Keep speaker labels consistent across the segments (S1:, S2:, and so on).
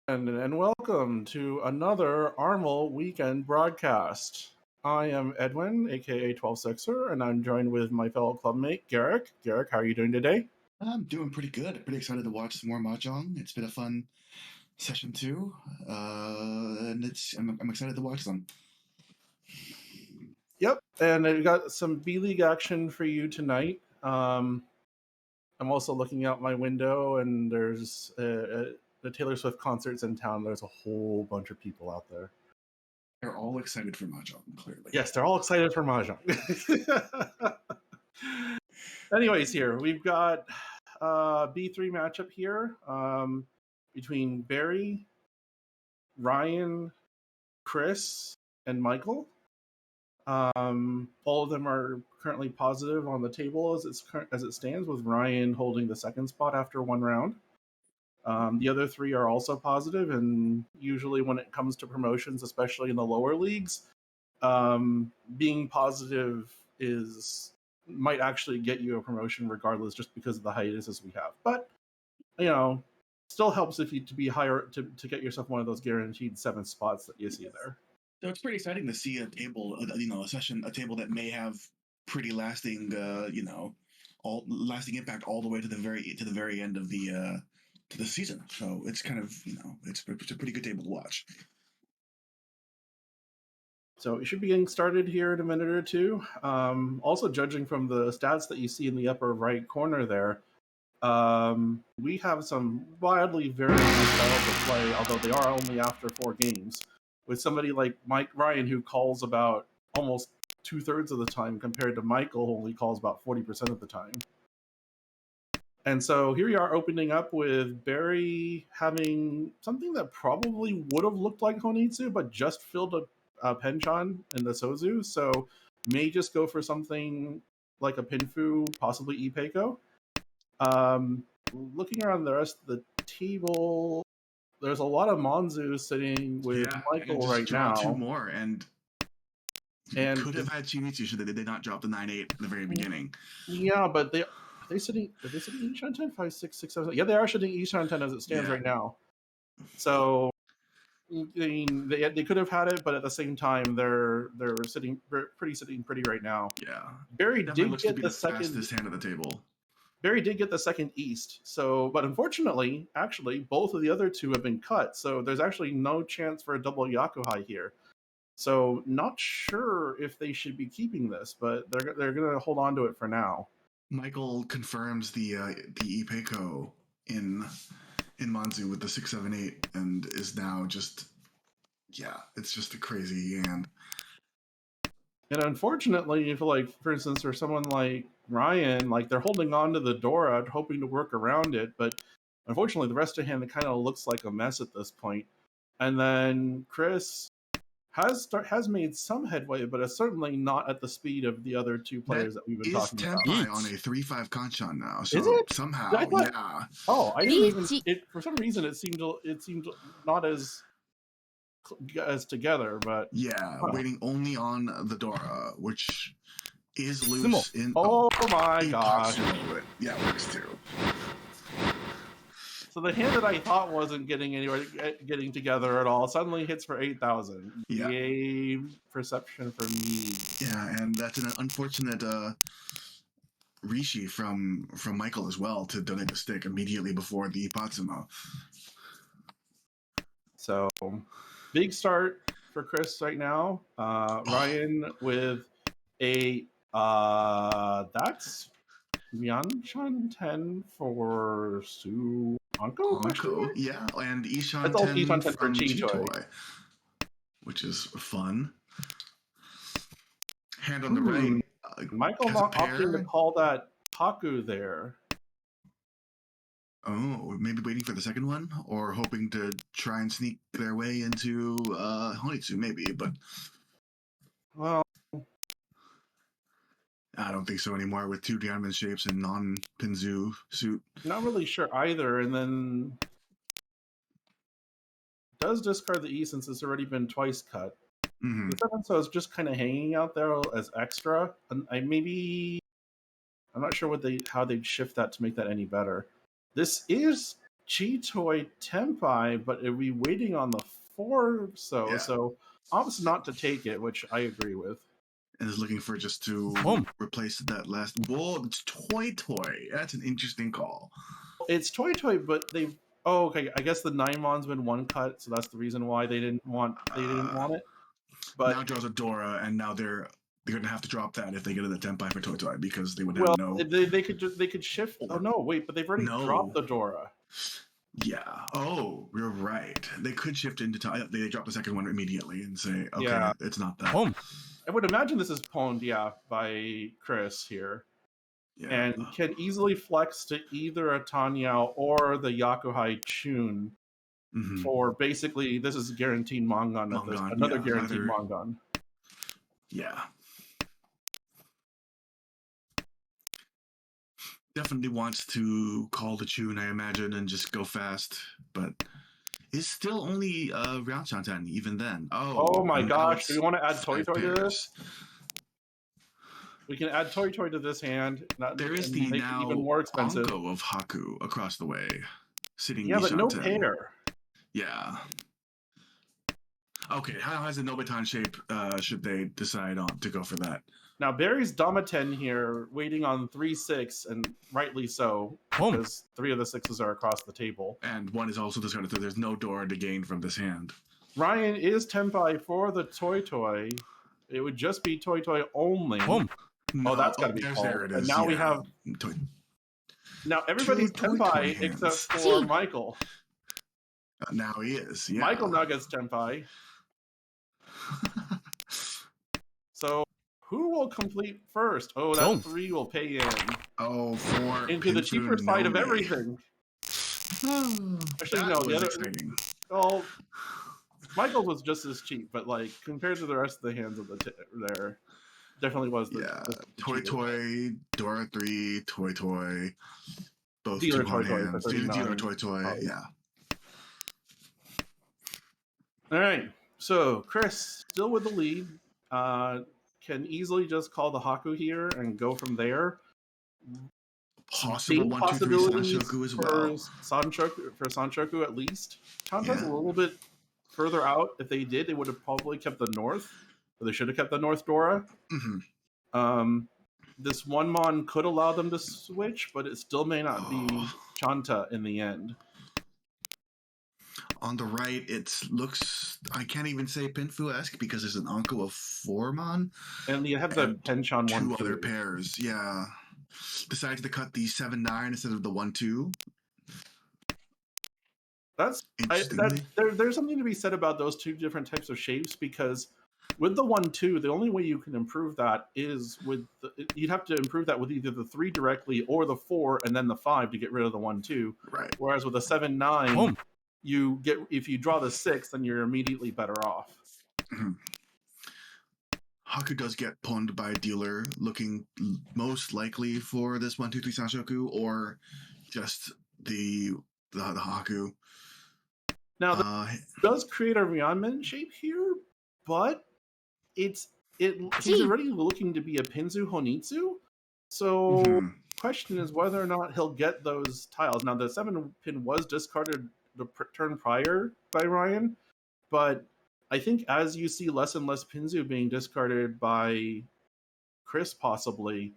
S1: And welcome to another Armel weekend broadcast. I am Edwin, aka 12Sixer, and I'm joined with my fellow clubmate, Garrick. Garrick, how are you doing today?
S2: I'm doing pretty good. Pretty excited to watch some more Mahjong. It's been a fun session too, and I'm excited to watch some.
S1: Yep, and I got some B League action for you tonight. I'm also looking out my window, and there's the Taylor Swift concerts in town. There's a whole bunch of people out there.
S2: They're all excited for Mahjong, clearly.
S1: Yes, they're all excited for Mahjong. Anyways, here we've got B3 matchup here between Barry, Ryan, Chris, and Michael. All of them are currently positive on the table as it stands, with Ryan holding the second spot after one round. The other three are also positive, and usually when it comes to promotions, especially in the lower leagues, being positive might actually get you a promotion regardless, just because of the hiatuses we have. But still helps if you to be higher to get yourself one of those guaranteed 7 spots that you see there.
S2: So it's pretty exciting to see a table, a table that may have pretty lasting, all lasting impact all the way to the very end of the season. So it's kind of it's a pretty good table to watch.
S1: So we should be getting started here in a minute or two. Also, judging from the stats that you see in the upper right corner there, we have some wildly varying styles of play, although they are only after 4 games. With somebody like Mike Ryan, who calls about almost 2/3 of the time, compared to Michael, who only calls about 40% of the time. And so here we are opening up with Barry having something that probably would have looked like Honitsu, but just filled a Penchon in the Sozu. So may just go for something like a Pinfu, possibly Ipeiko. Looking around the rest of the table, there's a lot of Monzu sitting with Michael right now.
S2: 2 more and could have had Shinichi should they did not drop the 9-8 at the very beginning.
S1: Yeah, but are they sitting each on 10? 5, 6, 6, 7. Yeah, they are sitting each on 10 as it stands right now. So I mean, they could have had it, but at the same time, they're sitting pretty right now.
S2: Yeah,
S1: Barry did get the
S2: fastest hand of the table.
S1: Barry did get the second East, but unfortunately, actually, both of the other two have been cut, so there's actually no chance for a double Yakuhai here. So not sure if they should be keeping this, but they're going to hold on to it for now.
S2: Michael confirms the Ipeiko in Monzu with the 678 and is now just it's just a crazy hand.
S1: And unfortunately, if for instance, for someone like Ryan, they're holding on to the Dora, hoping to work around it, but unfortunately, the rest of the hand, it kind of looks like a mess at this point. And then Chris has made some headway, but is certainly not at the speed of the other two players that we've been talking about.
S2: Tenpai on a 3-5 Kanchan now. So
S1: is it?
S2: somehow, yeah.
S1: Oh, I didn't even. For some reason, it seemed not as together, but
S2: waiting only on the Dora, which is loose in.
S1: Oh my gosh!
S2: Yeah, it works too.
S1: So the hand that I thought wasn't getting together at all suddenly hits for 8,000.
S2: Yeah.
S1: Yay, perception for me.
S2: Yeah, and that's an unfortunate Rishi from Michael as well to donate the stick immediately before the Ipatsumo.
S1: So big start for Chris right now. Ryan with a that's Yanshan 10 for Su Anko?
S2: Yeah, and Ishan 10 from Chitoy, which is fun. Hand on the right.
S1: Michael not opting to call that Haku there.
S2: Oh, maybe waiting for the second one, or hoping to try and sneak their way into Honitsu, maybe, but
S1: well,
S2: I don't think so anymore with 2 diamond shapes and non-Pinzu suit.
S1: Not really sure either, and then does discard the E since it's already been twice cut.
S2: Mm-hmm.
S1: So it's just kind of hanging out there as extra. And I'm not sure how they'd shift that to make that any better. This is Chitoi Tenpai, but it'd be waiting on the 4
S2: Yeah.
S1: so opts not to take it, which I agree with.
S2: And is looking for just to replace that last. Whoa, it's Toy. That's an interesting call.
S1: It's Toy, but they've. Oh, okay. I guess the 9mon's been one cut, so that's the reason why they didn't want it. But
S2: now it draws a Dora, and now they're going to have to drop that if they get in the Tenpai for Toy because they would have
S1: well,
S2: no.
S1: they could shift. Oh no, wait, but they've already dropped the Dora.
S2: Yeah. Oh, you're right. They could shift into they drop the second one immediately and say, okay,
S1: Yeah.
S2: it's not that.
S1: I would imagine this is pwned, by Chris here.
S2: Yeah.
S1: And can easily flex to either a Tanyao or the Yakuhai Chun for basically, this is guaranteed Mongon of this. Another guaranteed Mongon.
S2: Yeah. Definitely wants to call the Chun, I imagine, and just go fast, but it's still only round Shantan even then.
S1: Oh my gosh, do we want to add Toy to this? We can add Toy to this hand.
S2: There is the now
S1: even more expensive
S2: Anko of Haku across the way, sitting.
S1: Yeah, but no pair.
S2: Yeah. Okay, how has the Nobitan shape? Should they decide on to go for that?
S1: Now Barry's Damaten here, waiting on 3-6, and rightly so, because 3 of the 6s are across the table,
S2: and 1 is also discarded. So there's no Dora to gain from this hand.
S1: Ryan is Tenpai for the Toy. It would just be Toy only. No, that's got to be called.
S2: There it is.
S1: And now we have. Now everybody's Tenpai except for Michael.
S2: Now he is. Yeah.
S1: Michael now gets Tenpai. So who will complete first? Oh, that 3 will pay in.
S2: Oh, 4
S1: into the cheaper side of everything. Actually, no, the other.
S2: Exciting.
S1: Well, Michael's was just as cheap, but like compared to the rest of the hands of there, definitely was the
S2: Toy, Dora 3, Toy, both
S1: dealer
S2: Toy hands. Dealer Toy,
S1: oh.
S2: Yeah.
S1: All right, so Chris still with the lead. Can easily just call the Haku here and go from there.
S2: Possible 1, 2, 3 Sanshoku as well.
S1: For Sanshoku at least. Chanta's a little bit further out. If they did, they would have probably kept the North. Or they should have kept the North Dora. This 1 Mon could allow them to switch, but it still may not be Chanta in the end.
S2: On the right, it looks, I can't even say Pinfu-esque because there's an Anko of 4 Mon.
S1: And you have the Tenchan 1
S2: 2 other pairs, yeah. Decides to cut the 7-9 instead of the 1-2.
S1: There's something to be said about those 2 different types of shapes, because with the 1-2, the only way you can improve that is you'd have to improve that with either the 3 directly or the 4 and then the 5 to get rid of the 1-2.
S2: Right.
S1: Whereas with a 7-9, if you draw the 6, then you're immediately better off.
S2: Haku does get pwned by a dealer, looking most likely for this 1, 2, 3 Sanshoku or just the Haku.
S1: Now, this does create a Ryanman shape here, but he's already looking to be a Pinzu Honitsu. So question is whether or not he'll get those tiles. Now, the 7-pin was discarded the turn prior by Ryan, but I think as you see less and less Pinzu being discarded by Chris, possibly,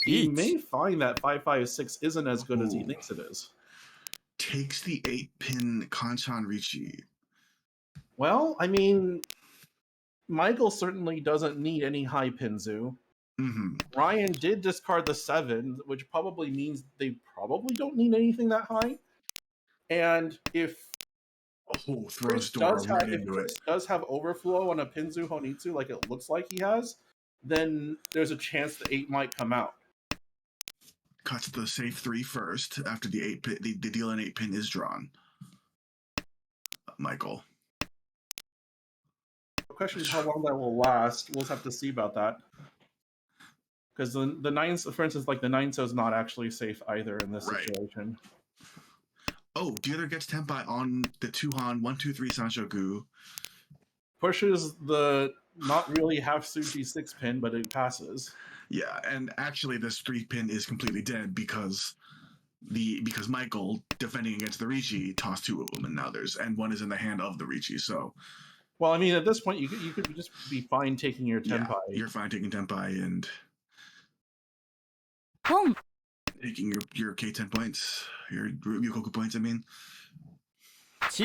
S1: he may find that 5-5-6 isn't as good as he thinks it is.
S2: Takes the 8-pin Kanchan Richi.
S1: Well, I mean, Michael certainly doesn't need any high Pinzu. Ryan did discard the 7, which probably means they probably don't need anything that high. And if Chris does have overflow on a Pinzu Honitsu, like it looks like he has, then there's a chance the 8 might come out.
S2: Cuts the safe 3 first after the 8-pin. The deal in 8-pin is drawn. Michael.
S1: The question is how long that will last. We'll have to see about that. Because the 9s, for instance, like the 9-so is not actually safe either in this situation.
S2: Oh, dealer gets Tenpai on the 2-Han 1, 2, 3 Sanshoku.
S1: Pushes the not really half Suji 6-pin, but it passes.
S2: Yeah, and actually this 3-pin is completely dead because because Michael, defending against the Ricci, tossed two of them, and one is in the hand of the Ricci. So
S1: Well, I mean, at this point, you could just be fine taking your
S2: yeah,
S1: Tenpai.
S2: you're fine taking Tenpai and
S3: Boom.
S2: taking your K10 points, your Ryukoku points. I mean,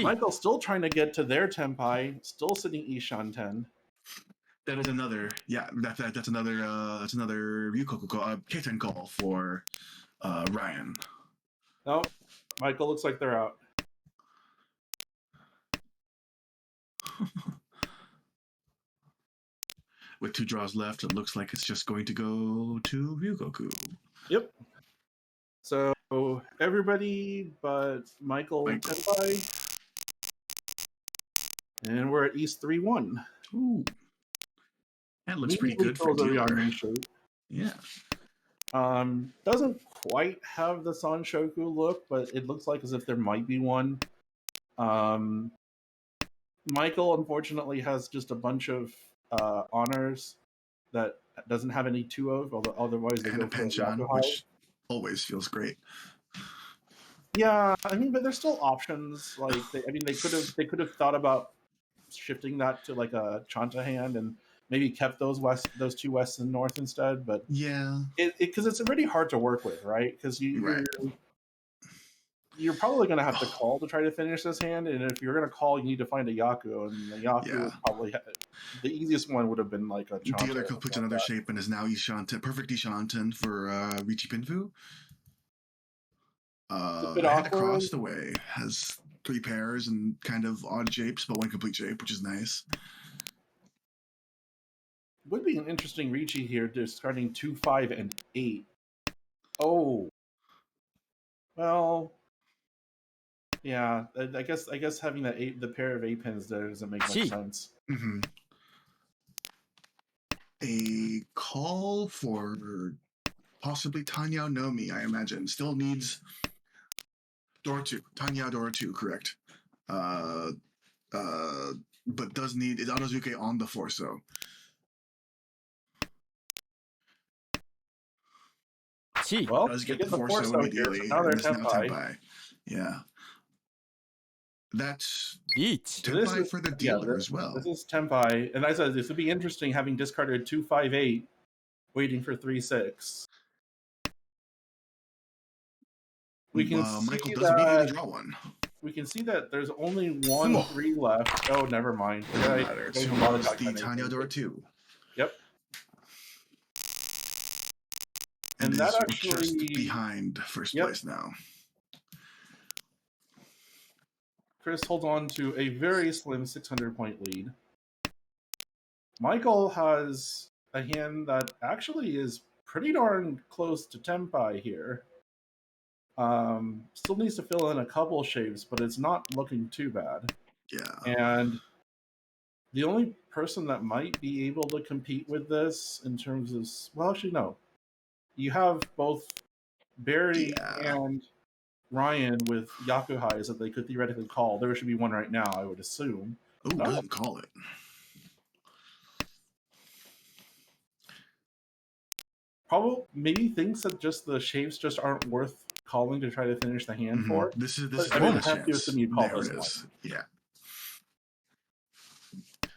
S1: Michael's still trying to get to their Tenpai, still sitting Ishan 10.
S2: that is another. Yeah, that's another. That's another Ryukoku call, K10 call for Ryan.
S1: No, Michael looks like they're out.
S2: With 2 draws left, it looks like it's just going to go to Ryukoku.
S1: Yep. So everybody but Michael. Tenpai. And we're at East 3-1.
S2: Ooh. That looks pretty good for dealer. Yeah.
S1: Doesn't quite have the Sanshoku look, but it looks like as if there might be one. Michael, unfortunately, has just a bunch of honors that doesn't have any 2 of, although otherwise they
S2: and
S1: go
S2: a
S1: for
S2: penchant, which always feels great.
S1: Yeah, I mean, but there's still options. Like, they could have thought about shifting that to like a Chanta hand and maybe kept those 2 west and north instead. But
S2: yeah,
S1: because it's really hard to work with, right? Because you're probably going to have to call to try to finish this hand, and if you're going to call, you need to find a Yaku, and the Yaku would probably the easiest one would have been like a Chanta.
S2: Dealer puts another shape and is now Ishanten, perfect Ishanten for Ricci Pinfu. Head across the way has 3 pairs and kind of odd shapes, but 1 complete shape, which is nice.
S1: Would be an interesting Ricci here, discarding 2, 5, and 8. Oh, well, yeah. I guess having the pair of 8 pins there doesn't make much sense.
S2: Mm-hmm. A call for possibly Tanya Nomi, I imagine, still needs Door 2, Tanya Door 2, correct? But does need is Adazuke on the Forso.
S1: Well,
S2: does get the Forso immediately,
S1: here, so now
S2: and it's now
S1: Tenpai.
S2: Tenpai. Yeah. That's
S3: Each.
S2: Tenpai for the dealer as well.
S1: This is Tenpai, and I said this would be interesting having discarded 2, 5, 8, waiting for 3, 6. We can see
S2: Michael does immediately draw one.
S1: We can see that there's only 1 3 left. Oh, never mind.
S2: It's the Tanya Door 2.
S1: Yep.
S2: And that actually just behind first place now.
S1: Chris holds on to a very slim 600-point lead. Michael has a hand that actually is pretty darn close to Tenpai here. Still needs to fill in a couple shapes, but it's not looking too bad.
S2: Yeah.
S1: And the only person that might be able to compete with this in terms of, well, actually, no. You have both Barry and Ryan with Yakuhais that they could theoretically call. There should be one right now, I would assume.
S2: Oh, go ahead and call it.
S1: Probably, maybe thinks that just the shapes just aren't worth calling to try to finish the hand for.
S2: This is
S1: I mean, have to assume you call this one.
S2: Yeah.
S1: I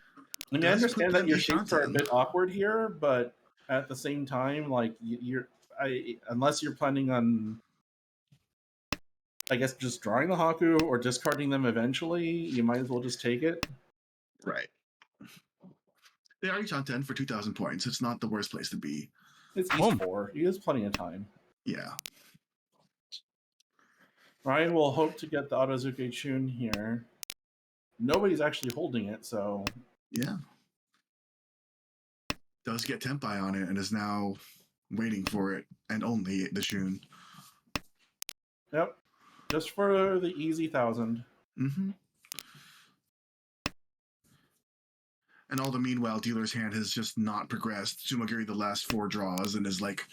S1: mean, I understand that your shapes are a bit awkward here, but at the same time, like unless you're planning on, I guess, just drawing the Haku or discarding them eventually, you might as well just take it.
S2: Right. They are each on 10 for 2,000 points. It's not the worst place to be.
S1: It's East 4. He has plenty of time.
S2: Yeah.
S1: Ryan will hope to get the Adazuke Chun here. Nobody's actually holding it, so...
S2: Yeah. Does get Tenpai on it and is now waiting for it, and only the Chun.
S1: Yep. Just for the easy 1,000.
S2: Mm-hmm. And all the meanwhile, dealer's hand has just not progressed. Sumagiri the last 4 draws and is like,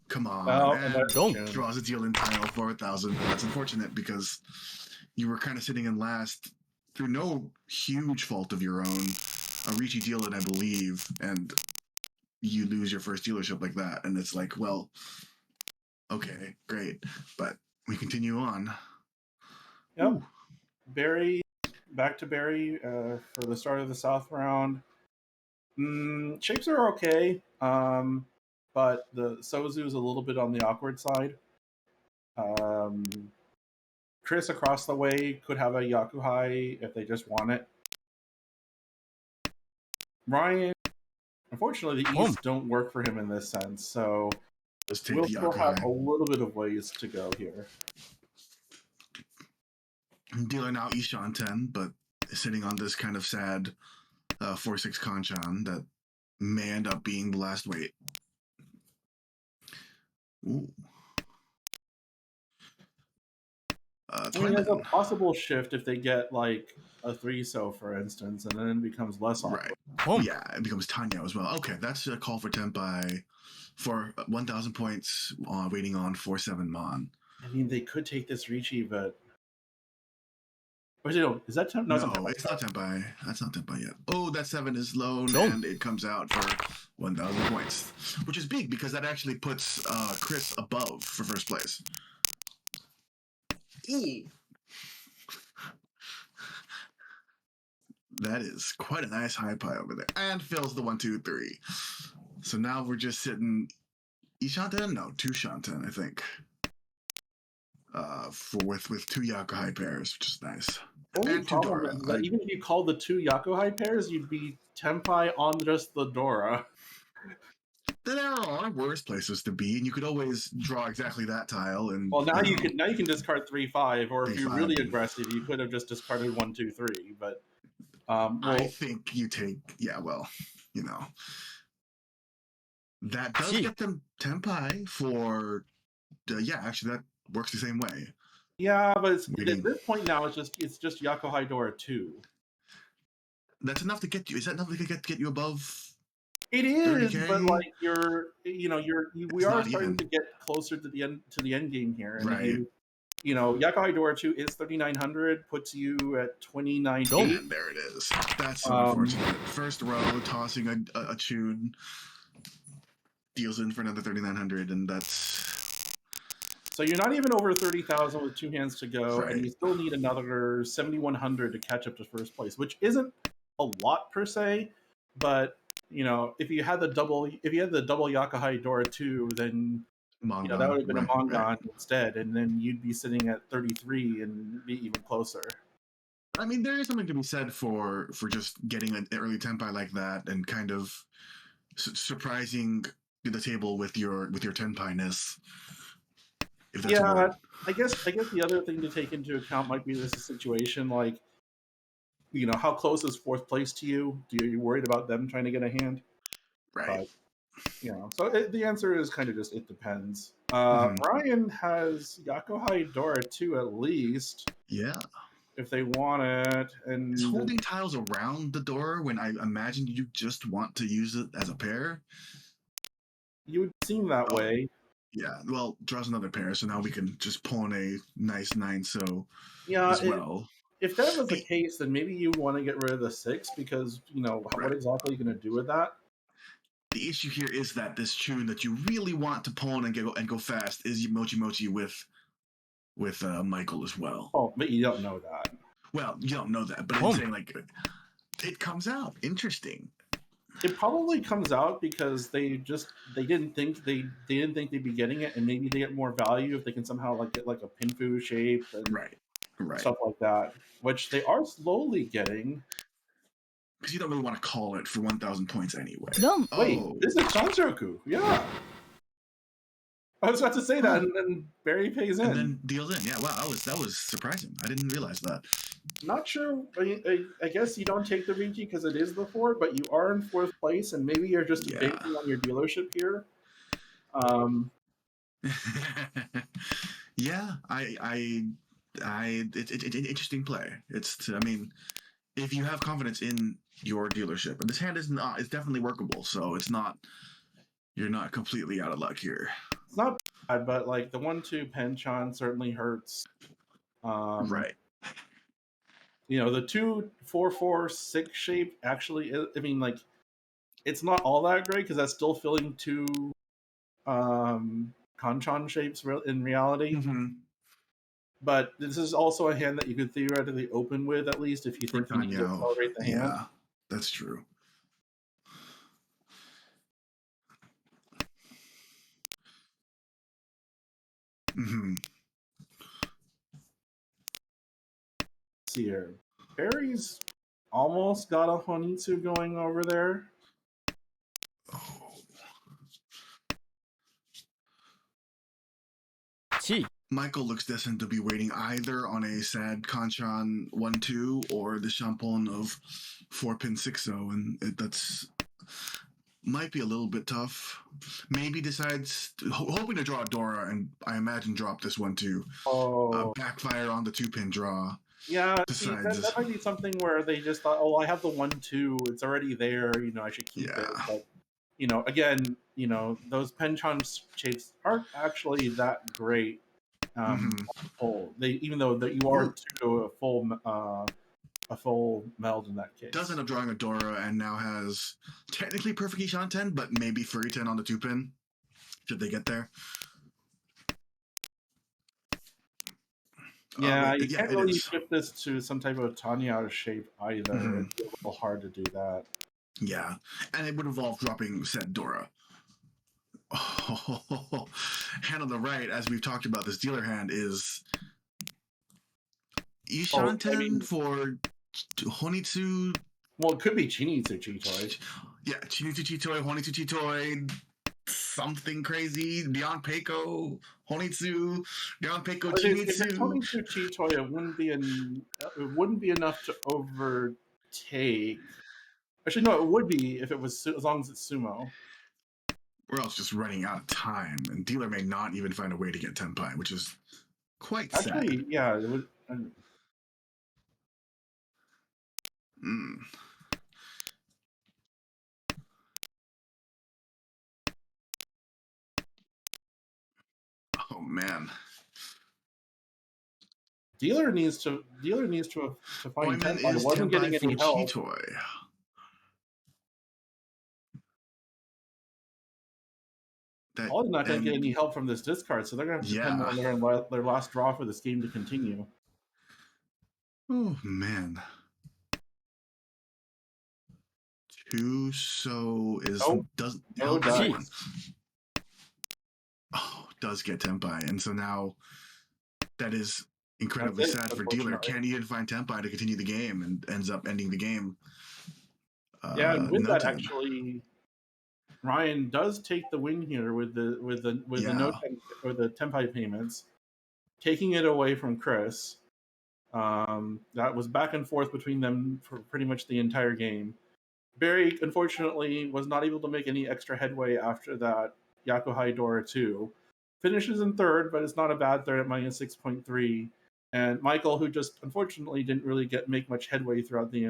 S2: come on. And draws a deal in pile for 1,000. That's unfortunate because you were kind of sitting in last through no huge fault of your own. A Ricci deal it, I believe, and you lose your first dealership like that. And it's like, well, okay, great. But we continue on.
S1: Yep.
S2: Ooh.
S1: Barry, back to Barry for the start of the South round. Shapes are okay, but the Sozu is a little bit on the awkward side. Chris across the way could have a Yakuhai if they just want it. Ryan, unfortunately, the East don't work for him in this sense, so
S2: Let's take
S1: we'll
S2: the
S1: still have a
S2: Yakuhai.
S1: little bit of ways to go here.
S2: Dealing out Ishanten, but sitting on this kind of sad 4-6 Kanchan that may end up being the last weight. Ooh.
S1: I mean, there's a
S2: Twinman.
S1: possible shift if they get like a 3-so, for instance, and then it becomes less awkward.
S2: Right. Yeah, it becomes Tanya as well. Okay, that's a call for Tenpai for 1,000 points waiting on 4-7 Mon.
S1: I mean, they could take this Ricci, but. Or no, is that Tenpai?
S2: No, it's not Tenpai. That's not Tenpai yet. Oh, that 7 is low, and it comes out for 1,000 points, which is big because that actually puts Chris above for first place. Ooh. That is quite a nice high pie over there. And fills the 1, 2, 3. So now we're just sitting Ishanten? No, 2 Shanten, I think. With 2 Yakuhai pairs, which is nice.
S1: Only
S2: And 2
S1: problem
S2: Dora.
S1: is that even if you called the 2 Yakuhai pairs, you'd be Tenpai on just the Dora.
S2: There are worse places to be, and you could always draw exactly that tile. And
S1: Well, now you can discard 3-5, or if you're
S2: 3-5
S1: really
S2: and-
S1: aggressive, you could have just discarded 1, 2, 3. But
S2: I think you take that does get them Tenpai for actually that works the same way.
S1: Yeah, but at this point now it's just Yakuhai Dora 2.
S2: That's enough to get you. Is that enough to get you above?
S1: It is,
S2: 30K?
S1: but like we are starting to get closer to the end game here, and
S2: right.
S1: Yakuhai Dora 2 is 3,900, puts you at 29.8.
S2: And there it is. That's so unfortunate. First row, tossing a tune, deals in for another 3,900, and that's.
S1: So you're not even over 30,000 with 2 hands to go,
S2: right.
S1: and you still need another 7,100 to catch up to first place, which isn't a lot per se, but if you had the double Yakuhai Dora 2, then
S2: Mongon,
S1: that would have been a Mongon
S2: right.
S1: instead, and then you'd be sitting at 33 and be even closer.
S2: I mean, there is something to be said for just getting an early Tenpai like that and kind of surprising the table with your Tenpai-ness. If that's a word.
S1: I guess the other thing to take into account might be this situation like, how close is fourth place to you? Are you worried about them trying to get a hand?
S2: Right.
S1: But, so the answer is kind of just it depends. Ryan has Yakuhai Dora 2 at least.
S2: Yeah.
S1: If they want it, and
S2: is holding tiles around the door when I imagine you just want to use it as a pair.
S1: You would seem that way.
S2: Yeah, well, draws another pair, so now we can just pawn a nice 9-so as well.
S1: If that was the case, then maybe you want to get rid of the 6 because, what exactly are you going to do with that?
S2: The issue here is that this tune that you really want to pawn and go fast is Mochi Mochi with Michael as well.
S1: Oh, but you don't know that.
S2: Well, you don't know that, but I'm saying like it comes out interesting.
S1: It probably comes out because they didn't think they'd be getting it, and maybe they get more value if they can somehow get like a pinfu shape and
S2: right.
S1: stuff like that, which they are slowly getting.
S2: Because you don't really want to call it for 1,000 points anyway.
S1: Wait, this is Sanchoku. Yeah. I was about to say that, and then Barry pays in.
S2: And then deals in. Yeah, wow, that was surprising. I didn't realize that.
S1: Not sure. I guess you don't take the Ricci because it is the 4, but you are in 4th place, and maybe you're just banking on your dealership here.
S2: Yeah, it's an interesting play. If you have confidence in your dealership, and this hand is definitely workable, so you're not completely out of luck here.
S1: It's not bad, but like the 1-2 Penchan certainly hurts.
S2: Right.
S1: The 2-4-4-6 shape actually is, it's not all that great because that's still filling 2 Kanchan shapes in reality.
S2: Mm-hmm.
S1: But this is also a hand that you could theoretically open with, at least if you
S2: For
S1: think you need to
S2: Tanyao.
S1: accelerate the hand.
S2: Yeah, that's true. Mm-hmm.
S1: Let's see here. Barry's almost got a Honitsu going over there.
S2: Oh.
S3: Chi.
S2: Michael looks destined to be waiting either on a sad Kanchan 1-2 or the Champon of 4-pin 6-0, and that's might be a little bit tough. Maybe decides, hoping to draw a Dora, and I imagine drop this one too.
S1: Oh,
S2: Backfire on the 2-pin draw.
S1: yeah. See,
S2: Decides
S1: that might be something where they just thought, "Oh, I have the 1-2. It's already there. I should keep it."
S2: Yeah.
S1: But again, those penchant shapes aren't actually that great.
S2: Mhm.
S1: Full. Even though that you are to a full meld in that case.
S2: Does end up drawing a Dora and now has technically perfect Ishanten, but maybe Furiten on the 2-pin. Should they get there?
S1: Yeah, you
S2: yeah,
S1: can't
S2: it
S1: really
S2: is.
S1: shift this to some type of Tanya shape either.
S2: Mhm.
S1: It'd be a little hard to do that.
S2: Yeah, and it would involve dropping said Dora. Oh, hand on the right, as we've talked about, this dealer hand is Ishanten for Honitsu.
S1: Well, it could be Chinitsu Chitoi.
S2: Yeah, Chinitsu Chitoi, Honitsu Chitoi, something crazy. Beyond Peiko, Honitsu, Beyond Peiko,
S1: If it's
S2: Chinitsu.
S1: Honitsu Chitoi, it wouldn't be enough to overtake. Actually, no, it would be if it was as long as it's sumo.
S2: Or else just running out of time, and dealer may not even find a way to get Tenpai, which is quite sad.
S1: Actually, yeah, it would.
S2: Oh man.
S1: Dealer needs to find
S2: Oiman
S1: Tenpai.
S2: is
S1: Wasn't getting
S2: Tenpai for
S1: any help.
S2: Chitoi.
S1: Probably not going to get any help from this discard, so they're going to have to depend on their last draw for this game to continue.
S2: Oh man. Tuso is does get Tenpai, and so now that is incredibly sad for dealer. Can't even find Tenpai to continue the game, and ends up ending the game.
S1: Yeah, and with that, actually, Ryan does take the win here with the no or the Tenpai payments, taking it away from Chris. That was back and forth between them for pretty much the entire game. Barry, unfortunately, was not able to make any extra headway after that Yakuhai Dora 2. Finishes in third, but it's not a bad third at minus 6.3. And Michael, who just unfortunately didn't really make much headway throughout the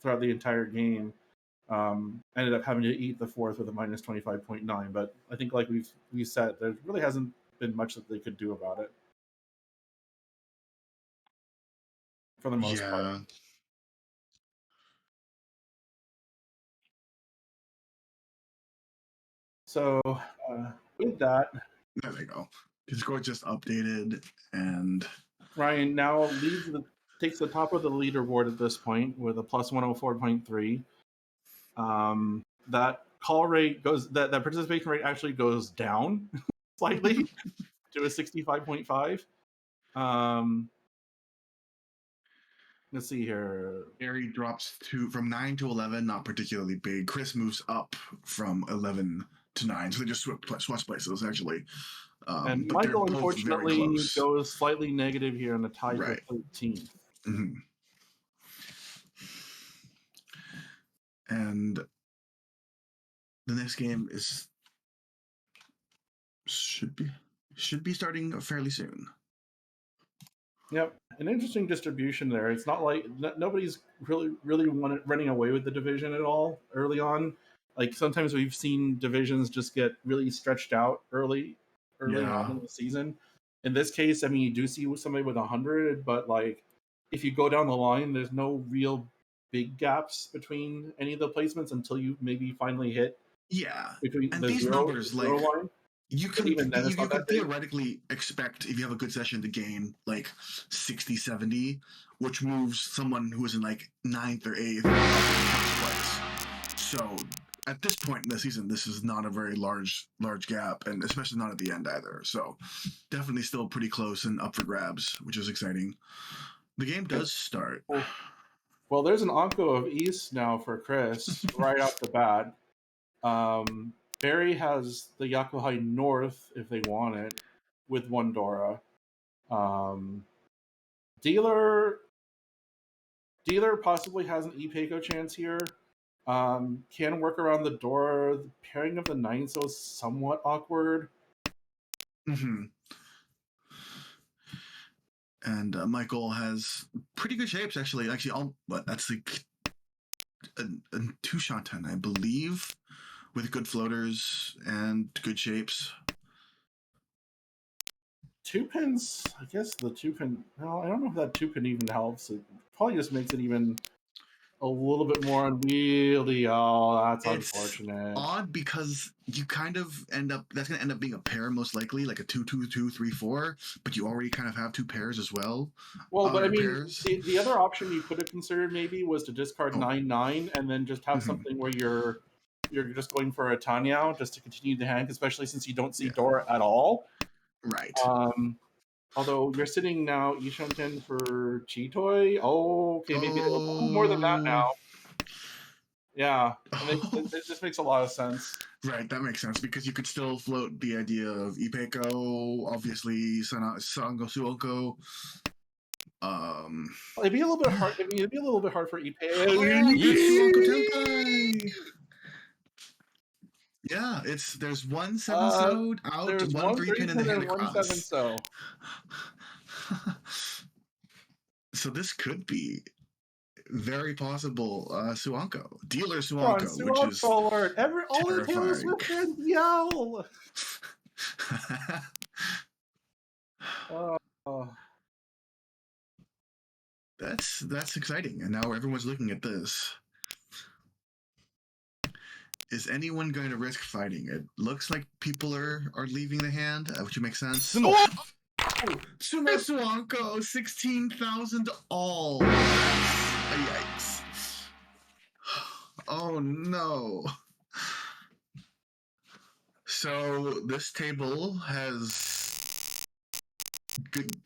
S1: entire game, ended up having to eat the fourth with a minus 25.9. But I think, like we said, there really hasn't been much that they could do about it for the most part. So with that,
S2: there they go. His score just updated, and
S1: Ryan now takes the top of the leaderboard at this point with a plus 104.3. That call rate that participation rate actually goes down slightly to a 65.5. Let's see here.
S2: Barry drops from 9 to 11, not particularly big. Chris moves up from 11 to 9, so they just switch places actually.
S1: And
S2: but
S1: Michael, unfortunately, goes slightly negative here on a tie for 13th.
S2: Mm-hmm. And the next game should be starting fairly soon.
S1: Yep, an interesting distribution there. It's not like nobody's really running away with the division at all early on. Like sometimes we've seen divisions just get really stretched out early on in the season. In this case, I mean, you do see somebody with 100, but like if you go down the line, there's no real big gaps between any of the placements until you maybe finally hit.
S2: Yeah,
S1: Between
S2: and
S1: the
S2: these
S1: zero
S2: numbers,
S1: line.
S2: You
S1: But
S2: can
S1: even then, it's
S2: you
S1: not
S2: could
S1: that big.
S2: theoretically expect, if you have a good session, to gain like 60, 70, which moves someone who is in like 9th or 8th up in first place. So at this point in the season, this is not a very large gap, and especially not at the end either. So definitely still pretty close and up for grabs, which is exciting. The game does start.
S1: Well, there's an Onko of East now for Chris right off the bat. Barry has the Yakuhai North if they want it with one Dora. Um, Dealer possibly has an Ipeco chance here. Can work around the door. The pairing of the nine so is somewhat awkward.
S2: Mm-hmm. And Michael has pretty good shapes, actually. That's like a 2 Shanten, I believe, with good floaters and good shapes.
S1: 2 pins, I guess the 2 pin. Well, I don't know if that 2 pin even helps. It probably just makes it even a little bit more unwieldy. Oh, that's
S2: It's
S1: unfortunate.
S2: odd because you kind of that's going to end up being a pair, most likely, like a 2-2-2-3-4, but you already kind of have 2 pairs as well.
S1: Well, but I
S2: Or
S1: mean,
S2: pairs.
S1: the other option you could have considered maybe was to discard
S2: Oh.
S1: 9/9 and then just have something where you're just going for a Tanyao just to continue the hand, especially since you don't see Dora at all.
S2: Right.
S1: Although you're sitting now Ishunten for Chitoy. Oh, okay, maybe more than that now. Yeah, it just makes a lot of sense.
S2: Right, that makes sense because you could still float the idea of Ipeco, obviously Sango Suoko.
S1: It'd be a little bit hard. I mean, it'd be a little bit hard for Ipe.
S2: Oh, the Suoko Tenpai. Yeah, there's 1 7 so out,
S1: There's
S2: 1
S1: one
S2: 3
S1: 3
S2: pin, and the
S1: pin
S2: hand
S1: and 1/7
S2: across.
S1: so.
S2: So this could be very possible. Suanko, dealer
S1: Come on,
S2: Suanko, which is
S1: Suanko alert! All the Taylor
S2: terrifying.
S1: Swift fans yell. Oh.
S2: That's exciting, and now everyone's looking at this. Is anyone going to risk fighting? It looks like people are leaving the hand, which makes sense. Oh! Sumo Suanko, 16,000 all. Yikes. Oh no. So this table has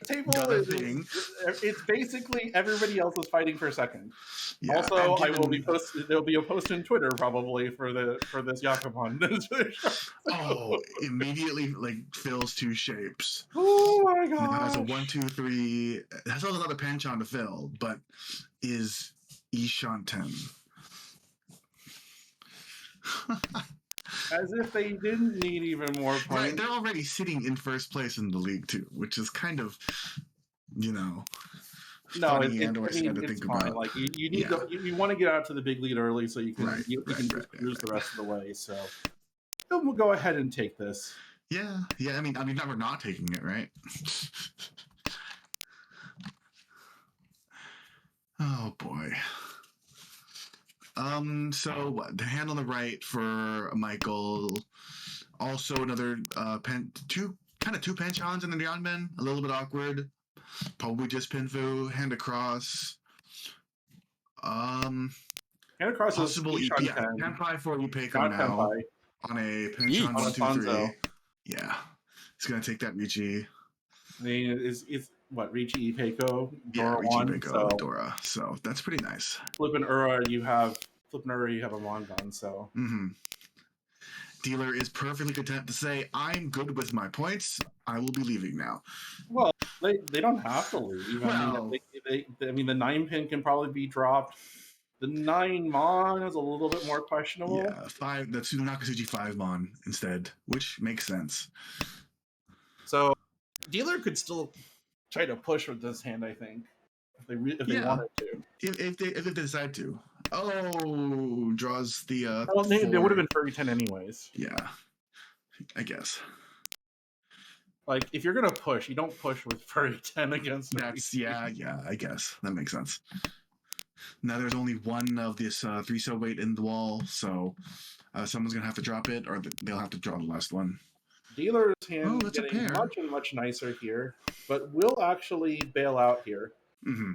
S1: Table is it's basically everybody else is fighting for second. Yeah, also, I will be there'll be a post on Twitter probably for this Yakuman.
S2: Oh, immediately like fills 2 shapes.
S1: Oh my gosh!
S2: Now has a 1, 2, 3. It has another penchant to fill, but is Ishanten.
S1: As if they didn't need even more points.
S2: Right, they're already sitting in first place in the league too, which is kind of, funny and or sad to think about.
S1: Like you need you want to get out to the big lead early so you can just cruise the rest of the way. So we'll go ahead and take this.
S2: Yeah. I mean, we're not taking it, right? Oh boy. So what? The hand on the right for Michael. Also another two penchants in the Neonmen. A little bit awkward. Probably just Pinfu. Hand across.
S1: Hand across
S2: possible Tenpai for Ipeco now. Tenpai. On a penchant 1, 2, 3. Yeah. It's gonna take that Ricci.
S1: I mean, it's what Ricci Ipeco, Dora
S2: Ricci
S1: 1,
S2: Ipeco, Dora. So that's pretty nice.
S1: Flippin' Ura, you have a Mongon, so.
S2: Mm-hmm. Dealer is perfectly content to say, I'm good with my points. I will be leaving now.
S1: Well, they don't have to leave.
S2: Well,
S1: I mean, the 9 pin can probably be dropped. The 9 Mon is a little bit more questionable.
S2: Yeah, 5. That's Nakatsuchi 5 Mon instead, which makes sense.
S1: So, Dealer could still try to push with this hand, I think, if they wanted to.
S2: If they decide to. Oh, draws the.
S1: Well, they would have been furry 10 anyways.
S2: Yeah, I guess.
S1: Like, if you're gonna push, you don't push with furry 10 against.
S2: Yeah, I guess that makes sense. Now there's only one of this 3 weight in the wall, so someone's gonna have to drop it, or they'll have to draw the last one.
S1: Dealer's
S2: Oh,
S1: hand
S2: that's a
S1: getting
S2: pair.
S1: much and much nicer here, but will actually bail out here.
S2: Mm-hmm.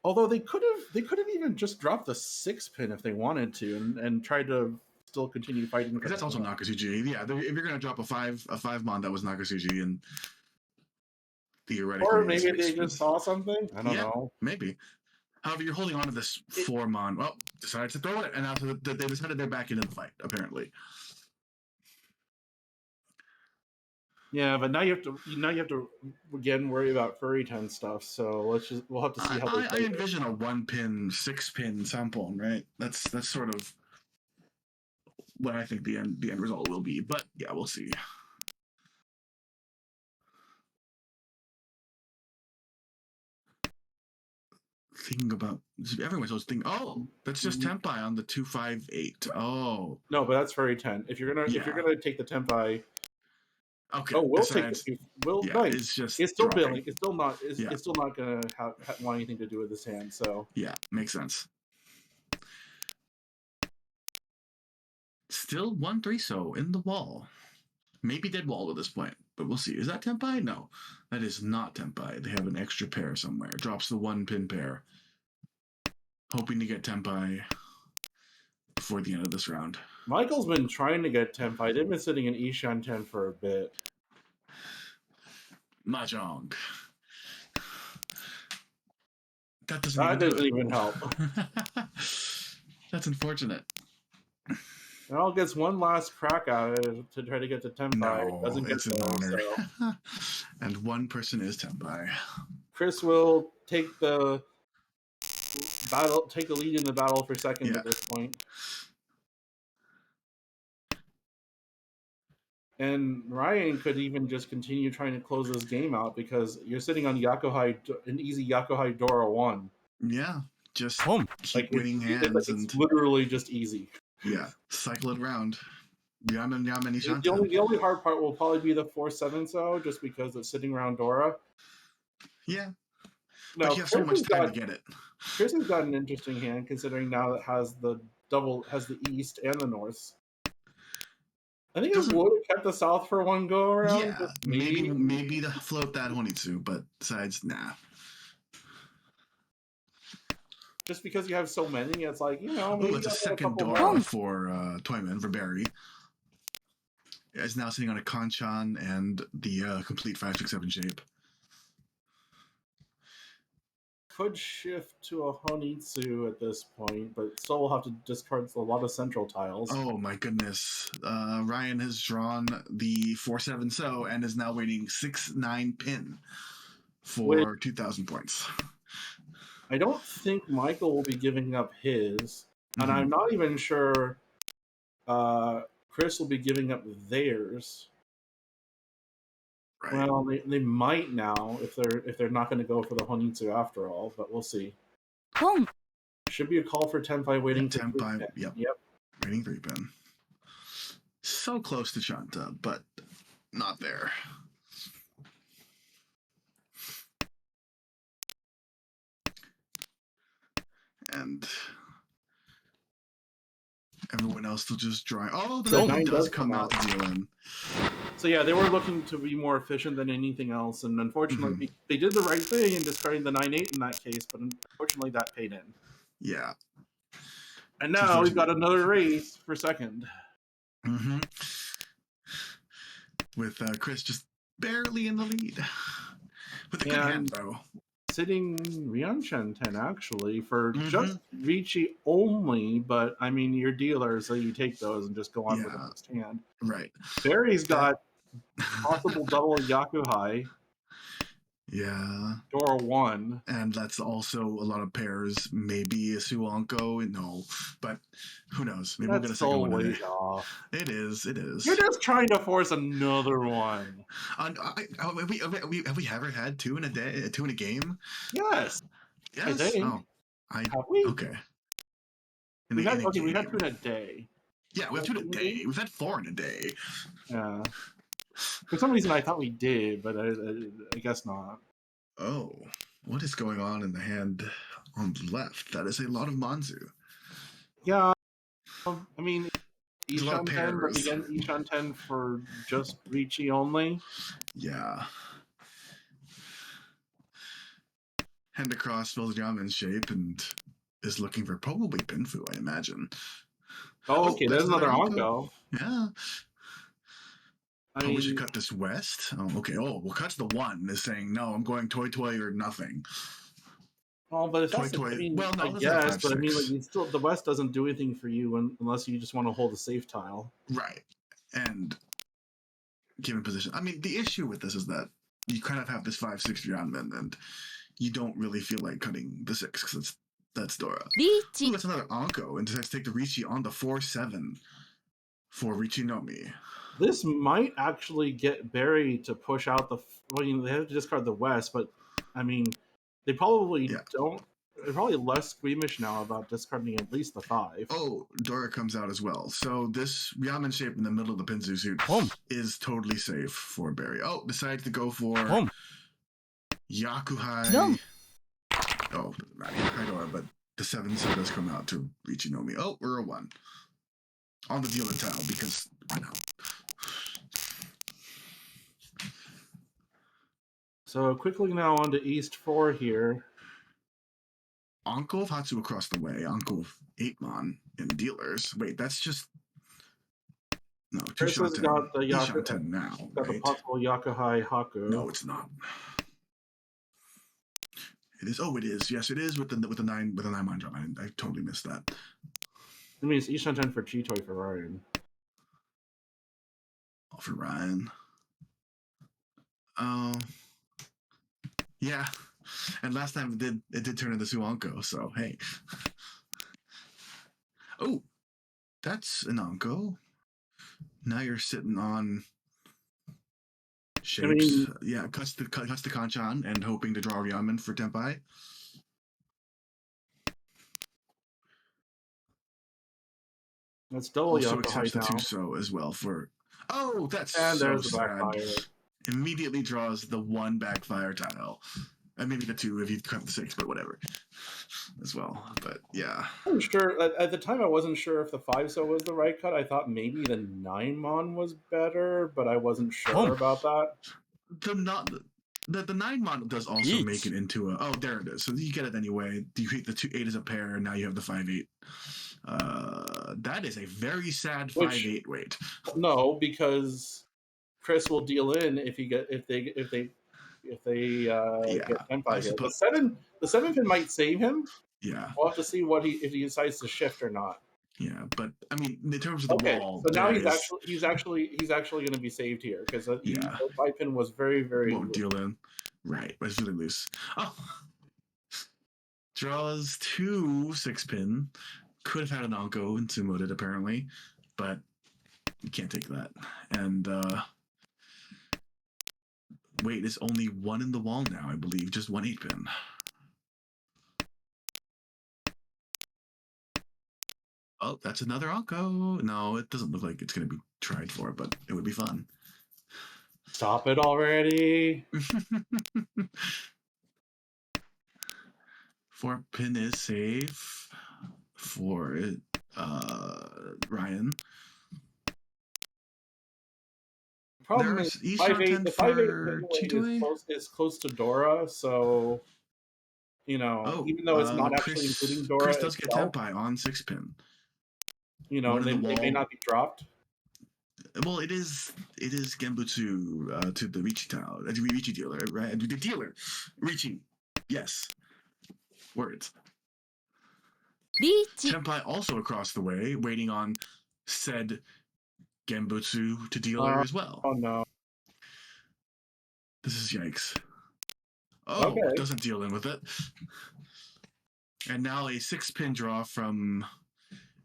S1: Although they could have even just dropped the 6-pin if they wanted to, and tried to still continue fighting for
S2: Because that's
S1: the
S2: also
S1: hand.
S2: Nakasuji. Yeah, if you're gonna drop a five mon, that was Nakasuji, and
S1: Or
S2: theoretically
S1: maybe
S2: it's
S1: they just saw something. I don't
S2: yeah,
S1: know.
S2: maybe. However, you're holding on to this
S1: It,
S2: 4 mon. Well, decided to throw it, and now they decided they're back into the fight. Apparently,
S1: yeah, but now you have to again worry about furry 10 stuff. So we'll have to see how they
S2: I
S1: play it.
S2: envision a 1-pin, 6-pin Sanbaiman, right? That's sort of what I think the end result will be. But yeah, we'll see. Thinking about everyone's always thinking, oh, that's just Tempai on the 258. Oh,
S1: No, but that's furry 10. If you're
S2: yeah.
S1: gonna take the tempai,
S2: Okay,
S1: oh, we'll take
S2: decides.
S1: the will
S2: Yeah,
S1: nice.
S2: it's just
S1: It's still
S2: dropping.
S1: billing. It's still not.
S2: Yeah,
S1: It's still not gonna want anything to do with his hand. So
S2: yeah, makes sense. Still 1-3 so in the wall. Maybe dead wall at this point, but we'll see. Is that Tempai? No, that is not Tempai. They have an extra pair somewhere. Drops the 1-pin pair. Hoping to get Tempai before the end of this round.
S1: Michael's been trying to get tempai. They've been sitting in Ishan 10 for a bit.
S2: Mahjong. That doesn't
S1: That
S2: even do
S1: doesn't
S2: it.
S1: even help.
S2: That's unfortunate.
S1: Al gets one last crack at it to try to get to tempai.
S2: No,
S1: Doesn't get
S2: it's an
S1: there.
S2: honor.
S1: So
S2: And one person is Tempai.
S1: Chris will take the lead in the battle for second
S2: Yeah.
S1: at this point. And Ryan could even just continue trying to close this game out because you're sitting on an easy Yakuhai Dora 1.
S2: Yeah. Just keep
S1: Like
S2: winning hands
S1: it's
S2: and
S1: literally just easy.
S2: yeah, cycle it around. Yaman Yaman
S1: The only hard part will probably be the 4-7 so just because it's sitting around Dora.
S2: Yeah.
S1: Now
S2: But you have so much time to get it.
S1: Chris has got an interesting hand considering now it has the east and the north. I think I would have kept the south for one go around.
S2: Yeah,
S1: Just
S2: maybe to float that Honitsu, but besides, nah.
S1: just because you have so many, it's like,
S2: Oh,
S1: maybe
S2: it's a
S1: I'll get a
S2: second
S1: couple
S2: Dora
S1: more.
S2: for Toyman, for Barry. It's now sitting on a Kanchan and the complete 5-6-7 shape.
S1: Could shift to a Honitsu at this point, but still will have to discard a lot of central tiles.
S2: Oh my goodness. Ryan has drawn the 4-7 so and is now waiting 6-9 pin for 2,000 points.
S1: I don't think Michael will be giving up his, and I'm not even sure Chris will be giving up theirs.
S2: Right.
S1: Well, they might now if they're not going to go for the Honitsu after all, but we'll see. Should be a call for Tenpai waiting for
S2: Tenpai, yep.
S1: Yep.
S2: Waiting 3-pin. So close to Shanta, but not there. And everyone else will just draw. Oh, the 9 does come out to deal in.
S1: So yeah, they were looking to be more efficient than anything else, and unfortunately, they did the right thing in discarding the 9-8 in that case, but unfortunately, that paid in.
S2: Yeah.
S1: And now we've got another race for second.
S2: With Chris just barely in the lead. With a good hand, though.
S1: Sitting Ryanshan 10 actually for just Ricci only, but I mean, you're dealer, so you take those and just go on with the next hand.
S2: Right.
S1: Barry's got possible double Yakuhai.
S2: Yeah.
S1: Dora 1.
S2: And that's also a lot of pairs. Maybe a Suanko. No. But who knows? Maybe we'll get a second one today.
S1: Off.
S2: It is.
S1: You're just trying to force another one.
S2: Have we ever had 2 in a day? 2 in a game?
S1: Yes.
S2: Yes.
S1: I think.
S2: Oh.
S1: Have we?
S2: Okay.
S1: We've had 2 in a day.
S2: Yeah, we have 2 in a day. We've had 4 in a day.
S1: Yeah. For some reason, I thought we did, but I guess not.
S2: Oh, what is going on in the hand on the left? That is a lot of Manzu.
S1: Yeah, I mean,
S2: There's a lot of
S1: Ishan 10, but
S2: pairs.
S1: again, Ishan 10 for just Ricci only.
S2: Yeah. Hand across fills Yaman's shape and is looking for probably Pinfu, I imagine.
S1: Oh, okay,
S2: that's
S1: there's another
S2: Anko.
S1: Onko.
S2: Yeah.
S1: I
S2: Probably
S1: mean,
S2: should cut this west. Oh, okay. Oh, well, cut to the one is saying, no, I'm going toy or nothing.
S1: well, but if
S2: Toy.
S1: that's, I mean,
S2: Well, no,
S1: I
S2: this is a
S1: guess,
S2: 5-6.
S1: but I mean, like, you still, the West doesn't do anything for you unless you just want to hold a safe tile.
S2: Right. And given position. I mean, the issue with this is that you kind of have this 5-6 Yanmen, and you don't really feel like cutting the 6 because that's Dora. Ooh, that's another Anko, and decides to take the Ricci on the 4-7 for Richinomi.
S1: This might actually get Barry to push out the. Well, you know, they have to discard the West, but I mean, they probably don't. They're probably less squeamish now about discarding at least the 5.
S2: Oh, Dora comes out as well. So this Yamen shape in the middle of the Pinzu suit is totally safe for Barry. Oh, decides to go for Yakuhai. Oh, doesn't matter. Yakuhai Dora, but the 7 so does come out to Richinomi. Oh, we're a 1. On the dealer tile, because why not?
S1: So quickly now on to East 4 here.
S2: Uncle of Hatsu across the way, Uncle of 8-mon in dealers. Wait, that's just no.
S1: Chris has got the
S2: Yakuhai now.
S1: Got the possible Yakuhai Haku.
S2: No, it's not. It is. Oh, it is. Yes, it is with the 9-mon drop. I totally missed that.
S1: I mean, it's Ishan 10 for Chitoy for Ryan.
S2: Oh, for Ryan. Oh, yeah. And last time it did turn into Suanko, so hey. Oh, that's an Anko. Now you're sitting on shapes. I mean, yeah, cuts the Kanchan and hoping to draw Ryamen for Tenpai.
S1: That's double
S2: also
S1: Yakuhai
S2: accepts the
S1: now.
S2: 2-so as well for. Oh, that's
S1: and
S2: so
S1: there's the
S2: sad.
S1: backfire.
S2: Immediately draws the 1 backfire tile. And maybe the 2 if you cut the 6, but whatever. As well. But yeah.
S1: I'm sure at the time I wasn't sure if the 5-so was the right cut. I thought maybe the 9-mon was better, but I wasn't sure about that.
S2: The 9-mon does also make it into a. Oh, there it is. So you get it anyway. You hit the 2-8 as a pair, and now you have the 5-8. That is a very sad 5-8 weight.
S1: No, because Chris will deal in if they get Tenpai hit. The 7 pin might save him.
S2: Yeah,
S1: we'll have to see if he decides to shift or not.
S2: Yeah, but I mean, in terms of the wall,
S1: so now he's actually going to be saved here because the 5 pin was very
S2: won't loose. Deal in, right? But it's really loose. Oh, draws 2 6-pin. Could have had an Anko and sumoed it apparently, but you can't take that. And wait, it's only 1 in the wall now, I believe. Just 1 8-pin. Oh, that's another Anko. No, it doesn't look like it's going to be tried for, but it would be fun.
S1: Stop it already.
S2: 4-pin is safe for Ryan.
S1: Problem is, the 5-8 is close to Dora, so even though it's not actually including Dora,
S2: Chris does get Tenpai on 6-pin.
S1: They may not be dropped.
S2: Well, it is Genbutsu to the Ricci tile, the Ricci dealer, right? The dealer, Ricci, yes. Words. Tenpai also across the way, waiting on said Genbutsu to dealer as well.
S1: Oh no.
S2: This is yikes. Oh, okay. Doesn't deal in with it. And now a 6-pin draw from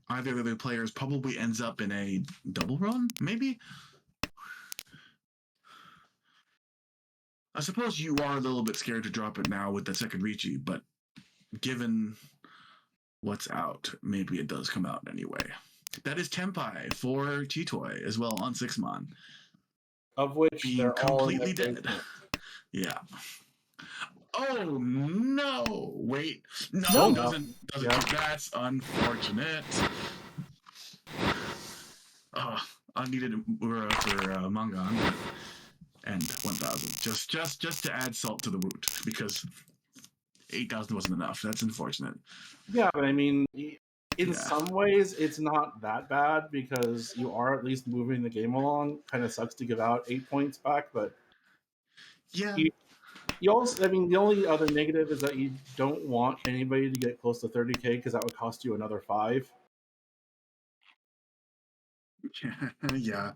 S2: either of the players probably ends up in a double run, maybe? I suppose you are a little bit scared to drop it now with the second Ricci, but given what's out, maybe it does come out anyway. That is Tenpai for Chitoy as well on 6-mon.
S1: Of which
S2: being
S1: they're
S2: completely all dead. Yeah. Oh no! Wait, no, doesn't. Yeah. That's unfortunate. Unneeded for Mangan and 1,000. Just to add salt to the wound, because 8,000 wasn't enough. That's unfortunate.
S1: Yeah, but I mean, in
S2: Yeah.
S1: some ways, it's not that bad because you are at least moving the game along. Kind of sucks to give out 8 points back, but
S2: Yeah.
S1: you also, I mean, the only other negative is that you don't want anybody to get close to 30K because that would cost you another 5.
S2: Yeah.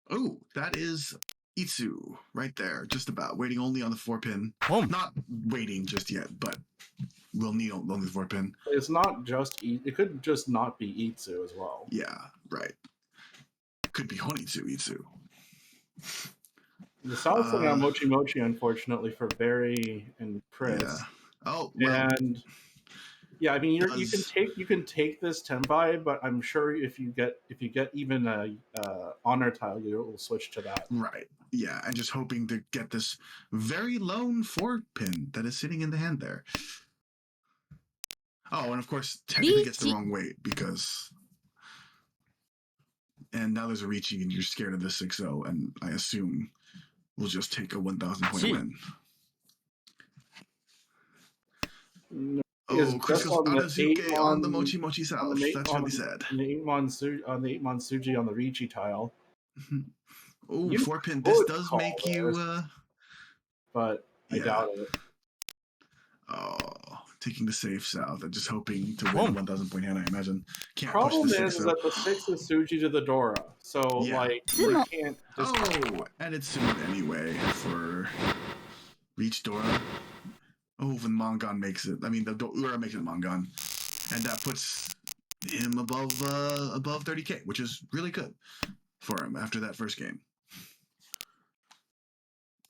S2: Oh, that is Itsu right there, just about waiting only on the 4-pin. Not waiting just yet, but we'll need only the 4-pin.
S1: It's not just it could just not be Itsu as well.
S2: Yeah, right. Could be Honitsu Itsu.
S1: The South are now Mochi Mochi, unfortunately, for Barry and Chris.
S2: Yeah. Oh well.
S1: And yeah, I mean, you can take this Tenpai, but I'm sure if you get even a honor tile, you will switch to that.
S2: Right. Yeah, and just hoping to get this very lone 4-pin that is sitting in the hand there. Oh, and of course, technically gets the wrong weight because. And now there's a Ricci, and you're scared of the 6-0, and I assume we'll just take a 1,000 point win.
S1: No,
S2: oh, Chris goes Anazuke on the Mochi Mochi South. That's really sad.
S1: On the 8-mon Suji on the Ricci tile.
S2: Oh, 4-pin. This does make you.
S1: But I doubt it.
S2: Oh, taking the safe south and just hoping to win a 1,000 point hand, I imagine. Can't
S1: Problem
S2: push the
S1: is that the 6 is Suji to the Dora. So, like, they can't just.
S2: Oh, and it's soon anyway for Reach Dora. Oh, when Mongon makes it. I mean, the Ura makes it Mongon. And that puts him above 30K, which is really good for him after that first game.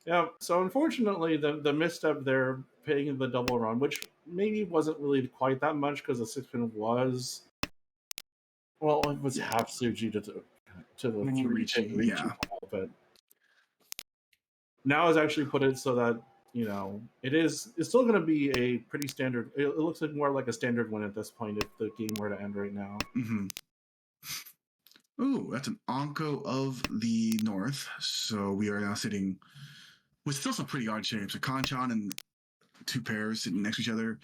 S1: Yeah, so unfortunately, the misstep there, paying the double run, which maybe wasn't really quite that much because the 6-pin was, well, it was half Suji to the 3-pin Ricci tile, but now it's actually put it so that, you know, it's still going to be a pretty standard. It looks like more like a standard win at this point if the game were to end right now.
S2: Mm-hmm. Ooh, that's an Onko of the North. So we are now sitting with still some pretty odd shapes. A Kanchan and 2 pairs sitting next to each other.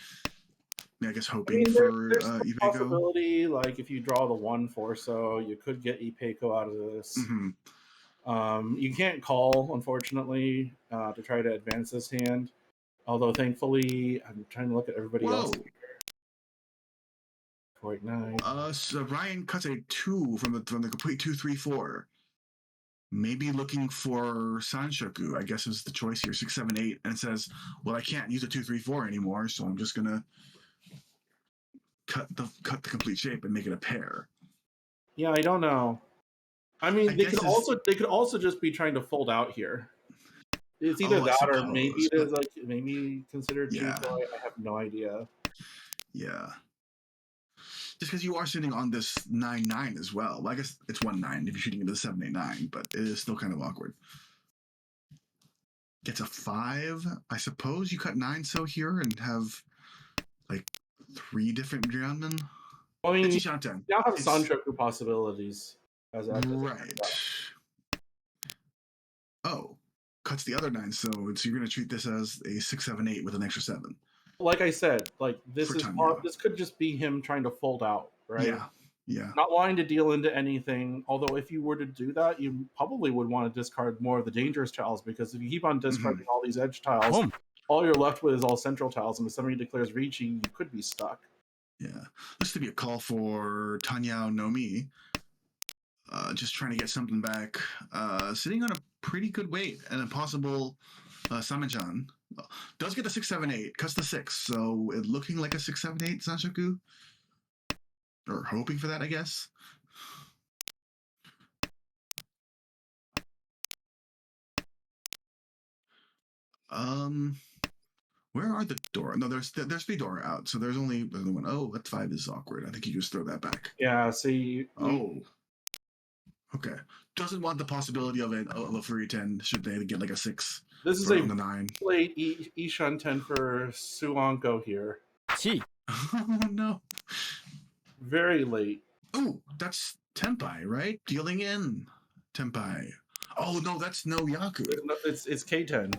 S2: I guess hoping for
S1: there's a
S2: Ipeco.
S1: Possibility, like if you draw the 1 Forso, you could get Ipeco out of this.
S2: Mm-hmm.
S1: You can't call, unfortunately, to try to advance this hand. Although, thankfully, I'm trying to look at everybody else. 0.9.
S2: So Ryan cuts a 2 from the complete 2-3-4. Maybe looking for Sanshoku, I guess is the choice here. 6, 7, 8, and it says, "Well, I can't use a 2-3-4 anymore, so I'm just gonna cut the complete shape and make it a pair."
S1: Yeah, I don't know. I mean, they could also just be trying to fold out here. It's either that or maybe it is like maybe considered cheap. I have no idea.
S2: Yeah. Just because you are sitting on this 9-9 as well. I guess it's 1-9 if you're shooting into the 7-8-9, but it is still kind of awkward. Gets a 5. I suppose you cut 9 so here and have like 3 different groundmen.
S1: I mean, you now have Sanshoku possibilities.
S2: Right. Oh, cuts the other 9, so you're going to treat this as a 6, 7, 8 with an extra 7.
S1: Like I said, like this could just be him trying to fold out, right?
S2: Yeah.
S1: Not wanting to deal into anything. Although if you were to do that, you probably would want to discard more of the dangerous tiles because if you keep on discarding all these edge tiles, all you're left with is all central tiles, and if somebody declares Ricci, you could be stuck.
S2: Yeah. Looks to be a call for Tanyao Nomi. Just trying to get something back. Sitting on a pretty good weight and a possible Samajan. Does get the 6, 7, 8, cuts the 6, so it looking like a 6, 7, 8 Sanshoku. Or hoping for that, I guess. Where are the Dora? No, there's 3 Dora out, so there's only one. Oh, that 5 is awkward. I think you just throw that back.
S1: Yeah, see.
S2: Okay. Doesn't want the possibility of a free 10 should they get like a 6.
S1: This is a late Ishan 10 for Suonko here.
S2: Oh no.
S1: Very late.
S2: Oh, that's Tenpai, right? Dealing in Tenpai. Oh no, that's no Yaku.
S1: It's K10.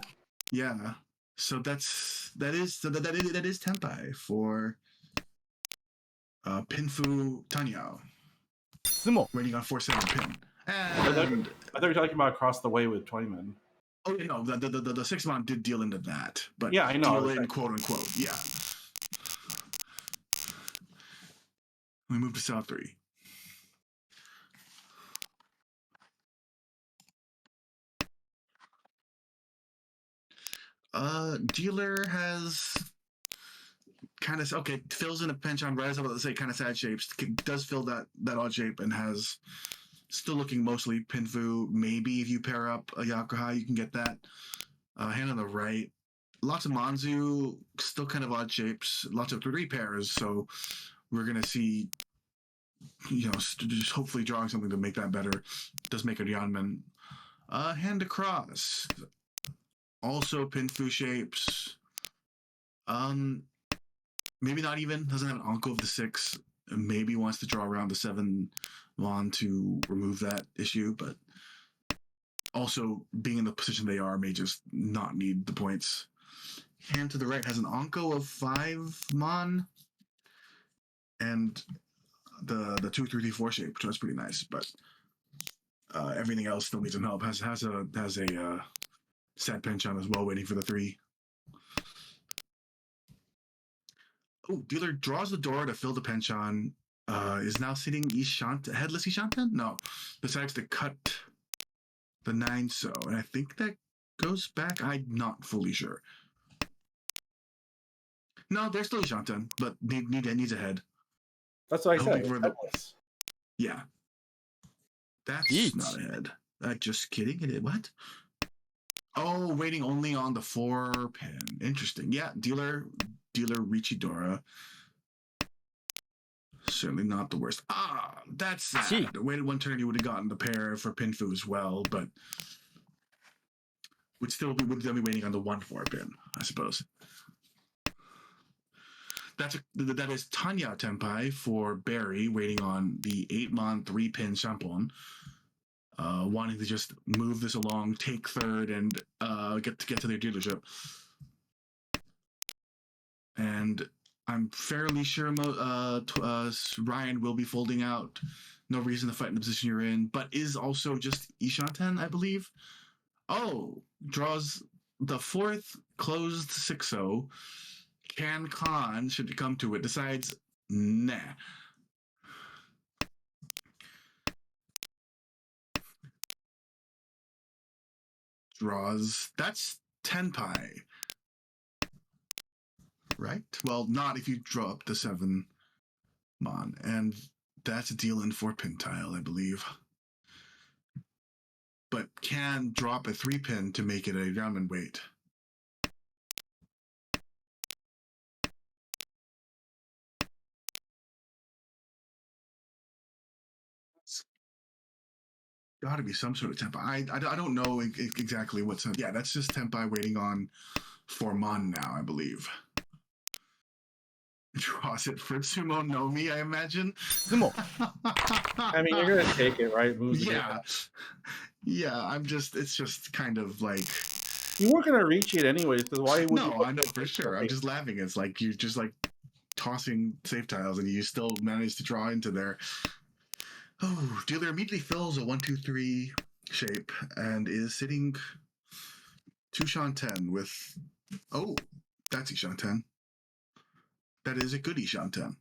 S2: Yeah. So that is Tenpai for Pinfu Tanyao.
S3: Sumo.
S2: Waiting on 4-7 pin.
S1: I thought
S2: And
S1: you were talking about across the way with Toyman.
S2: oh yeah, no, the 6-mon did deal into that, but
S1: Yeah, I know.
S2: deal in quote unquote, yeah. We move to South 3. Dealer has kind of okay, fills in a pinch on right as I was about to say, kind of sad shapes. Does fill that odd shape and has still looking mostly Pinfu. Maybe if you pair up a Yakuhai, you can get that. Hand on the right. Lots of Manzu, still kind of odd shapes. Lots of 3 pairs, so we're gonna see, just hopefully drawing something to make that better. Does make a Yanman. Hand across. Also Pinfu shapes. Maybe not even. Doesn't have an Anko of the 6. Maybe wants to draw around the 7 Mon to remove that issue, but also being in the position they are may just not need the points. Hand to the right has an Anko of 5 Mon and the 2, 3, 3, 4 shape, which was pretty nice, but everything else still needs some help. Has a sad pinch on as well, waiting for the 3. Oh, dealer draws the door to fill the penchant. Is now sitting headless Ishanten? No. Decides to cut the 9 so. And I think that goes back. I'm not fully sure. No, there's still Ishanten, but needs a head.
S1: That's what I said.
S2: For the, yeah. That's not a head. Just kidding. It what? Oh, waiting only on the 4 pin. Interesting. Yeah, dealer Richidora. Certainly not the worst. That's sad. Waited 1 turn, you would have gotten the pair for Pinfu as well, but would still be waiting on the 1-4 pin, I suppose. That is Tanya Tenpai for Barry, waiting on the 8-mon 3-pin Shampon. Wanting to just move this along, take 3rd, and get to their dealership. And I'm fairly sure Ryan will be folding out. No reason to fight in the position you're in, but is also just Ishanten, I believe. Oh, draws the 4th closed 6-0. Can Khan, should it come to it, decides, nah. Draws, that's Tenpai. Right? Well, not if you draw up the 7 Mon. And that's a deal in for pin tile, I believe. But can drop a 3-pin to make it a Ramen weight. It's got to be some sort of Tenpai. I don't know exactly what's... Yeah, that's just Tenpai waiting on 4 Mon now, I believe. Draws it for Sumo Nomi, I imagine.
S3: Sumo.
S1: I mean, you're gonna take it, right?
S2: Yeah. Yeah, it's just kind of like...
S1: You weren't gonna reach it anyways, so why would you...
S2: No, I know for sure. I'm just laughing. It's like you're just like tossing safe tiles and you still manage to draw into there. Oh, dealer immediately fills a 1, 2, 3 shape and is sitting 2 Shanten with... Oh, that's Ishanten. That is a good Ishanten.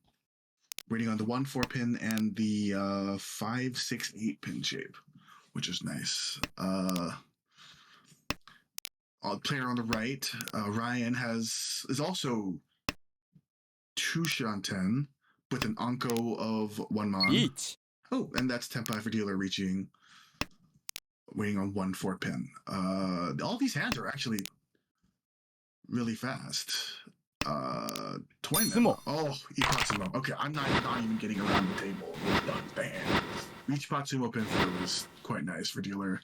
S2: Waiting on the 1-4 pin and the 5, 6, 8 pin shape, which is nice. Player on the right, Ryan is also 2 Shanten with an Anko of 1 Mon. Oh, and that's Tenpai for dealer reaching, waiting on 1-4 pin. All these hands are actually really fast. Toyman. Oh, Ipatsumo. Okay, I'm not even getting around the table. Bam. Each Patsumo pin was quite nice for dealer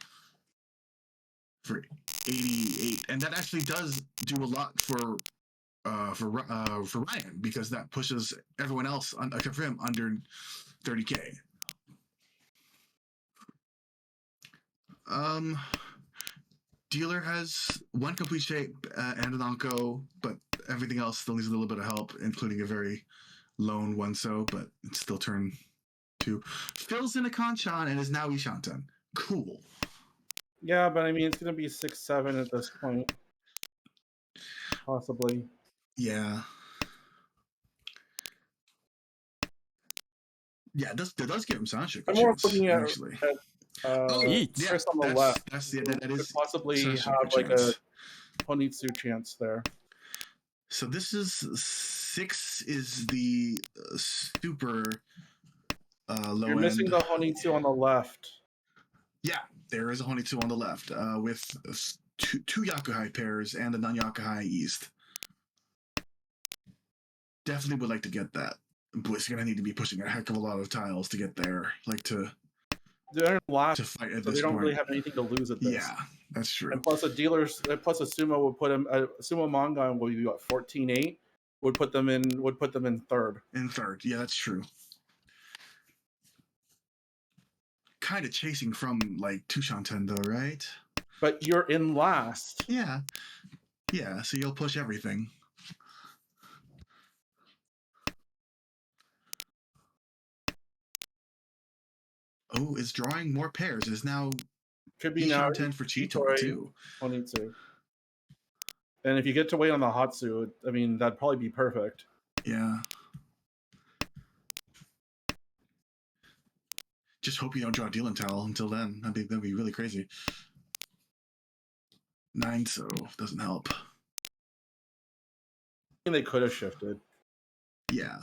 S2: for 88, and that actually does do a lot for for Ryan, because that pushes everyone else except for him under 30K. Dealer has one complete shape and an Onko, but everything else still needs a little bit of help, including a very lone one so, but it's still turn 2. Fills in a Kanchan and is now Ishantan. Cool.
S1: Yeah, but I mean, it's going to be 6-7 at this point. Possibly.
S2: Yeah. Yeah, it does give him Sanship a
S1: I'm more
S2: chance,
S1: looking at,
S2: actually.
S3: Eat.
S2: Yeah,
S1: Chris on the left.
S2: that
S1: Could
S2: is
S1: possibly
S2: Sanship
S1: have like a
S2: chance.
S1: Honitsu chance there.
S2: So this is 6 is the super low
S1: You're missing
S2: end.
S1: the Honitsu on the left.
S2: Yeah, there is a Honitsu on the left with two Yakuhai pairs and a non-Yakuhai east. Definitely would like to get that. But it's gonna need to be pushing a heck of a lot of tiles to get there, like
S1: They're in last,
S2: to fight at
S1: so
S2: this
S1: they don't
S2: point.
S1: really have anything to lose at this.
S2: Yeah, that's true.
S1: And plus a sumo would put him a sumo manga would be what 14-8 would put them in third.
S2: In third, yeah, that's true. Kind of chasing from like Tushanten though, right?
S1: But you're in last.
S2: Yeah. So you'll push everything. Oh, it's drawing more pairs. It's now
S1: Could be now
S2: Ishanten for Chitoi too.
S1: Honitsu. And if you get to wait on the Hatsu, I mean that'd probably be perfect.
S2: Yeah. Just hope you don't draw Deal and Towel until then. That'd be really crazy. 9 so doesn't help.
S1: I think they could have shifted.
S2: Yeah.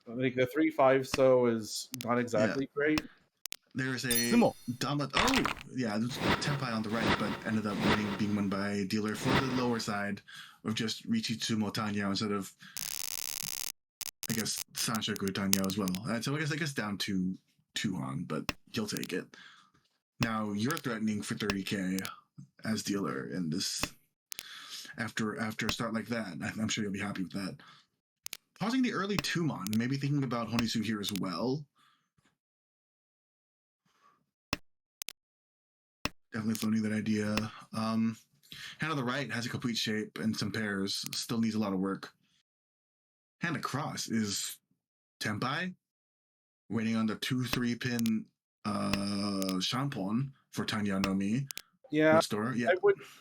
S1: Like the 3-5 so is not exactly great.
S2: There's a
S3: Sumo.
S2: Damat. Oh, yeah, there's Tenpai on the right, but ended up being won by Dealer for the lower side of just Richi Tsumo Tanya instead of, I guess, Sanshoku Tanya as well. So I guess down to 2 on, but he'll take it. Now you're threatening for 30K as Dealer in this. After a start like that, I'm sure you'll be happy with that. Pausing the early 2-mon, maybe thinking about Honisu here as well. Definitely floating that idea. Hand on the right has a complete shape and some pairs. Still needs a lot of work. Hand across is Tenpai, waiting on the 2-3 pin Shampon for Tanya no Mi.
S1: Yeah,
S2: Store. Yeah,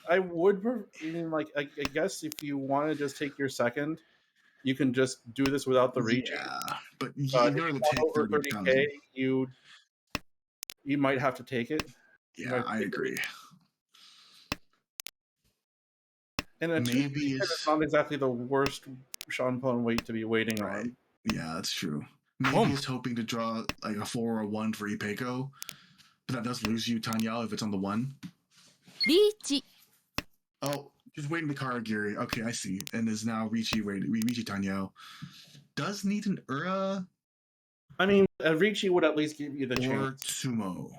S1: I would. I mean, like I guess if you want to just take your second, you can just do this without the reach.
S2: Yeah, but
S1: If
S2: in
S1: you
S2: order to
S1: want
S2: take
S1: over 30K,
S2: 30,000,
S1: you might have to take it.
S2: yeah, I agree.
S1: And a
S2: Maybe
S1: it's not exactly the worst Shampon weight to be waiting on.
S2: Yeah, that's true. Maybe it's hoping to draw like a 4 or a 1 for Ipeiko, but that does lose you Tanya if it's on the 1.
S3: Reach.
S2: Oh, just waiting the Karagiri. Okay, I see. And is now Richi Tanya. Does need an Ura.
S1: I mean, a Ricci would at least give you the
S2: or
S1: chance.
S2: Sumo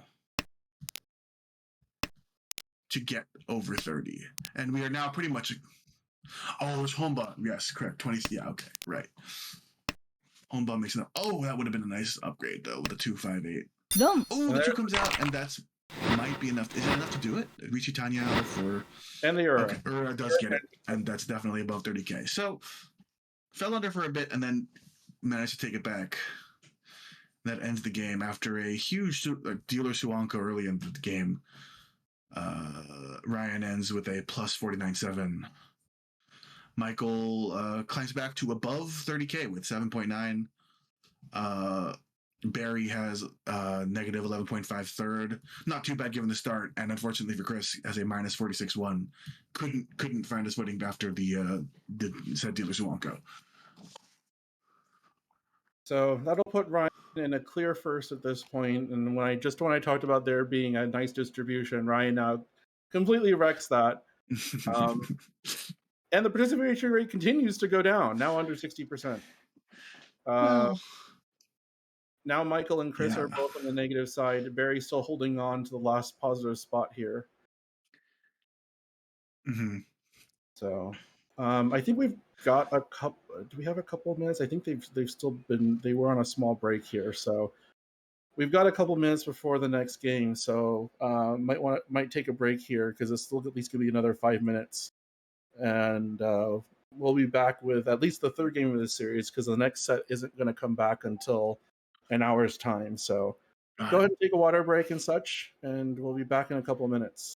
S2: to get over 30. And we are now pretty much. Oh, it's Homba. Yes, correct. 20. Yeah, okay, right. Homba makes it up. Oh, that would have been a nice upgrade though with a 258. Oh, the 2 comes out, and that's might be enough. Is it enough to do it? Richi Tanya for.
S1: And the Ura.
S2: Okay, Ura does get it, and that's definitely above 30K. So fell under for a bit, and then managed to take it back. That ends the game after a huge Dealer Suanko early in the game. Ryan ends with a plus 49.7. Michael climbs back to above 30K with 7.9. Barry has negative 11.5 third. Not too bad given the start, and unfortunately for Chris, has a minus 46.1. Couldn't find his footing after the said Dealer Suanko.
S1: So that'll put Ryan in a clear first at this point. And when I talked about there being a nice distribution, Ryan now completely wrecks that. And the participation rate continues to go down, now under 60%. Now Michael and Chris are both on the negative side. Barry's still holding on to the last positive spot here.
S2: Mm-hmm.
S1: So I think we've got a couple. Do we have a couple of minutes? I think they've still been. They were on a small break here, so we've got a couple minutes before the next game. So might take a break here because it's still at least going to be another 5 minutes, and we'll be back with at least the third game of the series because the next set isn't going to come back until an hour's time. So go ahead and take a water break and such, and we'll be back in a couple of minutes.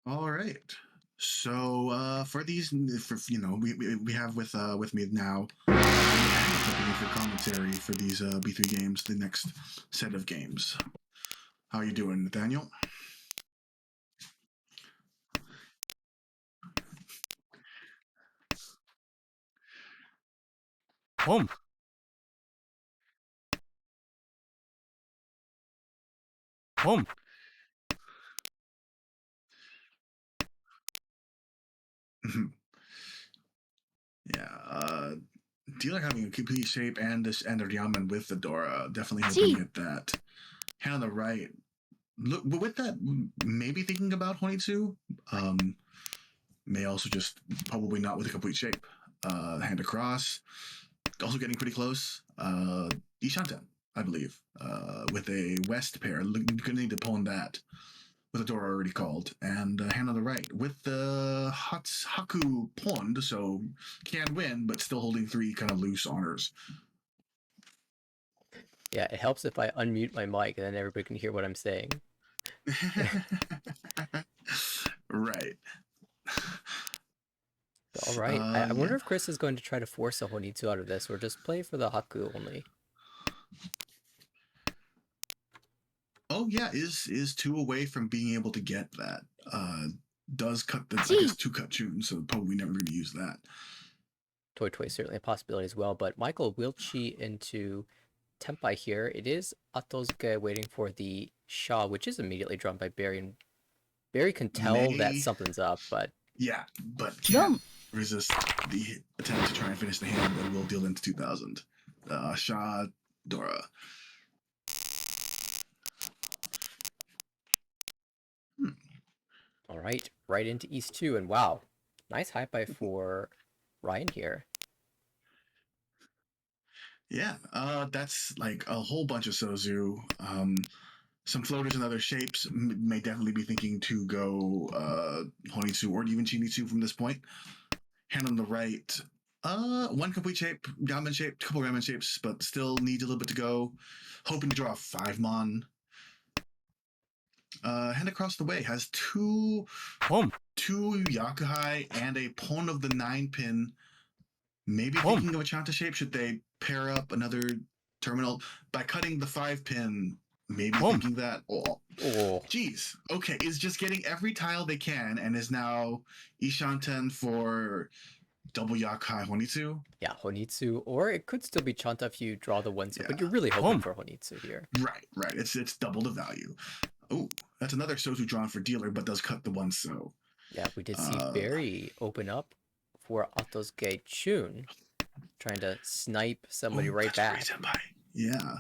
S2: All right. So for these, we have with me now for commentary for these B3 games, the next set of games. How are you doing, Nathaniel?
S3: Home. Home.
S2: Yeah. Dealer having a complete shape and this and a Ryaman with the Dora, definitely hoping to get that. Hand on the right. Look, but with that, maybe thinking about 22. May also just probably not with a complete shape. Hand across, also getting pretty close. Ishanten, I believe, with a west pair. Gonna need to pawn that with a door already called, and hand on the right with the Haku pawned, so can win, but still holding 3 kind of loose honors.
S4: Yeah, it helps if I unmute my mic and then everybody can hear what I'm saying.
S2: Right.
S4: All right. I wonder if Chris is going to try to force a Honitsu out of this or just play for the Haku only.
S2: Oh yeah, is 2 away from being able to get that. Does cut the, I guess, 2 cut tune, so probably never going to use that.
S4: Toy Toy certainly a possibility as well, but Michael will cheat into Tempai here. It is Atosuke waiting for the Sha, which is immediately drawn by Barry, and Barry can tell that something's up, but...
S2: Yeah, but can't resist the attempt to try and finish the hand and will deal into 2,000. Sha, Dora.
S4: All right into East 2, and wow, nice high buy for Ryan here.
S2: Yeah, that's like a whole bunch of Sozu. Some floaters and other shapes may definitely be thinking to go Honitsu or even Chinitsu from this point. Hand on the right. 1 complete shape, ramen shape, couple ramen shapes, but still needs a little bit to go. Hoping to draw a 5-mon. Hand across the way has 2 Yakuhai and a pawn of the 9-pin. Maybe thinking of a Chanta shape. Should they pair up another terminal by cutting the 5-pin? Maybe thinking that. Geez. Okay, is just getting every tile they can and is now Ishanten for double Yakuhai Honitsu.
S4: Yeah, Honitsu, or it could still be Chanta if you draw the 1-so, but you're really hoping for Honitsu here.
S2: Right. It's double the value. Oh, that's another Sozu drawn for dealer, but does cut the 1-so.
S4: Yeah, we did see Barry open up for Atosuke Chun, trying to snipe somebody right back.
S2: Yeah.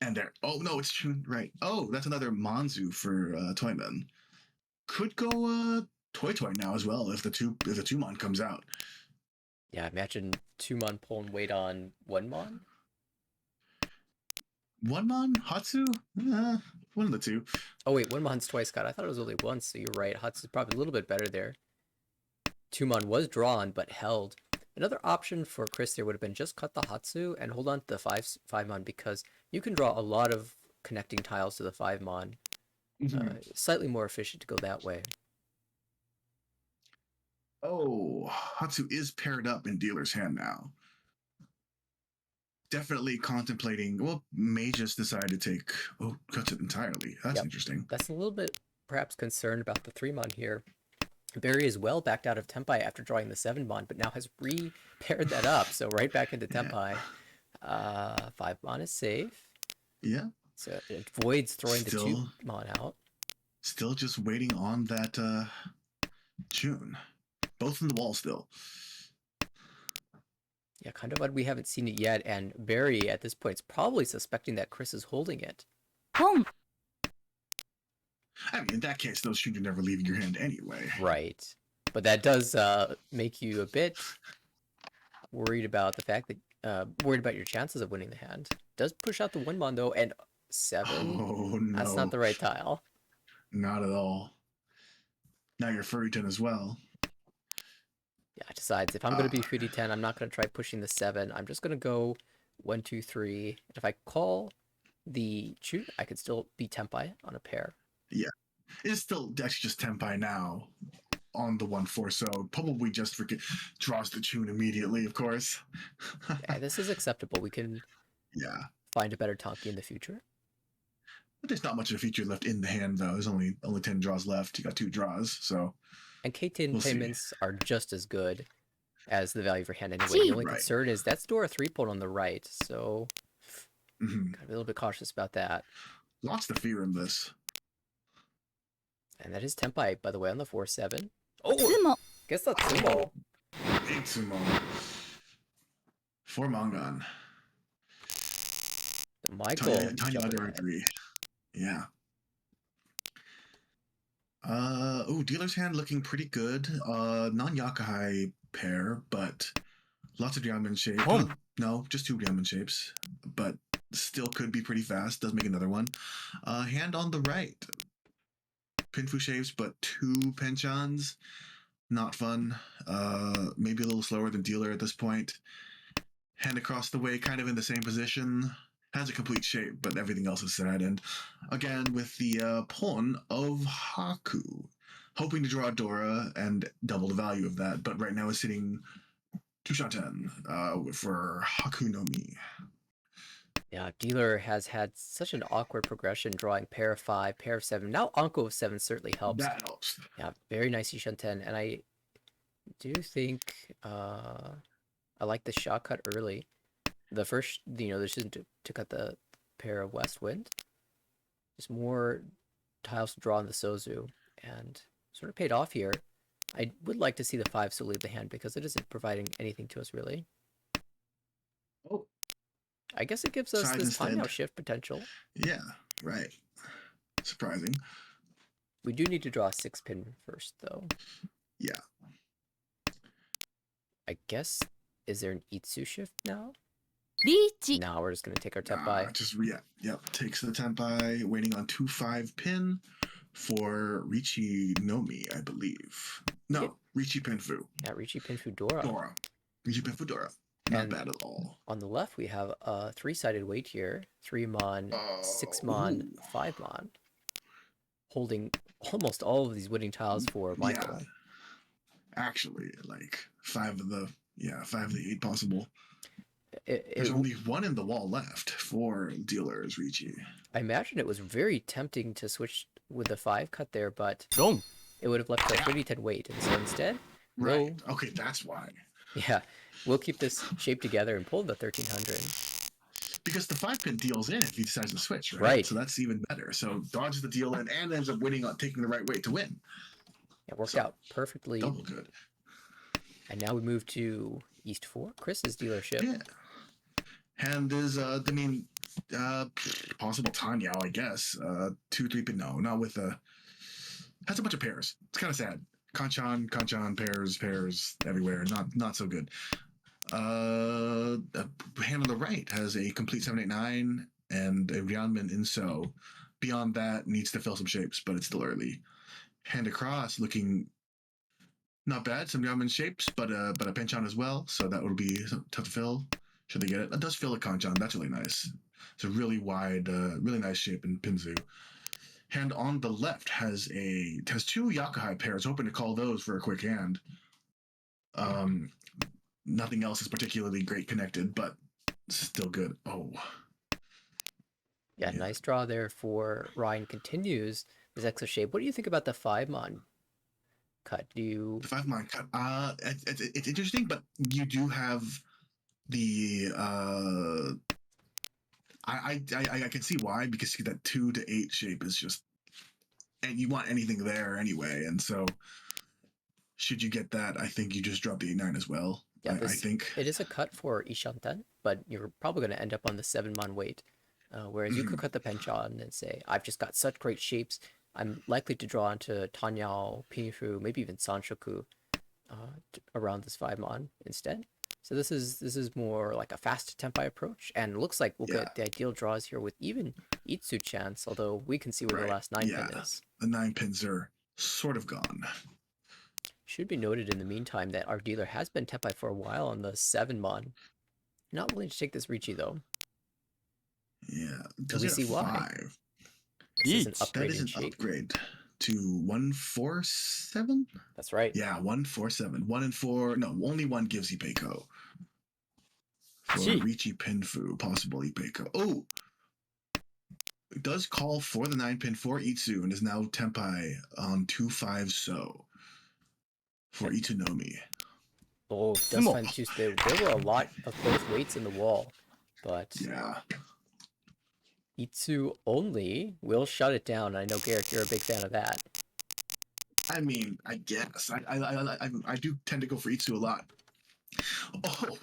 S2: And there. Oh, no, it's Chun. Right. Oh, that's another Manzu for Toyman. Could go Toy Toy now as well if the 2-mon comes out.
S4: Yeah, imagine 2-mon pulling weight on 1-mon.
S2: 1-mon? Hatsu? One of the 2.
S4: Oh wait, 1-mon's twice cut. I thought it was only once, so you're right. Hatsu's probably a little bit better there. 2-mon was drawn, but held. Another option for Chris there would have been just cut the Hatsu and hold on to the 5-mon because you can draw a lot of connecting tiles to the 5-mon. Slightly more efficient to go that way.
S2: Oh, Hatsu is paired up in dealer's hand now. Definitely contemplating. Well, may just decide to take. Oh, cuts it entirely. That's interesting.
S4: That's a little bit perhaps concerned about the 3-mon here. Barry is well backed out of Tempai after drawing the 7-mon, but now has re-paired that up, so right back into Tempai. 5-mon is safe.
S2: Yeah.
S4: So it avoids throwing the 2-mon out.
S2: Still just waiting on that June. Both in the wall still.
S4: Yeah, kind of odd we haven't seen it yet, and Barry at this point is probably suspecting that Chris is holding it.
S3: Home.
S2: I mean, in that case, those should never leaving your hand anyway.
S4: Right. But that does make you a bit worried about the fact that, worried about your chances of winning the hand. Does push out the 1-mon though, and 7?
S2: Oh, no.
S4: That's not the right tile.
S2: Not at all. Now you're Furryton as well.
S4: Yeah, it decides if I'm going to be 50-10, I'm not going to try pushing the 7. I'm just going to go 1, 2, 3. If I call the Chun, I could still be Tempai on a pair.
S2: Yeah. It's still actually just Tenpai now on the 1-4, so probably just draws the tune immediately, of course.
S4: Yeah, this is acceptable. We can
S2: Yeah.
S4: find a better Tonki in the future.
S2: But there's not much of a feature left in the hand, though. There's only 10 draws left. You got 2 draws, so
S4: And K10
S2: we'll see.
S4: payments are just as good as the value for hand anyway. The only
S2: Right.
S4: concern is that's door 3 pulled on the right, so
S2: Mhm.
S4: gotta be a little bit cautious about that.
S2: Lots of fear in this.
S4: And that is Tenpai, by the way, on the 4-7. Oh,
S3: つも
S4: guess that's Sumo.
S2: Big sumo. For Mangan.
S4: Michael.
S2: Tanya
S4: jumping
S2: other
S4: ahead.
S2: agree. Yeah. Dealer's hand looking pretty good. Non-Yakuhai pair, but lots of Diamond shapes.
S3: Home.
S2: No, just 2 Diamond shapes, but still could be pretty fast. Does make another one. Hand on the right. Pinfu shapes, but 2 penchans. Not fun. Maybe a little slower than dealer at this point. Hand across the way, kind of in the same position. Has a complete shape, but everything else is sad. And again, with the pawn of Haku. Hoping to draw Dora and double the value of that, but right now is sitting 2-10 for Haku no Mi.
S4: Yeah, dealer has had such an awkward progression, drawing pair of 5, pair of 7. Now Anko of 7 certainly helps.
S2: That helps.
S4: Yeah, very nice Ishan-10, and I do think I like the shot cut early. The first, the decision to cut the pair of West Wind. Just more tiles to draw on the Sozu, and sort of paid off here. I would like to see the 5 still leave the hand because it isn't providing anything to us really.
S2: Oh,
S4: I guess it gives us
S2: Side
S4: this
S2: instead.
S4: timeout shift potential.
S2: yeah, right. Surprising.
S4: We do need to draw a 6-pin first, though.
S2: Yeah.
S4: I guess, is there an Itsu shift now?
S3: リーチ
S4: Now we're just going to take our Tenpai.
S2: Yep. Takes the Tenpai, waiting on 2-5 pin for Richi Nomi, I believe. No,
S4: Yep.
S2: Richi Pinfu.
S4: Yeah, Richi Pinfu Dora.
S2: Dora. Richi Pinfu Dora. Not
S4: And
S2: bad at all.
S4: on the left, we have a 3-sided weight here. 3 mon, 6 mon,
S2: Ooh.
S4: 5 mon. Holding almost all of these winning tiles for Michael.
S2: Yeah. Actually, like 5 of the 8 possible. There's only 1 in the wall left for dealers, Richi.
S4: I imagine it was very tempting to switch with the 5 cut there, but
S3: wrong.
S4: it would have left a 30-10 weight. And so instead,
S2: Right. Okay, that's why.
S4: yeah, we'll keep this shape together and pull the 1300.
S2: Because the 5-pin deals in if he decides to switch, right?
S4: Right.
S2: So that's even better. So dodges the deal in and ends up winning on taking the right weight to win.
S4: It worked
S2: So,
S4: out perfectly.
S2: Double good.
S4: And now we move to East 4, Chris's dealership.
S2: Yeah. Hand is, possible Tanya, I guess. 2-3 pin. No, not with has a bunch of pairs. It's kind of sad. Kanchan, pairs everywhere. Not so good. Hand on the right has a complete 789 and a Ryanman Inso. Beyond that, needs to fill some shapes, but it's still early. Hand across, looking not bad. Some Ryanman shapes, but a Penchan as well. So that would be tough to fill. Should they get it? It does fill a Kanchan. That's really nice. It's a really wide, really nice shape in Pinzu. Hand on the left has 2 Yakuhai pairs. Hoping to call those for a quick hand. Nothing else is particularly great connected, but still good. Oh.
S4: Yeah, nice draw there for Ryan. Continues his extra shape. What do you think about the 5-mon cut?
S2: The 5-mon cut? It's interesting, but you do have the I can see why, because that 2 to 8 shape is just, and you want anything there anyway, and so should you get that, I think you just drop the 8-9 as well.
S4: Yeah,
S2: I think
S4: it is a cut for Ishanten, but you're probably going to end up on the 7-mon weight. Whereas you could cut the Penchan and say, I've just got such great shapes, I'm likely to draw into Tanyao, Pinfu, maybe even Sanshoku around this 5-mon instead. So this is more like a fast Tenpai approach, and it looks like we'll get the ideal draws here with even Itsu chance, although we can see where the last 9-pin is.
S2: The 9-pins are sort of gone.
S4: Should be noted in the meantime that our dealer has been Tenpai for a while on the 7-mon. Not willing to take this Richi though.
S2: Yeah.
S4: Do we see why?
S2: 5.
S4: This is an
S3: Each.
S4: upgrade
S2: That is
S4: in
S2: an
S4: shape.
S2: upgrade to 147.
S4: That's right.
S2: Yeah, 147. 1 and 4. No, only one gives Ipeco. For
S3: Gee.
S2: Ricci Pinfu, possible Ipeco. Oh, it does call for the 9-pin for Itsu and is now Tempai on 2-5 so for Itsunomi.
S4: Oh, does
S3: Sumo.
S4: find juice. There were a lot of both weights in the wall, but
S2: Yeah.
S4: Itsu only will shut it down. I know, Garrick, you're a big fan of that.
S2: I mean, I guess. I do tend to go for Itsu a lot. Oh,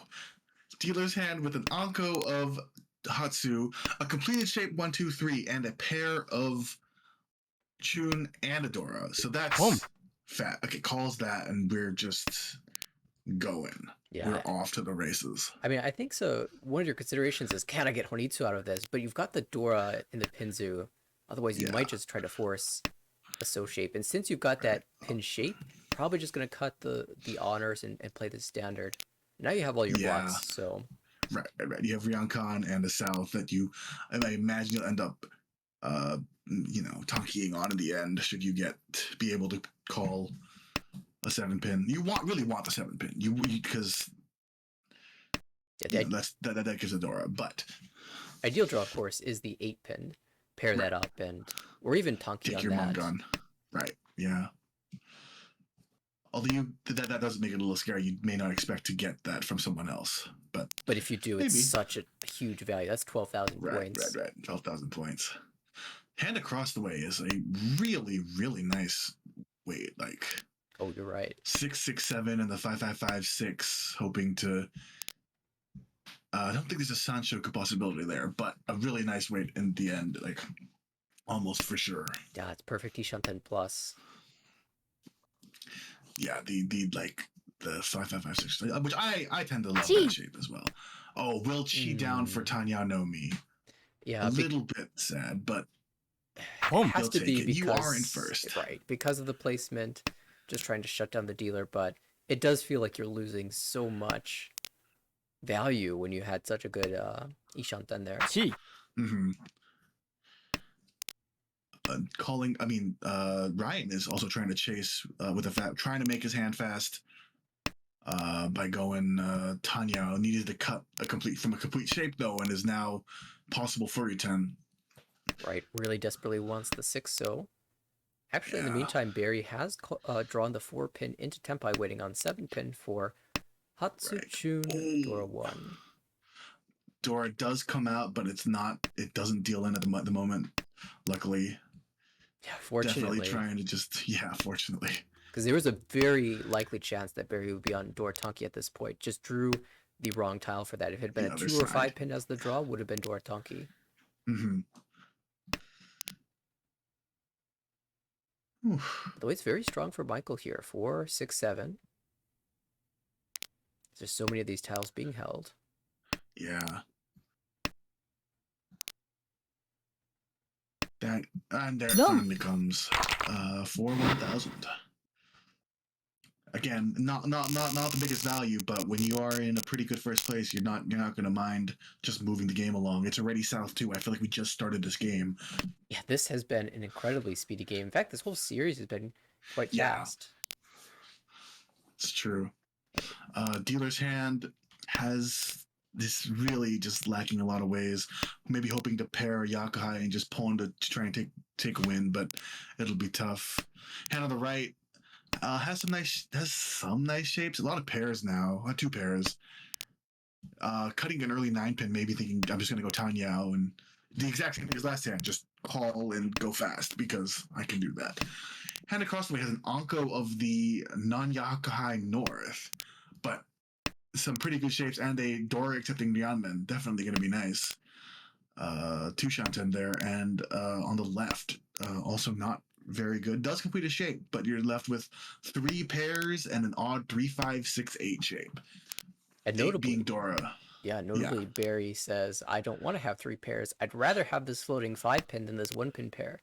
S2: dealer's hand with an Anko of Hatsu, a completed shape 1, 2, 3, and a pair of Chun and Adora. So that's
S3: Boom.
S2: fat. Okay, calls that, and we're just going.
S4: Yeah.
S2: We're off to the races.
S4: I mean, I think so. One of your considerations is, can I get Honitsu out of this? But you've got the Dora in the Pinzu. Otherwise, you
S2: Yeah.
S4: might just try to force a So shape. And since you've got that pin shape, probably just going to cut the honors and play the standard. Now you have all your
S2: Yeah.
S4: blocks, so...
S2: Right. You have Ryankan and the South that I imagine you'll end up, tonkying on in the end. Should you be able to call a 7-pin? You really want the 7-pin. Because that gives Adora. But
S4: ideal draw, of course, is the 8-pin. Pair that up or even Tonky
S2: take
S4: on
S2: your
S4: that.
S2: Mongun. Right. Yeah. Although that does make it a little scary. You may not expect to get that from someone else, but
S4: if you do, it's such a huge value. That's 12,000 points.
S2: Right. 12,000 points. Hand across the way is a really, really nice weight. Like,
S4: oh, you're right.
S2: 667 and the 5556, hoping to. I don't think there's a Sancho possibility there, but a really nice weight in the end, like almost for sure.
S4: Yeah, it's perfect Ishanten plus.
S2: Yeah, the 5556, which I tend to love that shape as well. Oh, will Chi down for Tanya Nomi?
S4: Yeah,
S2: a little bit sad, but
S4: it has to be because
S2: you are in first,
S4: right? Because of the placement, just trying to shut down the dealer. But it does feel like you're losing so much value when you had such a good Ishanten there.
S3: Gee.
S2: Mm-hmm. Ryan is also trying to chase trying to make his hand fast by going Tanya. Needed to cut from a complete shape though, and is now possible Furry 10.
S4: Right, really desperately wants the 6 so. Actually, in the meantime, Barry has drawn the 4-pin into Tempai, waiting on 7-pin for Hatsu-chun Dora 1.
S2: Dora does come out, but it doesn't deal in at the moment, luckily.
S4: Yeah, fortunately.
S2: Definitely trying to fortunately.
S4: Because there was a very likely chance that Barry would be on Dora Tonki at this point. Just drew the wrong tile for that. If it had been a 2 or 5-pin as the draw, would have been Dora Tonki.
S2: Mm-hmm.
S4: Though it's very strong for Michael here. 4, 6, 7. There's so many of these tiles being held.
S2: Yeah. And there finally comes for 1,000. Again, not the biggest value, but when you are in a pretty good first place, you're not going to mind just moving the game along. It's already South too. I feel like we just started this game.
S4: Yeah, this has been an incredibly speedy game. In fact, this whole series has been quite fast.
S2: It's true. Dealer's hand has this really just lacking a lot of ways. Maybe hoping to pair Yakuhai and just pull him to try and take a win, but it'll be tough. Hand on the right has some nice shapes. A lot of pairs now. 2 pairs. Cutting an early 9-pin, maybe thinking I'm just gonna go Tanyao and the exact same thing as last hand, just call and go fast because I can do that. Hand across the way has an Anko of the non-Yakuhai North, but some pretty good shapes and a Dora accepting Myanmar. Definitely going to be nice. 2 Shanten there, and on the left, also not very good. Does complete a shape, but you're left with 3 pairs and an odd 3, 5, 6, 8 shape.
S4: And notably,
S2: being Dora.
S4: Yeah, notably, Barry says, I don't want to have 3 pairs. I'd rather have this floating 5-pin than this 1-pin pair.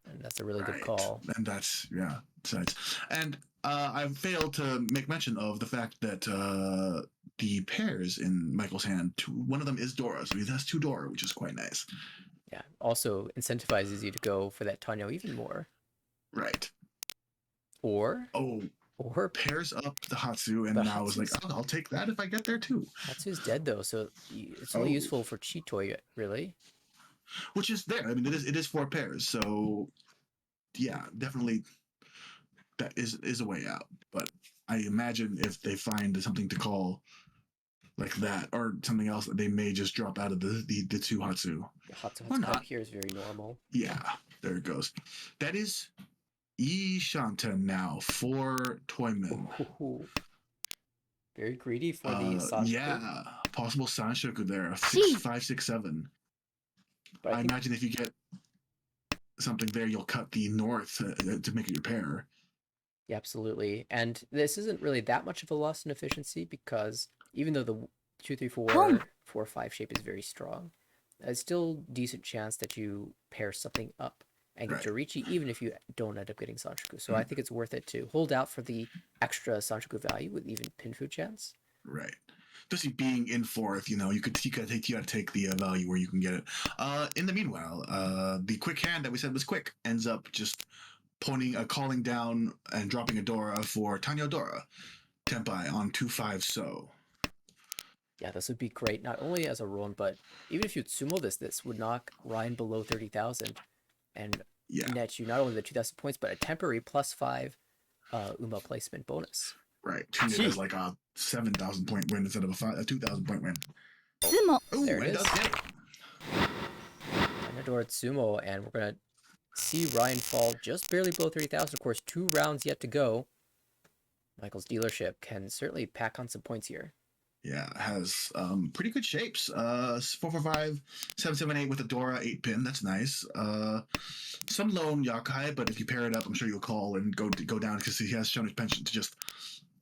S4: And that's a really good call.
S2: And that's, nice. And I failed to make mention of the fact that the pairs in Michael's hand, one of them is Dora. So he has 2 Dora, which is quite nice.
S4: Yeah, also incentivizes you to go for that Tanyo even more.
S2: Right.
S4: Or
S2: Oh,
S4: or
S2: pairs up the Hatsu, and
S4: But
S2: now is like,
S4: Hatsu's-
S2: I'll take that if I get there too.
S4: Hatsu's dead though, so it's only
S2: Oh,
S4: useful for Chitoi, really.
S2: which is there. I mean, it is 4 pairs, so yeah, definitely that is a way out. But I imagine if they find something to call like that or something else, they may just drop out of the 2 Hatsu.
S4: Yeah, Hatsu
S2: Or
S4: Hatsu up
S2: not.
S4: here is very normal.
S2: Yeah, there it goes. That is Ishanta now for Toyman.
S4: Ooh, very greedy for the Sanchoku.
S2: Yeah, possible Sanshoku there.
S3: Gee.
S2: 5, 6, 7.
S4: But I
S2: I
S4: think
S2: imagine if you get something there, you'll cut the north to make it your pair.
S4: yeah, absolutely. And this isn't really that much of a loss in efficiency because even though the 2, 3, 4,
S3: Boom.
S4: 4, 5 shape is very strong, it's still decent chance that you pair something up and get
S2: Right.
S4: Jorichi, even if you don't end up getting Sanchoku. So I think it's worth it to hold out for the extra Sanchoku value with even Pinfu chance.
S2: Right. Especially being in fourth, you gotta take the value where you can get it. In the meanwhile, the quick hand that we said was quick ends up just calling down and dropping a Dora for Tanyo Dora. Tempai on 2-5 so.
S4: Yeah, this would be great, not only as a run, but even if you sumo this would knock Ryan below 30,000 and
S2: Yeah.
S4: net you not only the 2,000 points, but a temporary +5 Uma placement bonus.
S2: Right. Treat it as like a 7,000 point win instead of a 2,000 point win.
S3: Sumo.
S2: Oh,
S4: There it
S2: it
S4: is.
S2: does get it.
S4: Tanador Sumo, and we're going to see Ryan fall just barely below 30,000. Of course, 2 rounds yet to go. Michael's dealership can certainly pack on some points here.
S2: Yeah, has pretty good shapes. 4-4-5, 7-7-8 with a Dora 8-pin. That's nice. Some lone Yakai, but if you pair it up, I'm sure you'll call and go down because he has shown his penchant to just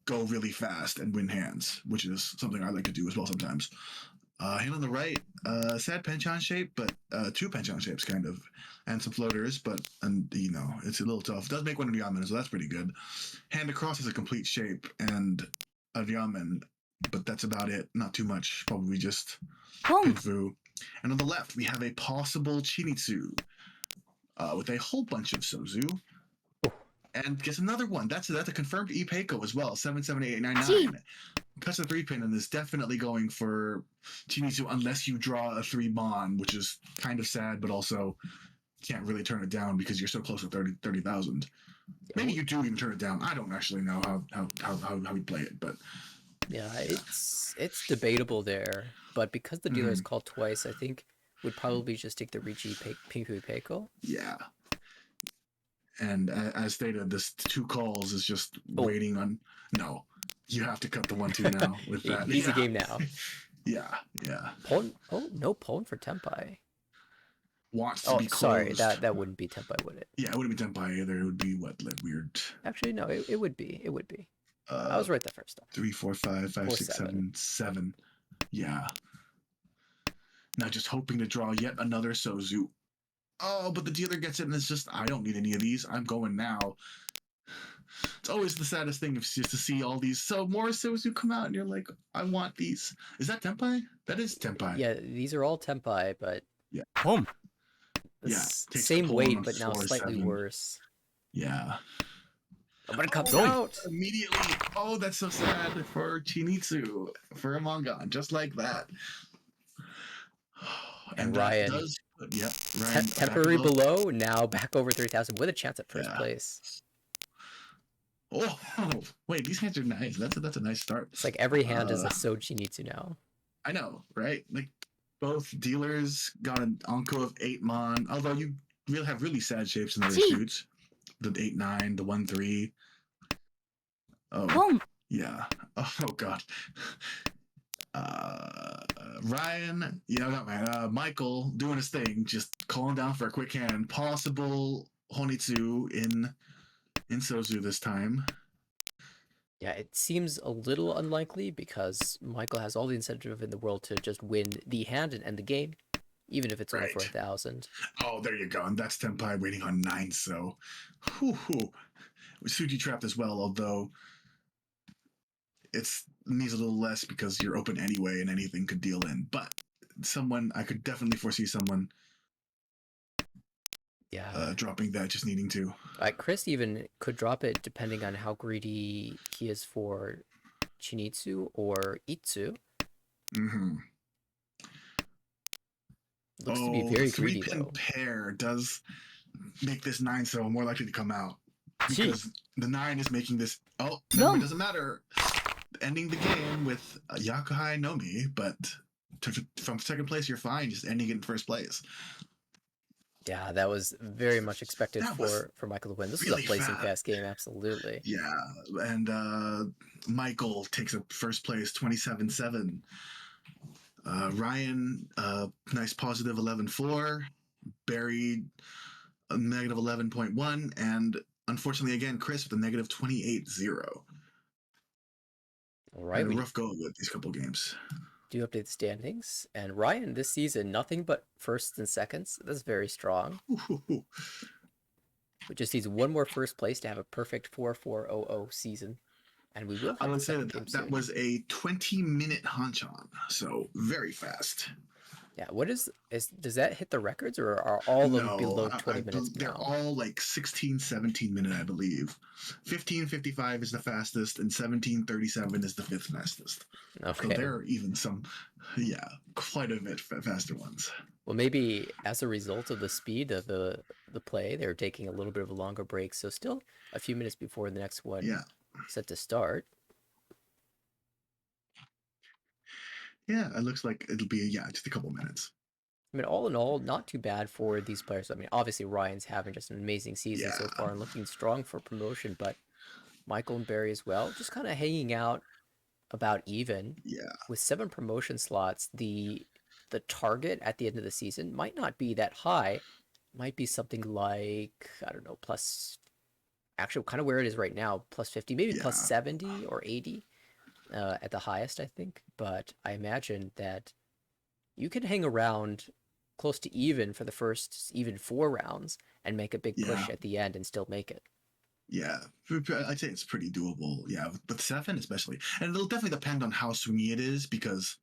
S2: go really fast and win hands, which is something I like to do as well sometimes. Hand on the right, sad penchant shape, but 2 penchant shapes kind of, and some floaters, but it's a little tough. It does make one of Yamen, so that's pretty good. Hand across is a complete shape and a Yamen, but that's about it. Not too much. Probably just
S3: Boom.
S2: Pinfu. And on the left, we have a possible Chinitsu with a whole bunch of Sozu. And guess another one. That's a confirmed Ipeiko as well. 77899. Cuts a 3-pin and is definitely going for Chinitsu unless you draw a 3 Mon, which is kind of sad, but also can't really turn it down because you're so close to 30,000. Maybe you do even turn it down. I don't actually know how we play it, but
S4: yeah, it's debatable there. But because the dealer is called twice, I think would probably just take the Ricci Pinfu Peiko.
S2: yeah. And as stated, this 2 calls is just waiting on. No, you have to cut the 1-2 now with that.
S4: Easy game now.
S2: Yeah.
S4: Pon, no Pon for Tempai.
S2: Wants to be closed.
S4: Sorry, that wouldn't be Tempai, would it?
S2: Yeah, it wouldn't be Tempai either. It would be like weird.
S4: Actually, no, it would be. It would be. I was right the first time.
S2: 3, 4, 5, 5, 6, 7, 7. Yeah. Now just hoping to draw yet another Sozu. Oh, but the dealer gets it and it's just, I don't need any of these. I'm going now. It's always the saddest thing is just to see all these. So more Sozu come out and you're like, I want these. Is that Tempai? That is Tempai.
S4: Yeah, these are all Tempai, but
S2: yeah.
S3: Home.
S4: Same weight, but now slightly
S2: 7.
S4: worse.
S2: Yeah.
S4: But it comes
S3: Going.
S4: out
S2: Immediately. Oh, that's so sad for Chinitsu, for a manga, just like that.
S4: And Ryan,
S2: does, Ryan
S4: temporary below, now back over 3,000 with a chance at first place.
S2: Oh, wait, these hands are nice. That's a nice start.
S4: It's like every hand is a So Chinitsu now.
S2: I know, right? Like both dealers got an Anko of 8 Mon, although you will have really sad shapes in the shoots. The 8-9, the 1-3. Oh,
S3: Boom.
S2: yeah. Oh God. Ryan, not man. Michael doing his thing, just calling down for a quick hand. Possible Honitsu in Sozu this time.
S4: Yeah, it seems a little unlikely because Michael has all the incentive in the world to just win the hand and end the game, even if it's only for 1,000.
S2: Oh, there you go. And that's Tempai waiting on 9, so. Suji trapped as well, although it needs a little less because you're open anyway and anything could deal in. But I could definitely foresee someone
S4: Yeah.
S2: dropping that, just needing to.
S4: Chris even could drop it depending on how greedy he is for Chinitsu or Itsu.
S2: Mm-hmm.
S4: Looks to be
S2: Oh, the
S4: very greedy
S2: three-pin
S4: though.
S2: pair does make this 9-7 more likely to come out,
S4: Gee.
S2: because the 9 is making this. Oh,
S3: No.
S2: it doesn't matter. Ending the game with Yakuhai Nomi, but from second place, you're fine. Just ending it in first place.
S4: Yeah, that was very much expected
S2: That was
S4: for Michael to win. This is
S2: really
S4: a placing
S2: fast.
S4: fast game, absolutely.
S2: Yeah, and Michael takes a first place, 27-7. Ryan, nice positive 11-4. Barry, a negative 11.1, and unfortunately, again, Chris with a negative 28-0.
S4: All right,
S2: Had a
S4: we
S2: rough go with these couple games.
S4: do update the standings. And Ryan this season, nothing but firsts and seconds. That's very strong.
S2: Ooh.
S4: We just needs one more first place to have a perfect 4-4-0-0 season. And we will
S2: I
S4: have the
S2: would say
S4: second game
S2: that
S4: soon.
S2: was a 20-minute Hanchan, so very fast.
S4: Yeah, what is does that hit the records, or are all of them
S2: No,
S4: below 20 minutes
S2: they're
S4: now?
S2: all like 16, 17 minute, I believe. 15:55 is the fastest, and 17:37 is the fifth fastest. So
S4: Okay.
S2: there are even some, yeah, quite a bit faster ones.
S4: Well, maybe as a result of the speed of the play, they're taking a little bit of a longer break. So still a few minutes before the next one
S2: Yeah.
S4: set to start.
S2: Yeah, it looks like it'll be, just a couple minutes.
S4: I mean, all in all, not too bad for these players. I mean, obviously Ryan's having just an amazing season so
S2: Yeah.
S4: far and looking strong for promotion, but Michael and Barry as well, just kind of hanging out about even.
S2: Yeah.
S4: With 7 promotion slots, the target at the end of the season might not be that high. It might be something like, I don't know, plus, actually kind of where it is right now, plus 50, maybe
S2: Yeah.
S4: plus 70 or 80 at the highest, I think. But I imagine that you can hang around close to even for the first even 4 rounds and make a big push
S2: Yeah.
S4: at the end and still make it.
S2: Yeah, I'd say it's pretty doable. Yeah, with 7 especially, and it'll definitely depend on how swingy it is, because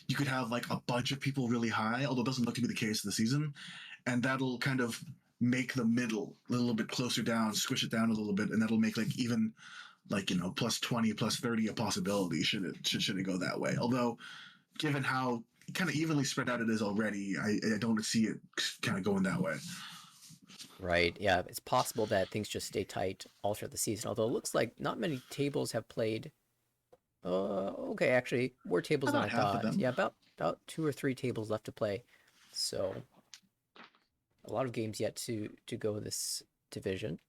S2: you could have like a bunch of people really high, although it doesn't look to be the case this season, and that'll kind of make the middle a little bit closer down, squish it down a little bit, and that'll make like even like plus 20, plus 30 a possibility should it go that way. Although, given how kind of evenly spread out it is already, I don't see it kind of going that way.
S4: Right, yeah, it's possible that things just stay tight all throughout the season, although it looks like not many tables have played. Okay, actually, more tables than
S2: About
S4: I
S2: half of
S4: thought.
S2: them.
S4: Yeah, about 2 or 3 tables left to play. So, a lot of games yet to go in this division.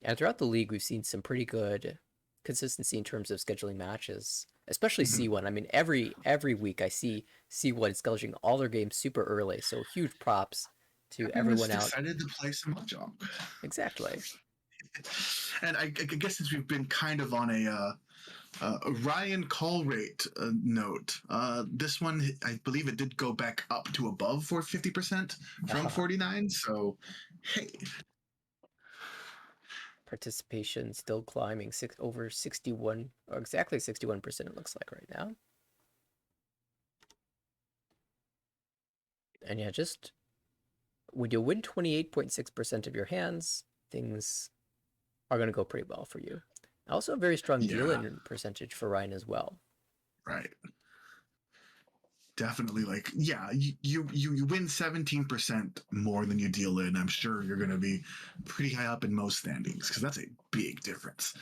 S4: And throughout the league, we've seen some pretty good consistency in terms of scheduling matches, especially C1. I mean, every week I see C1 scheduling all their games super early, so huge props to everyone out.
S2: Excited to play some mahjong.
S4: Exactly.
S2: And I guess since we've been kind of on a Ryan call rate note, this one I believe it did go back up to above 50% from 49. So, hey,
S4: Participation still climbing over 61, or exactly 61% it looks like right now. And yeah, just when you win 28.6% of your hands, things are going to go pretty well for you. Also a very strong deal-in percentage for Ryan as well.
S2: Right. Definitely, like, yeah, you win 17% more than you deal in. I'm sure you're going to be pretty high up in most standings, because that's a big difference.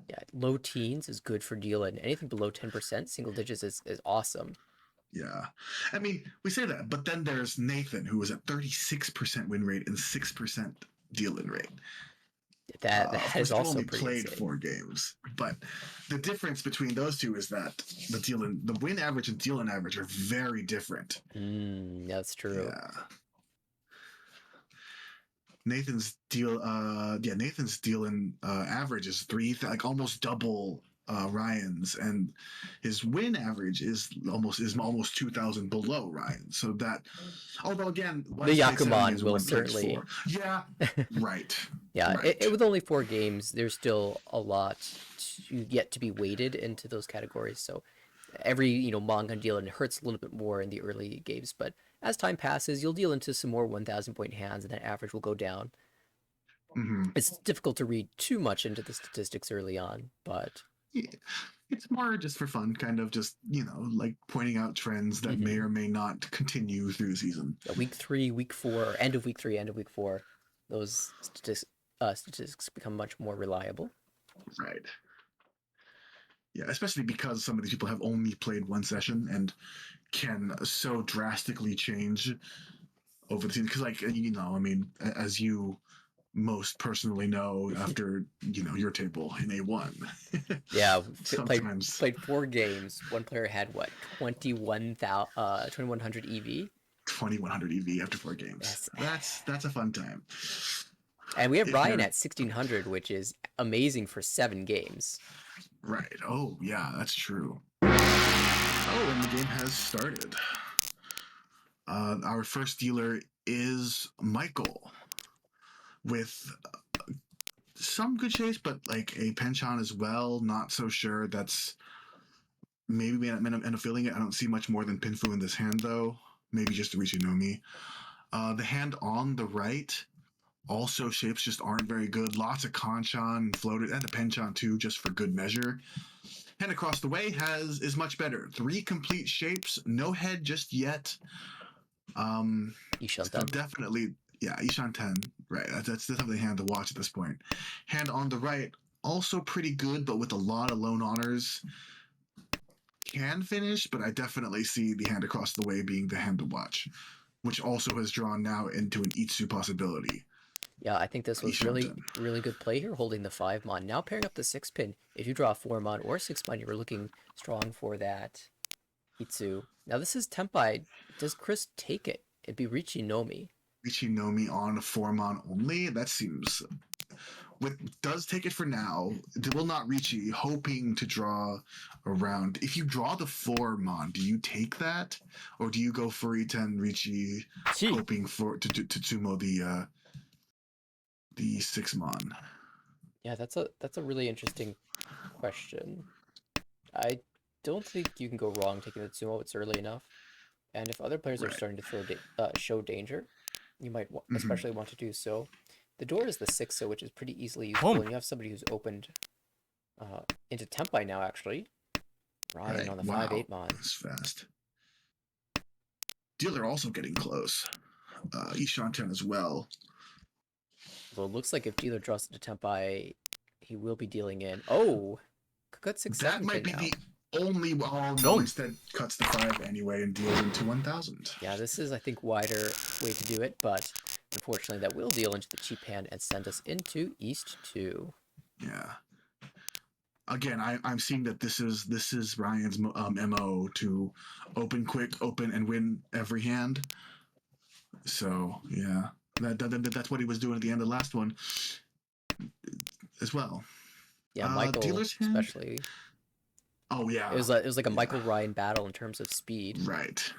S4: Yeah, low teens is good for deal-in. Anything below 10%, single digits is awesome.
S2: Yeah. I mean, we say that, but then there's Nathan, who was at 36% win rate and 6% deal-in rate.
S4: That is also
S2: only
S4: pretty
S2: played
S4: insane.
S2: 4 games, but the difference between those two is that the win average and deal-in average are very different.
S4: That's true.
S2: Yeah. Nathan's deal-in average is 3, like almost double Ryan's, and his win average is almost 2,000 below Ryan. So that, although again,
S4: the Yakuman will certainly,
S2: right.
S4: Yeah,
S2: right.
S4: With only 4 games, there's still a lot yet to be weighted into those categories. So every manga deal, and it hurts a little bit more in the early games, but as time passes, you'll deal into some more 1,000 point hands, and that average will go down.
S2: Mm-hmm.
S4: It's difficult to read too much into the statistics early on, but
S2: Yeah. It's more just for fun, kind of just, like pointing out trends that may or may not continue through the season.
S4: week 3, week 4, or end of week 3, end of week 4, those statistics become much more reliable.
S2: Right. Yeah, especially because some of these people have only played one session and can so drastically change over the season. Because, as you most personally know after your table in A1.
S4: Yeah,
S2: Sometimes
S4: played 4 games. One player had what, 2100 EV.
S2: 2100 EV after 4 games. That's a fun time.
S4: And we have Ryan at 1600, which is amazing for 7 games.
S2: Right. Oh yeah, that's true. Oh, and the game has started. Our first dealer is Michael with some good shapes, but like a penchant as well. Not so sure. That's maybe I'm end up feeling it. I don't see much more than Pinfu in this hand though. Maybe just the Richinomi. The hand on the right, also shapes just aren't very good. Lots of Kanchan and floated, and a penchant too, just for good measure. Hand across the way is much better. 3 complete shapes, no head just yet.
S4: Ishan
S2: Definitely, yeah, Ishan 10. Right, that's definitely the hand to watch at this point. Hand on the right, also pretty good, but with a lot of lone honors. Can finish, but I definitely see the hand across the way being the hand to watch, which also has drawn now into an Itsu possibility.
S4: Yeah, I think this was really good play here, holding the 5 mon. Now pairing up the 6 pin. If you draw 4 mon or 6 mon, you were looking strong for that Itsu. Now this is Tempai. Does Chris take it? It'd be Richinomi.
S2: Richinomi on 4 mon only? That seems... does take it for now. It will not Richi, hoping to draw around. If you draw the 4 mon, do you take that? Or do you go for E10 Richi, hoping to Tsumo the 6 mon?
S4: Yeah, that's a really interesting question. I don't think you can go wrong taking the Tsumo. It's early enough, and if other players are starting to show danger, you might especially want to do so. The door is the 6, so which is pretty easily useful, and you have somebody who's opened into Tempai now. Actually, Ryan on the 5/8 mon.
S2: That's fast. Dealer also getting close. Ishan 10 as well.
S4: Well, it looks like if dealer draws to Tempai, he will be dealing in. Oh, cut 6/7
S2: That might be
S4: now.
S2: the only. Oh no! Instead, cuts the 5 anyway and deals into 1,000.
S4: Yeah, this is, I think, wider way to do it, but unfortunately, that will deal into the cheap hand and send us into East 2.
S2: Yeah. Again, I'm seeing that this is Ryan's MO to open quick, open and win every hand. So yeah, that's what he was doing at the end of the last one as well.
S4: Yeah, Michael especially.
S2: Oh yeah,
S4: it was like a Michael Ryan battle in terms of speed.
S2: Right.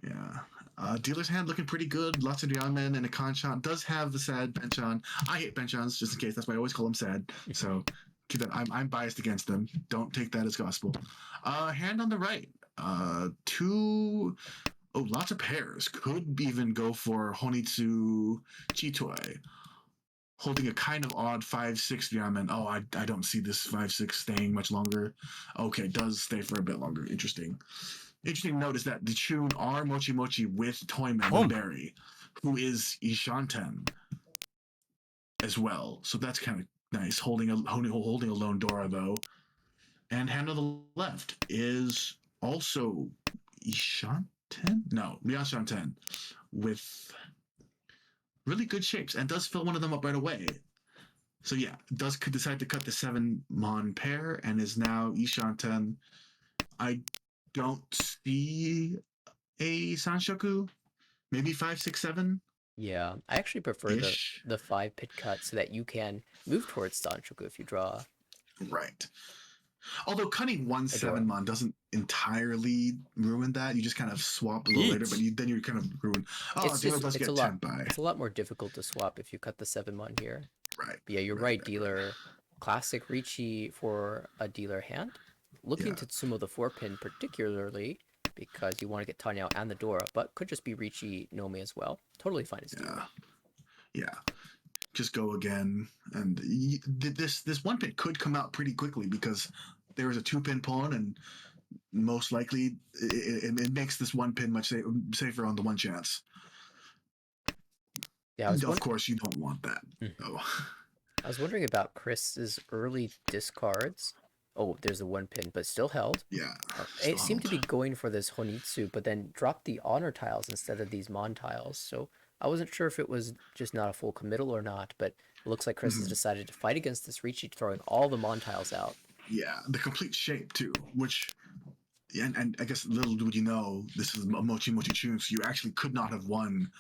S2: Yeah. Dealer's hand looking pretty good. Lots of Diamond and a Kanchan. Does have the sad Benchan. I hate Benchans just in case. That's why I always call them sad. So keep that. I'm biased against them. Don't take that as gospel. Hand on the right. 2. Oh, lots of pairs. Could even go for Honitsu Chitoi. Holding a kind of odd 5/6 Diamond. Oh, I don't see this 5/6 staying much longer. Okay, does stay for a bit longer. Interesting. Interesting note is that the tune are Mochi Mochi with Toyman and Berry, who is Ishanten as well. So that's kind of nice. Holding a lone Dora though. And hand on the left is also Ishanten? No, Ryashanten with really good shapes and does fill one of them up right away. So yeah, could decide to cut the 7 mon pair and is now Ishanten. I don't see a Sanshoku. Maybe 5, 6, 7.
S4: Yeah, I actually prefer the 5 pit cut so that you can move towards Sanshoku if you draw.
S2: Right. Although cutting 1 7 mon doesn't entirely ruin that. You just kind of swap a little later, but then you're kind of ruined. Oh, dealer does get 10 by.
S4: It's a lot more difficult to swap if you cut the 7 mon here.
S2: Right.
S4: But yeah, you're right. Dealer, classic Richi for a dealer hand. Looking to Tsumo the 4 pin particularly, because you want to get Tanya and the Dora, but could just be Ricci Nomi as well. Totally fine as
S2: Yeah.
S4: Dora.
S2: Yeah. Just go again. And this one pin could come out pretty quickly because there is a 2-pin pawn, and most likely it makes this one pin much safer on the one chance.
S4: Yeah,
S2: Of course, you don't want that.
S4: I was wondering about Chris's early discards. Oh, there's a 1-pin, but still held.
S2: Yeah.
S4: It seemed to be going for this Honitsu, but then dropped the honor tiles instead of these Mon tiles. So I wasn't sure if it was just not a full committal or not, but it looks like Chris has decided to fight against this Ricci, throwing all the Mon tiles out.
S2: Yeah, the complete shape too, which, and I guess little do you know, this is a Mochi Mochi Chun, so you actually could not have won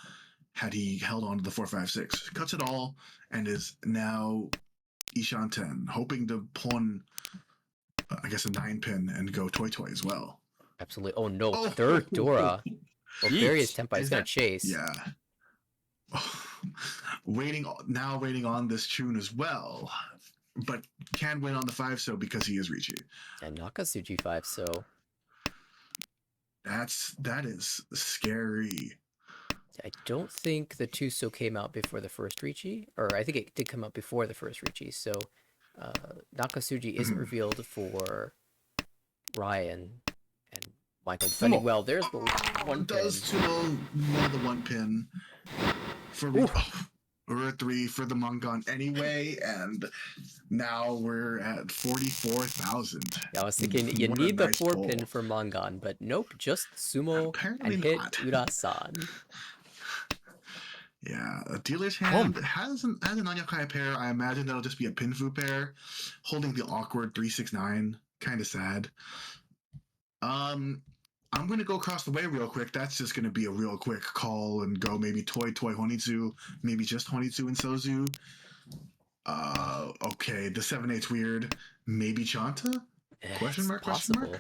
S2: had he held on to the 4-5-6. Cuts it all and is now Ishan 10, hoping to pawn, I guess, a 9-pin and go Toy Toy as well.
S4: Absolutely. Oh no, third Dora. Well, Barry's Tempai is going to chase.
S2: Yeah. waiting on this tune as well, but can win on the 5-so because he is Ricci.
S4: And Nakasu G5, so
S2: that is scary.
S4: I don't think the 2-so came out before the first Ricci, or I think it did come out before the first Ricci, so Nakasuji isn't revealed for Ryan and Michael defending well. There's the 1 pin.
S2: Does to the 1 pin for or a 3 for the Mongon anyway, and now we're at 44,000.
S4: Yeah, I was thinking you need the 4-pin for Mongon, but nope, just Sumo
S2: Apparently
S4: and hit
S2: not.
S4: Ura-san.
S2: Yeah, a dealer's hand has an Anyakai pair. I imagine that'll just be a Pinfu pair, holding the awkward 3-6-9. Kind of sad. I'm gonna go across the way real quick. That's just gonna be a real quick call and go. Maybe Toy Honitsu, maybe just Honitsu and Sozu. Okay, the 7-8's weird.Maybe Chanta? Question mark?
S4: Possible.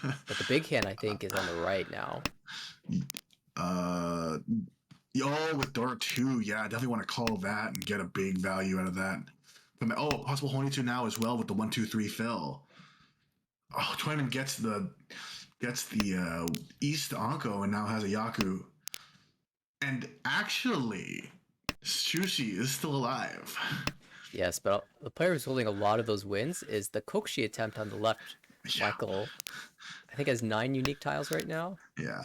S4: But the big hand, I think, is on the right now.
S2: With Dora 2, yeah, I definitely want to call that and get a big value out of that. Possible Honitsu now as well with the 1-2-3 fill. Oh, Twyman gets the East Anko and now has a Yaku. And actually, Sushi is still alive.
S4: Yes, but the player who's holding a lot of those wins is the Kokshi attempt on the left. Yeah. Michael, I think, has 9 unique tiles right now.
S2: Yeah.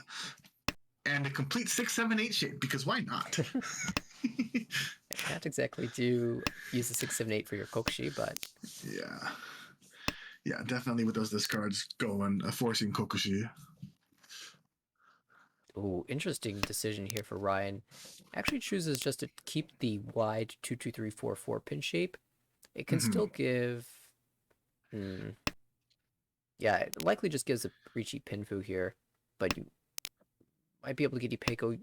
S2: And a complete 6-7-8 shape, because why not?
S4: I can't exactly use the 6-7-8 for your Kokshi, but...
S2: Yeah, definitely with those discards going, forcing Kokushi.
S4: Ooh, interesting decision here for Ryan. Actually chooses just to keep the wide 2-2-3-4 pin shape. It can still give... Yeah, it likely just gives a Ricci Pinfu here, but you might be able to get Ipeko,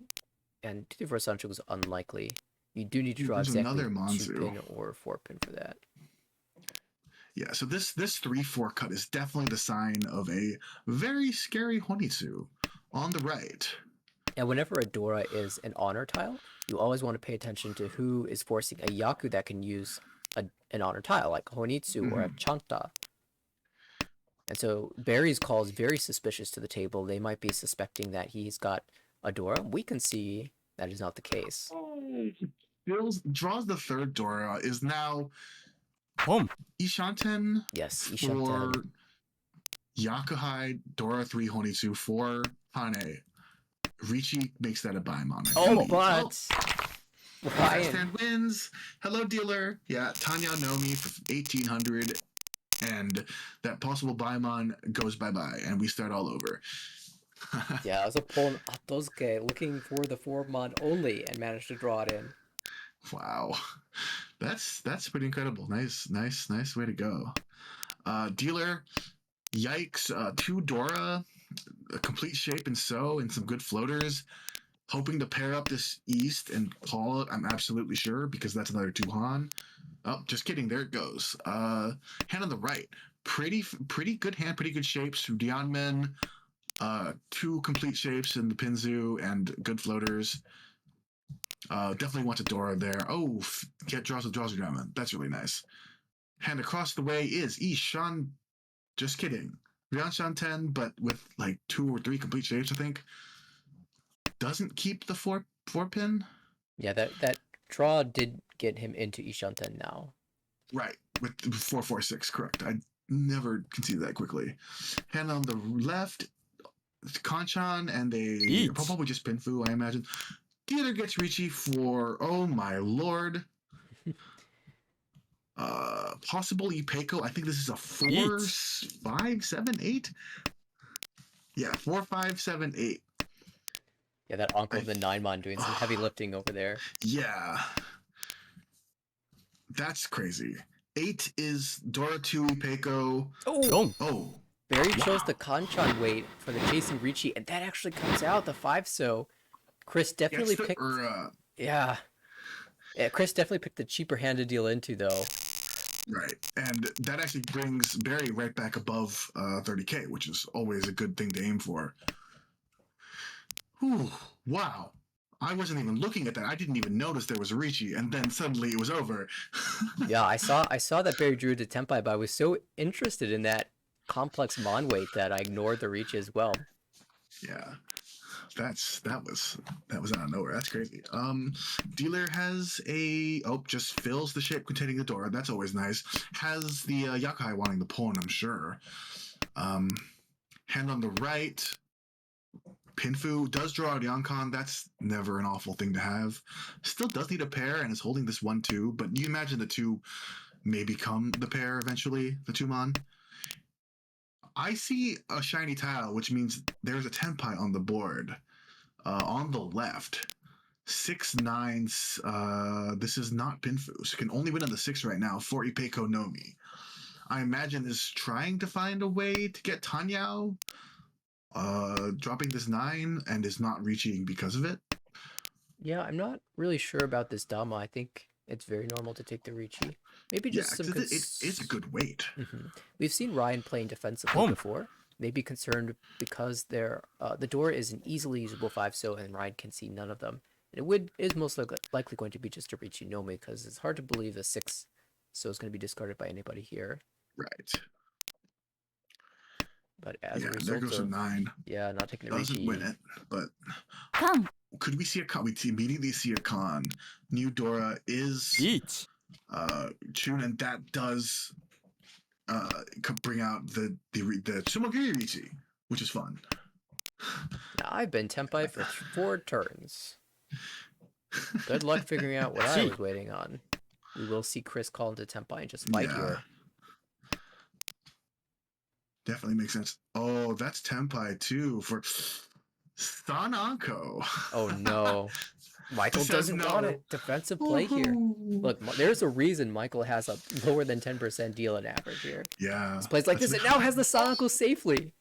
S4: and 2-4 Sancho is unlikely. You do need to draw exactly 2-pin or 4-pin for that.
S2: Yeah, so this 3-4 cut is definitely the sign of a very scary Honitsu on the right.
S4: And whenever a Dora is an honor tile, you always want to pay attention to who is forcing a Yaku that can use an honor tile, like Honitsu or a Chanta. And so Barry's call is very suspicious to the table. They might be suspecting that he's got a Dora. We can see that is not the case.
S2: Draws the third Dora, is now... Ishanten.
S4: Yes,
S2: Ishanten. For Yakuhai, Dora 3 Honitsu, 4 Hane. Ricci makes that a Baimon.
S4: But
S2: Ryan stand wins. Hello, dealer. Yeah, Tanya Nomi for 1,800, and that possible Baimon goes bye-bye, and we start all over.
S4: Yeah, I was pulling Atosuke looking for the 4-mod only and managed to draw it in.
S2: Wow, that's pretty incredible. Nice way to go. Dealer, yikes! 2 Dora, a complete shape and and some good floaters. Hoping to pair up this East and call it. I'm absolutely sure because that's another 2 Han. Oh, just kidding. There it goes. Hand on the right, pretty good hand, pretty good shapes. Dianmen, 2 complete shapes in the Pinzu and good floaters. Definitely wants a Dora there. Oh, draws a Diamond. That's really nice. Hand across the way is Ishan. Just kidding. Ryanshan 10, but with like 2 or 3 complete shapes, I think. Doesn't keep the 4 pin.
S4: Yeah, that draw did get him into Ishanten now.
S2: Right, with 446, correct. I never conceded that quickly. Hand on the left, Kanchan and
S3: Eat.
S2: probably just Pinfu, I imagine. Dealer gets Ricci for, oh my lord. Possible Ipeco. I think this is a 4,
S3: Eat.
S2: 5, 7, 8. Yeah, 4, 5, 7, 8.
S4: Yeah, that uncle of the Ninemon doing some heavy lifting over there.
S2: Yeah. That's crazy. 8 is Dora 2 Ipeco.
S3: Gong.
S2: Oh.
S4: Barry chose the Kanchan weight for the chasing Ricci, and that actually comes out the 5. So Chris definitely picked. Yeah, Chris definitely picked the cheaper hand to deal into, though.
S2: Right, and that actually brings Barry right back above 30K, which is always a good thing to aim for. Whew, wow. I wasn't even looking at that. I didn't even notice there was a Ricci, and then suddenly it was over.
S4: Yeah, I saw that Barry drew to Tenpai, but I was so interested in that complex Mon weight that I ignored the reach as well.
S2: Yeah. That was out of nowhere. That's crazy. Dealer has just fills the shape containing the Dora. That's always nice. Has the Yakai wanting the pawn, I'm sure. Hand on the right. Pinfu does draw out Yankan. That's never an awful thing to have. Still does need a pair and is holding this 1-2, but you imagine the 2 may become the pair eventually, the 2-mon. I see a shiny tile, which means there's a Tenpai on the board. On the left, 6-9. This is not Pinfu, so can only win on the 6 right now for Ipeco Nomi. I imagine is trying to find a way to get Tanyao, dropping this 9 and is not reaching because of it.
S4: Yeah, I'm not really sure about this Dama. I think it's very normal to take the Ricci. Maybe just some good...
S2: It's a good weight.
S4: We've seen Ryan playing defensively before. Maybe concerned because the door is an easily usable 5 so, and Ryan can see none of them. And it is most likely going to be just a Ricci Nomi, because it's hard to believe a 6 so is going to be discarded by anybody here.
S2: Right.
S4: But as a result
S2: there goes a 9.
S4: Yeah, not taking a
S2: Doesn't
S4: Ricci.
S2: win it, but...
S3: Come.
S2: Could we see a con? We immediately see a con. New Dora is...
S3: Eat.
S2: Chun, and that does bring out the Sumogiri Ricci, which is fun.
S4: Now, I've been Tenpai for 4 turns. Good luck figuring out what I was waiting on. We will see Chris call into Tenpai and just fight here.
S2: Definitely makes sense. Oh, that's Tenpai too for Sananko.
S4: Oh no. Michael doesn't want it. Defensive play here. Look, there's a reason Michael has a lower than 10% deal in average here.
S2: Yeah.
S4: He plays like this and now has the Sananko safely.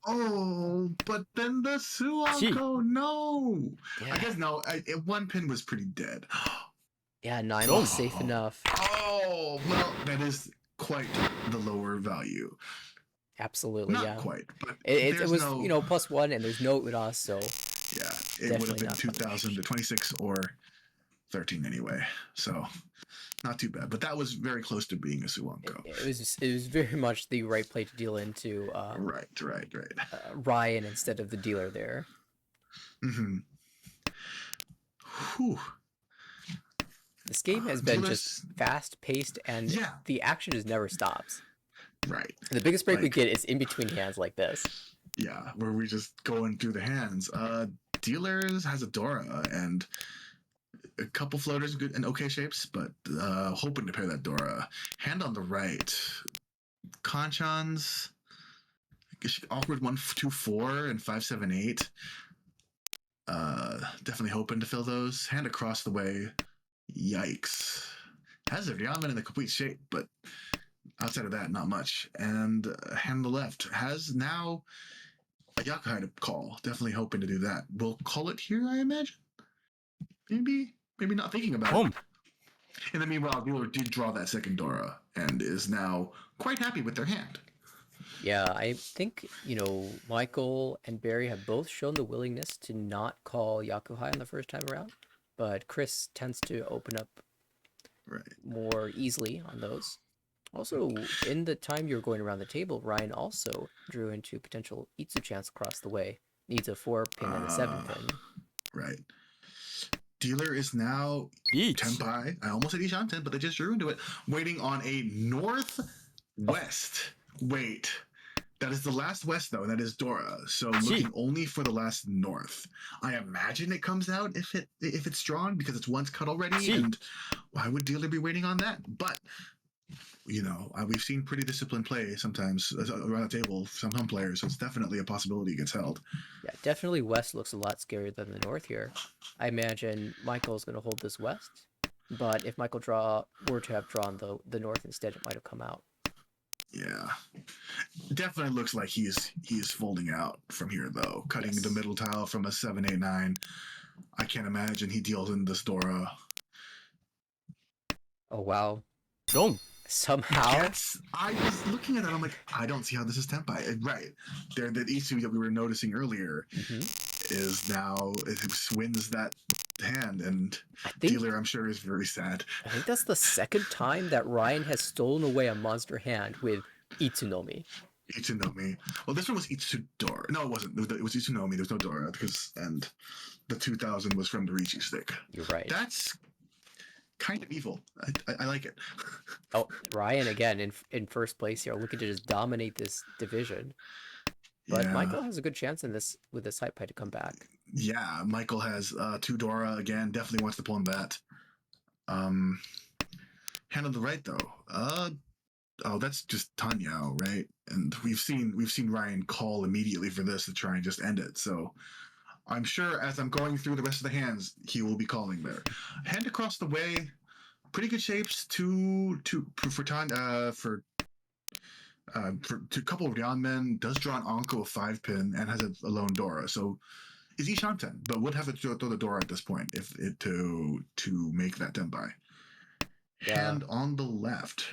S2: Oh, but then the Suanko, no. Yeah. I guess no. 1 pin was pretty dead.
S4: Yeah, 9 was safe enough.
S2: Oh, well, that is quite the lower value.
S4: Absolutely,
S2: Not quite, but
S4: it was no... +1, and there's no Uras, so
S2: yeah, it would have been 2,000 to 26 or 13 anyway. So not too bad, but that was very close to being a Suanko.
S4: It was very much the right play to deal into.
S2: Right.
S4: Ryan instead of the dealer there.
S2: Whew.
S4: This game has been just fast paced, and the action just never stops.
S2: Right.
S4: The biggest break we get is in between hands like this.
S2: Yeah, where we just going through the hands. Dealers has a Dora and a couple floaters, good and okay shapes, but hoping to pair that Dora. Hand on the right. Kanchans. Awkward 1, 2, 4 and 5, 7, 8. Definitely hoping to fill those. Hand across the way. Yikes. Has a Ryaman in the complete shape, but outside of that, not much. And hand on the left has now a Yakai to call. Definitely hoping to do that. We'll call it here, I imagine. Maybe not thinking about it. In the meanwhile, dealer did draw that second Dora and is now quite happy with their hand.
S4: Yeah, I think, Michael and Barry have both shown the willingness to not call Yakuhai on the first time around, but Chris tends to open up more easily on those. Also, in the time you were going around the table, Ryan also drew into potential Itsu chance across the way. Needs a 4-pin and a 7-pin.
S2: Right. Dealer is now
S3: Beach.
S2: Tenpai. I almost said Ishanten, but they just drew into it. Waiting on a northwest. Wait. That is the last west, though, and that is Dora. So looking only for the last north. I imagine it comes out if it's drawn because it's once cut already. And why would dealer be waiting on that? But we've seen pretty disciplined play sometimes around the table. Some players, so it's definitely a possibility it gets held.
S4: Yeah, definitely west looks a lot scarier than the north here. I imagine Michael's going to hold this west, but if Michael were to have drawn the north instead, it might have come out.
S2: Yeah, definitely looks like he's folding out from here though, cutting the middle tile from a 7-8-9. I can't imagine he deals in this Dora.
S4: Oh wow!
S3: Wrong.
S4: Somehow.
S2: Yes, I was looking at that. I'm like, I don't see how this is Tenpai. Right, there, the Isu that we were noticing earlier is now it wins that hand, and dealer I'm sure is very sad.
S4: I think that's the second time that Ryan has stolen away a monster hand with Itsunomi.
S2: Itsunomi. Well, this one was Itsudora. No, it wasn't. It was Itsunomi. There's no Dora and the 2000 was from the Ricci stick.
S4: You're right.
S2: That's kind of evil. I like it.
S4: Oh, Ryan again in first place here, looking to just dominate this division. But yeah. Michael has a good chance in this with this hype pie to come back.
S2: Yeah, Michael has 2 Dora again. Definitely wants to pull in that. Hand on the right though. Oh, that's just Tanya, right? And we've seen Ryan call immediately for this to try and just end it. So I'm sure as I'm going through the rest of the hands, he will be calling there. Hand across the way, pretty good shapes for Tanya for a couple of Ryanmen, does draw an Anko of 5-pin and has a lone Dora. So is Ishanten, but would have to throw the Dora at this point if it to make that Tenpai. Yeah. Hand on the left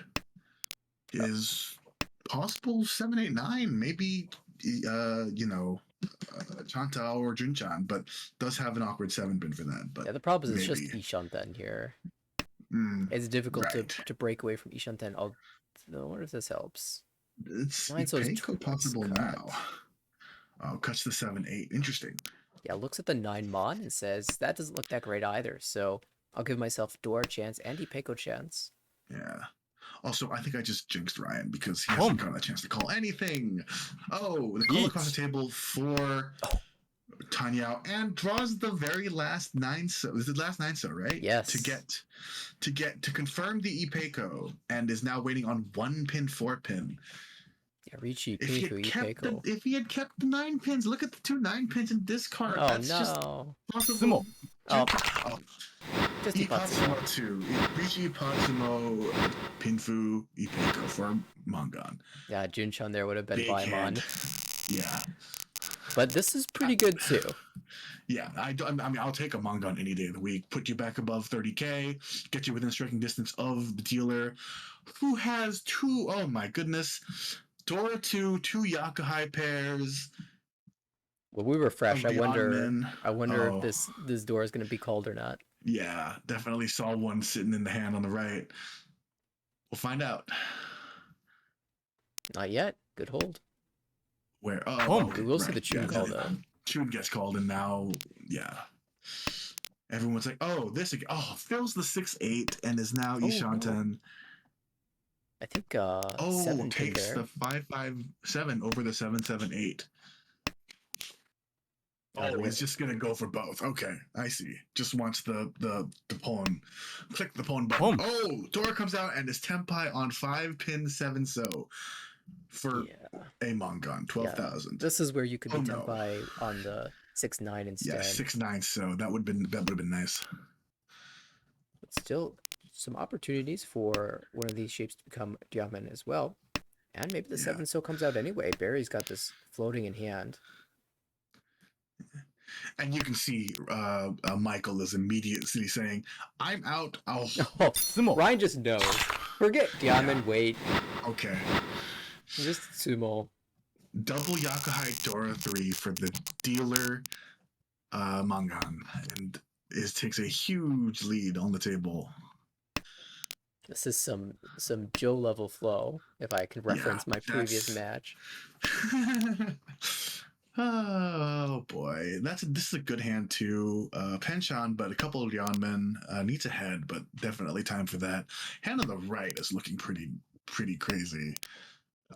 S2: is possible 7-8-9, maybe Chanta or Junchan, but does have an awkward 7-pin for that. But
S4: yeah, the problem is it's just Ishanten here. It's difficult to break away from Ishanten. I wonder if this helps.
S2: It's possible now. Oh, cuts the 7-8. Interesting.
S4: Yeah, looks at the 9 Mon and says that doesn't look that great either. So I'll give myself Dora chance and Ipeko chance.
S2: Yeah. Also, I think I just jinxed Ryan because he hasn't gotten a chance to call anything. Oh, the call across the table for Tanya and draws the very last 9. So is the last 9 so right?
S4: Yes.
S2: To confirm the Ipeko and is now waiting on 1-pin 4-pin.
S4: Yeah, Ricci, Pinfu, Ipeko.
S2: If he had kept the 9 pins, look at the 2 9-pins in this card.
S4: Oh
S2: That's
S4: no.
S2: Just possible.
S4: Just
S2: Ipatsumo 2. Ricci, Ipatsumo, Pinfu, Ipeko for Mangan.
S4: Yeah, Junchan there would have been Baimon.
S2: Yeah.
S4: But this is pretty good too.
S2: Yeah, I mean, I'll take a Mangan any day of the week. Put you back above 30k, get you within striking distance of the dealer, who has 2. Oh my goodness, Dora 2 Yakuhai pairs.
S4: Well, we were fresh. I wonder if this Dora is going to be called or not.
S2: Yeah, definitely saw one sitting in the hand on the right. We'll find out.
S4: Not yet. Good hold.
S2: Where?
S4: We will see the Chun call though.
S2: Chun gets called, and now, yeah, everyone's like, "Oh, this again. Oh, fills the 6-8 and is now Ishanten."
S4: I think 7
S2: takes the 5-5-7 over the 7-7-8. Oh, he's just gonna go for both. Okay, I see. Just wants the pawn. Click the pawn button. Oh, Dora comes out and is Tenpai on 5-pin 7 so for a Mangan 12,000.
S4: Yeah. This is where you could be Tenpai on the 6-9 instead.
S2: Yeah, 6-9 so that would have been nice.
S4: But still, some opportunities for one of these shapes to become Diamond as well. And maybe the 7 so comes out anyway. Barry's got this floating in hand.
S2: And you can see Michael is immediately saying, "I'm out."
S4: Ryan just knows. Forget Diamond. Wait.
S2: Okay.
S4: Just sumo.
S2: Double Yakuhai Dora 3 for the dealer Mangan, and takes a huge lead on the table.
S4: This is some Joe level flow, if I can reference my previous match.
S2: Oh boy, this is a good hand too. Penchant, but a couple of Yeonman needs a head, but definitely time for that. Hand on the right is looking pretty crazy.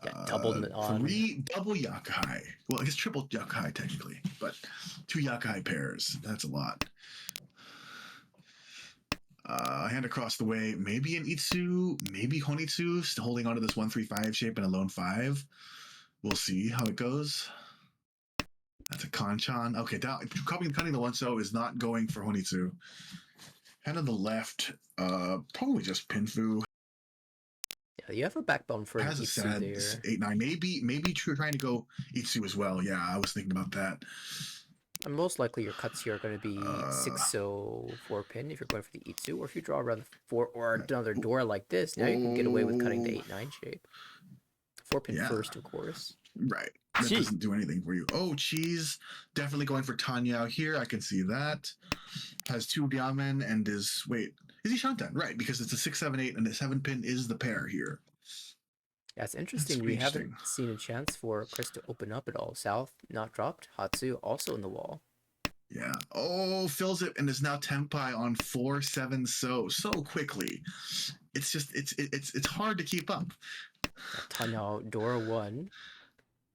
S4: Yeah, double on.
S2: Double Yakai. Well, I guess triple Yakai technically, but 2 Yakai pairs. That's a lot. Hand across the way, maybe an Itsu, maybe Honitsu, still holding onto this 1-3-5 shape and a lone 5. We'll see how it goes. That's a Kanchan. Okay, cutting the 1-so is not going for Honitsu. Hand on the left, probably just Pinfu.
S4: Yeah, you have a backbone for
S2: Has
S4: an
S2: a
S4: Itsu
S2: sad
S4: there.
S2: 8-9. Maybe trying to go Itsu as well. Yeah, I was thinking about that.
S4: And most likely your cuts here are going to be 6-so 4-pin if you're going for the Itsu, or if you draw around the 4 or another door like this, now you can get away with cutting the 8-9 shape. 4-pin first, of course.
S2: Right. That doesn't do anything for you. Oh, cheese. Definitely going for Tanya here. I can see that. Has 2 Diamen and is... Wait. Is he Shantan? Right, because it's a 6-7-8 and the 7-pin is the pair here.
S4: Yeah, it's interesting. We haven't seen a chance for Chris to open up at all. South, not dropped. Hatsu also in the wall.
S2: Yeah. Oh, fills it and is now Tempai on 4-7 so quickly. It's just it's hard to keep up.
S4: Tanya Dora 1.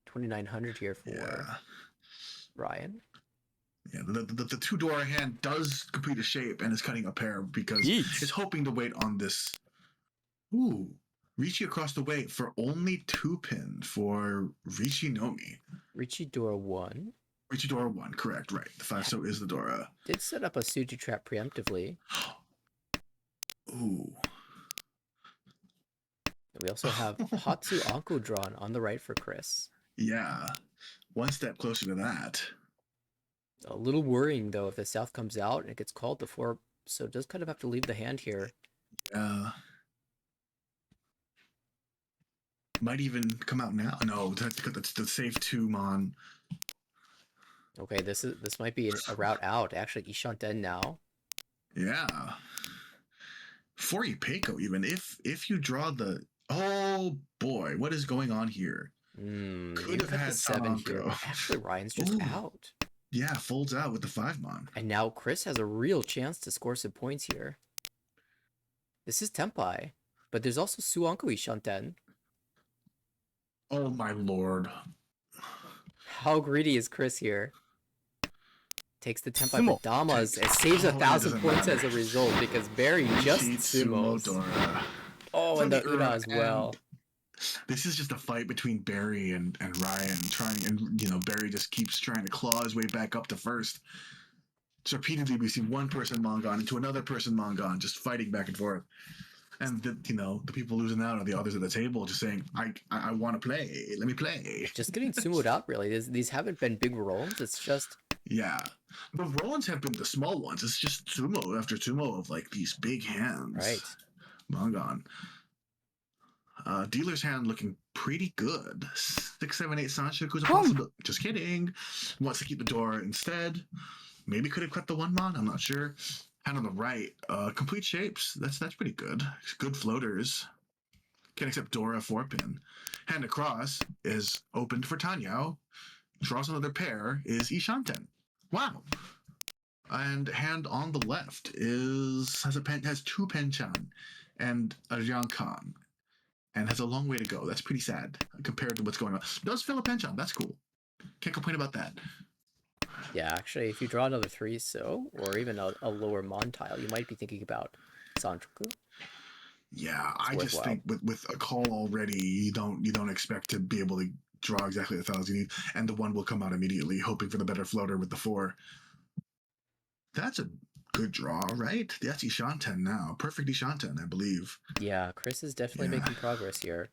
S4: 2,900 here for Ryan.
S2: Yeah, the 2 Dora hand does complete a shape and is cutting a pair because it's hoping to wait on this. Ooh. Richi across the way for only 2-pin for Richi Nomi.
S4: Richi Dora 1.
S2: Richi Dora 1, correct, right. The 5-so is the Dora.
S4: Did set up a Suji trap preemptively.
S2: Ooh.
S4: We also have Hatsu Anko drawn on the right for Chris.
S2: Yeah. One step closer to that.
S4: A little worrying, though, if the South comes out and it gets called to 4, so it does kind of have to leave the hand here.
S2: Might even come out now. No, that's the safe 2 Mon.
S4: Okay, this might be a route out. Actually, Ishanten now.
S2: Yeah. For Ipeiko, even if you draw the... Oh boy, what is going on here?
S4: Could have had 7 here. Actually, Ryan's just out.
S2: Yeah, folds out with the 5 Mon.
S4: And now Chris has a real chance to score some points here. This is Tempai, but there's also Suanko Ishanten.
S2: Oh my lord.
S4: How greedy is Chris here? Takes the Tempai, but Damas and saves 1,000 points as a result because Barry just sumos. Oh, and the Una as well.
S2: This is just a fight between Barry and Ryan Barry just keeps trying to claw his way back up to first. So repeatedly we see one person Mongon into another person Mongon just fighting back and forth. And the people losing out are the others at the table just saying, I want to play. Let me play.
S4: Just getting sumoed out, really. These haven't been big rolls. It's just...
S2: Yeah. The rolls have been the small ones. It's just sumo after sumo of like these big hands.
S4: Right.
S2: Mongon. Dealer's hand looking pretty good. 6-7-8 Sanshiku's a possible. Just kidding. Wants to keep the door instead. Maybe could have cut the 1 Mon. I'm not sure. Hand on the right, complete shapes. That's pretty good. Good floaters. Can't accept Dora 4-pin. Hand across is opened for Tanyao. Draws another pair is Ishanten. Wow. And hand on the left has 2 Penchan and a Jiangkan. And has a long way to go. That's pretty sad compared to what's going on. Does fill a Penchan. That's cool. Can't complain about that.
S4: Yeah, actually, if you draw another 3-so, or even a lower Mon tile, you might be thinking about Sanchoku.
S2: Yeah, I just think with a call already, you don't expect to be able to draw exactly the tiles you need, and the 1 will come out immediately, hoping for the better floater with the 4. That's a good draw, right? That's Ishanten now. Perfect Ishanten, I believe.
S4: Yeah, Chris is definitely making progress here.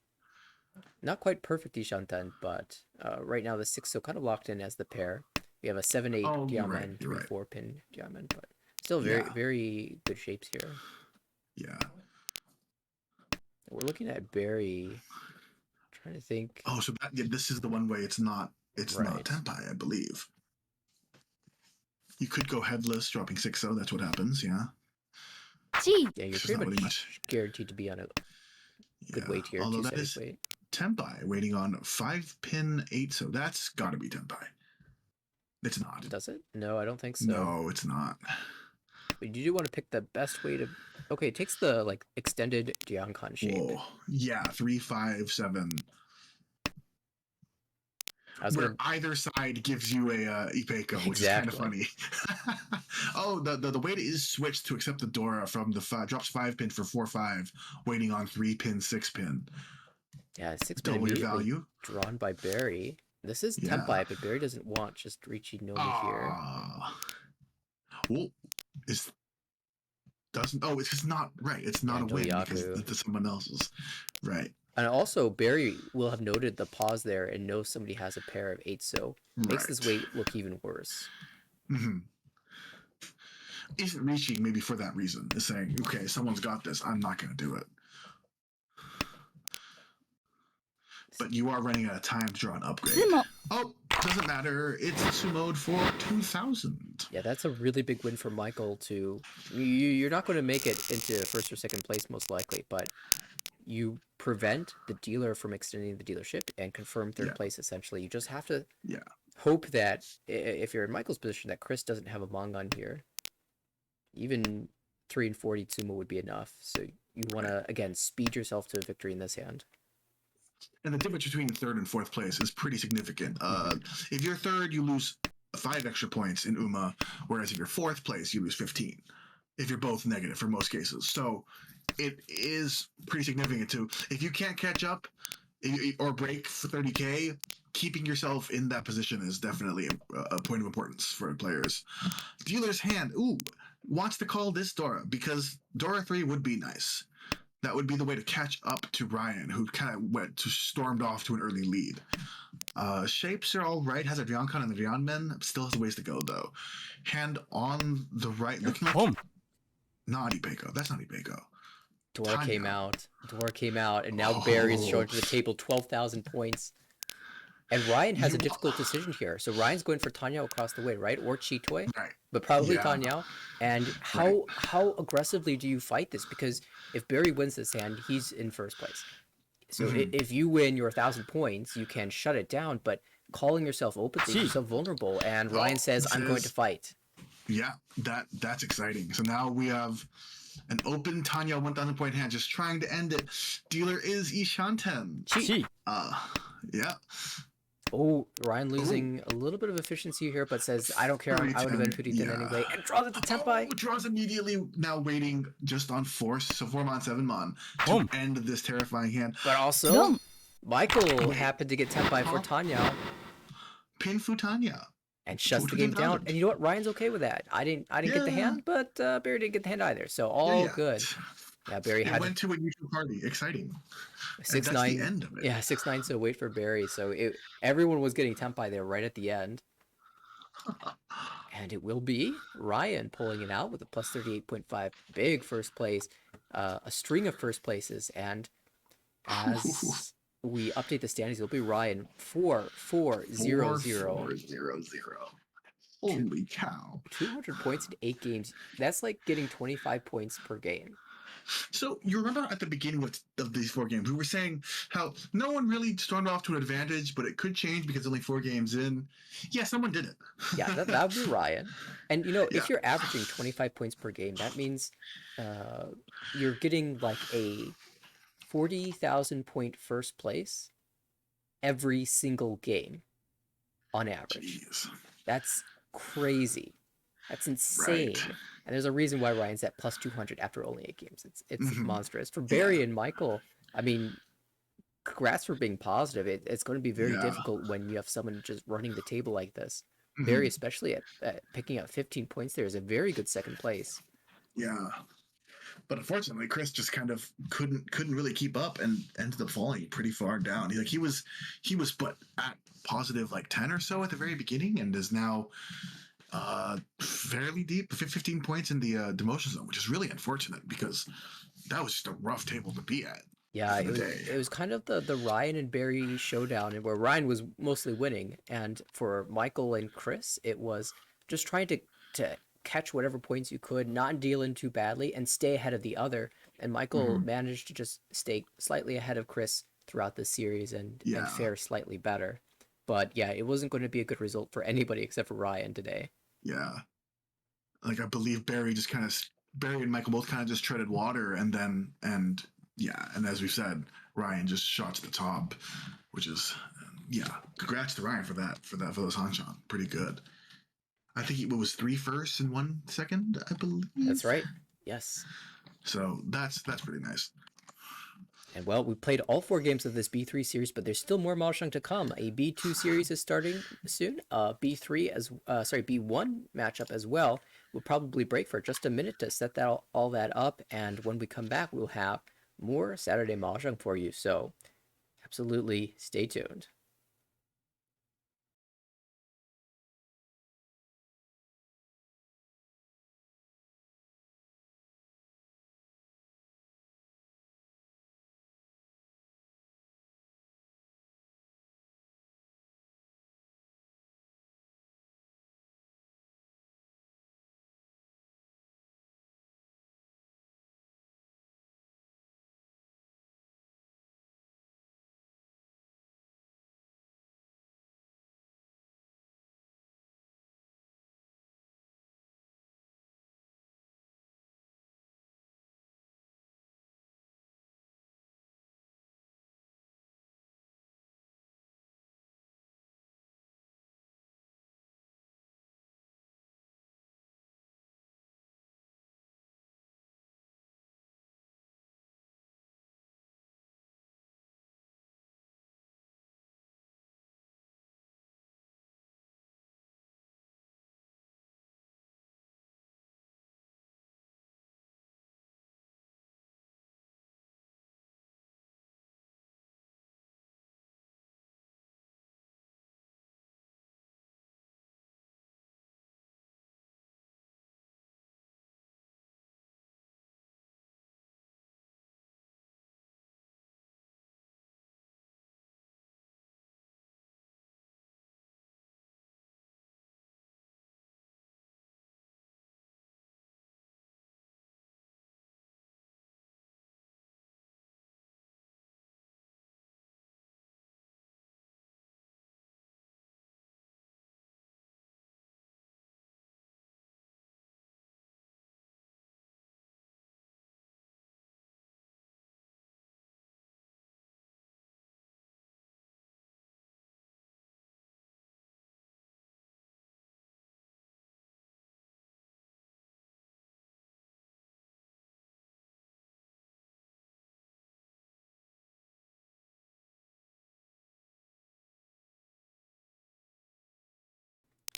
S4: Not quite perfect Ishanten, but right now the 6-so kind of locked in as the pair. We have a 7-8 Diamond, 3-4-pin Diamond, but still very good shapes here.
S2: Yeah.
S4: We're looking at Barry. I'm trying to think.
S2: Oh, so this is the one way it's not Tempai, I believe. You could go headless, dropping 6-so. That's what happens, yeah.
S3: C.
S4: Yeah, you're
S2: It's just
S4: pretty
S2: not really
S4: much
S2: much.
S4: guaranteed to be on a good
S2: Yeah.
S4: weight here,
S2: Although
S4: two
S2: that
S4: standard
S2: is
S4: weight.
S2: Tenpai waiting on 5-pin 8, so that's got to be Tenpai. It's not.
S4: Does it? No, I don't think so.
S2: No, it's not.
S4: But you do want to pick the best way to. Okay, it takes the like extended Diancon shape.
S2: Whoa. Yeah, 3, 5, 7.
S4: I was
S2: Where
S4: gonna.
S2: either side gives you a Ipeco, which
S4: Exactly.
S2: is kind of funny. Oh, the weight is switched to accept the Dora from the drops 5-pin for 4-5, waiting on 3-pin 6-pin.
S4: Yeah, 6-pin
S2: Double your
S4: immediately
S2: value.
S4: drawn by Barry. This is
S2: Yeah.
S4: Tenpai, but Barry doesn't want just Richie Nomi here.
S2: Ah. Well, it's doesn't. Oh, it's just not right. It's not
S4: Yeah,
S2: a win
S4: no
S2: because
S4: Yaku.
S2: it's someone else's. Right.
S4: And also, Barry will have noted the pause there and knows somebody has a pair of 8, so makes this weight look even worse.
S2: Mm-hmm. Isn't reaching maybe for that reason. Is saying, okay, someone's got this. I'm not going to do it. But you are running out of time to draw an upgrade.
S3: Sumo.
S2: Oh, doesn't matter. It's Sumoed for 2,000.
S4: Yeah, that's a really big win for Michael to... You're not going to make it into first or second place most likely, but you prevent the dealer from extending the dealership and confirm third place essentially. You just have to hope that if you're in Michael's position that Chris doesn't have a Mongon here. Even 3 and 40 Tsumo would be enough. So you want to, again, speed yourself to a victory in this hand.
S2: And the difference between third and fourth place is pretty significant. If you're third, you lose 5 extra points in UMA, whereas if you're fourth place, you lose 15. If you're both negative for most cases. So it is pretty significant too. If you can't catch up or break for 30k, keeping yourself in that position is definitely a point of importance for players. Dealer's hand, wants to call this Dora because Dora 3 would be nice. That would be the way to catch up to Ryan, who kind of stormed off to an early lead. Shapes are all right. Has a Ryoncon and the Ryonmen. Still has a ways to go, though. Hand on the right. Looking like... Not Ipeco. That's not Ipeco.
S4: Dora came out. And now Barry is showing to the table 12,000 points. And Ryan has a difficult decision here. So Ryan's going for Tanya across the way, right? Or Chitoy.
S2: Right.
S4: But probably Tanya. And how aggressively do you fight this? Because if Barry wins this hand, he's in first place. So if you win your 1,000 points, you can shut it down. But calling yourself open makes yourself vulnerable. And Ryan says, I'm going to fight.
S2: Yeah, that's exciting. So now we have an open Tanya 1,000 point hand, just trying to end it. Dealer is Ishanten. Yeah.
S4: Oh, Ryan losing a little bit of efficiency here, but says, I don't care, I would have been 50 anyway. And draws it to Tenpai.
S2: Draws immediately, now waiting just on force, so 4-mon, 7-mon, to end this terrifying hand.
S4: But also, Michael happened to get Tenpai for Tanya.
S2: Pinfu Tanya.
S4: And shuts the game down. And you know what? Ryan's okay with that. I didn't get the hand, but Barry didn't get the hand either. So all good. Yeah, Barry
S2: went to a neutral party. Exciting.
S4: 6-9.
S2: That's the end of it.
S4: Yeah, 6-9. So wait for Barry. So everyone was getting Tenpai there right at the end. And it will be Ryan pulling it out with a plus 38.5. Big first place. A string of first places. And as we update the standings, it'll be Ryan 4-4-0-0.
S2: Holy cow.
S4: 200 points in 8 games. That's like getting 25 points per game.
S2: So you remember at the beginning of these 4 games, we were saying how no one really stormed off to an advantage, but it could change because only 4 games in. Yeah, someone did it.
S4: Yeah, that would be Ryan. And, if you're averaging 25 points per game, that means you're getting like a 40,000 point first place every single game on average.
S2: Jeez.
S4: That's crazy. That's insane.
S2: Right.
S4: And there's a reason why Ryan's at plus 200 after only 8 games. It's monstrous. For Barry and Michael, I mean, congrats for being positive. It's going to be very difficult when you have someone just running the table like this. Barry, especially at picking up 15 points there, is a very good second place.
S2: Yeah. But unfortunately, Chris just kind of couldn't really keep up and ended up falling pretty far down. He was but at positive like 10 or so at the very beginning and is now fairly deep, 15 points in the demotion zone, which is really unfortunate because that was just a rough table to be at.
S4: Yeah, it was kind of the Ryan and Barry showdown, where Ryan was mostly winning, and for Michael and Chris, it was just trying to catch whatever points you could, not deal in too badly, and stay ahead of the other. And Michael managed to just stay slightly ahead of Chris throughout the series and fare slightly better. But yeah, it wasn't going to be a good result for anybody except for Ryan today.
S2: Yeah. Like, I believe Barry and Michael both kind of just treaded water, and as we said, Ryan just shot to the top, which is, congrats to Ryan for those Hanshan. Pretty good. I think it was 3 firsts and 1 second, I believe.
S4: That's right. Yes.
S2: So that's pretty nice.
S4: And well, we played all 4 games of this B3 series, but there's still more Mahjong to come. A B2 series is starting soon. B1 matchup as well. We'll probably break for just a minute to set all that up, and when we come back, we'll have more Saturday Mahjong for you. So, absolutely stay tuned.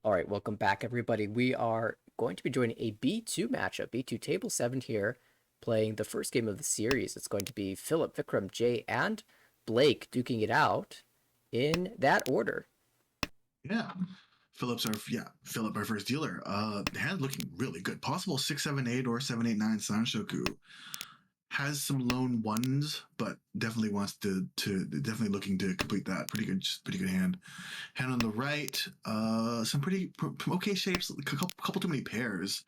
S4: All right, welcome back, everybody. We are going to be joining a B2 matchup, B2 Table 7 here, playing the first game of the series. It's going to be Philip, Vikram, Jay, and Blake duking it out in that order.
S2: Yeah. Philip, our first dealer. The hand looking really good. Possible 6-7-8 or 7-8-9 Sanshoku. Has some lone ones, but definitely wants to definitely looking to complete that. Pretty good hand. Hand on the right, some pretty okay shapes. Couple too many pairs.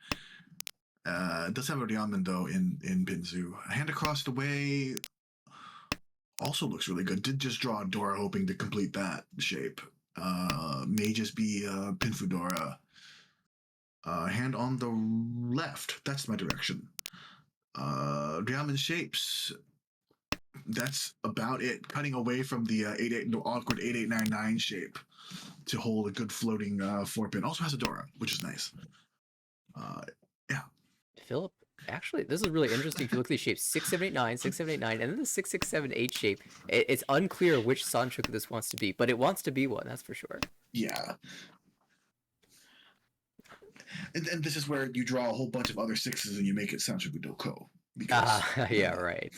S2: It does have a diamond though in Pinzu. Hand across the way also looks really good. Did just draw a Dora hoping to complete that shape. May just be Pinfudora. Hand on the left. That's my direction. Diamond shapes. That's about it. Cutting away from the awkward 8899 shape to hold a good floating 4-pin. Also has a Dora, which is nice. Yeah.
S4: Philip, actually, this is really interesting. If you look at these shapes, 6789, 6789, and then the 6678 shape, it's unclear which Sanchoku this wants to be, but it wants to be one, that's for sure.
S2: Yeah. And this is where you draw a whole bunch of other 6s and you make it Sanchoku Doko. Because
S4: yeah, right.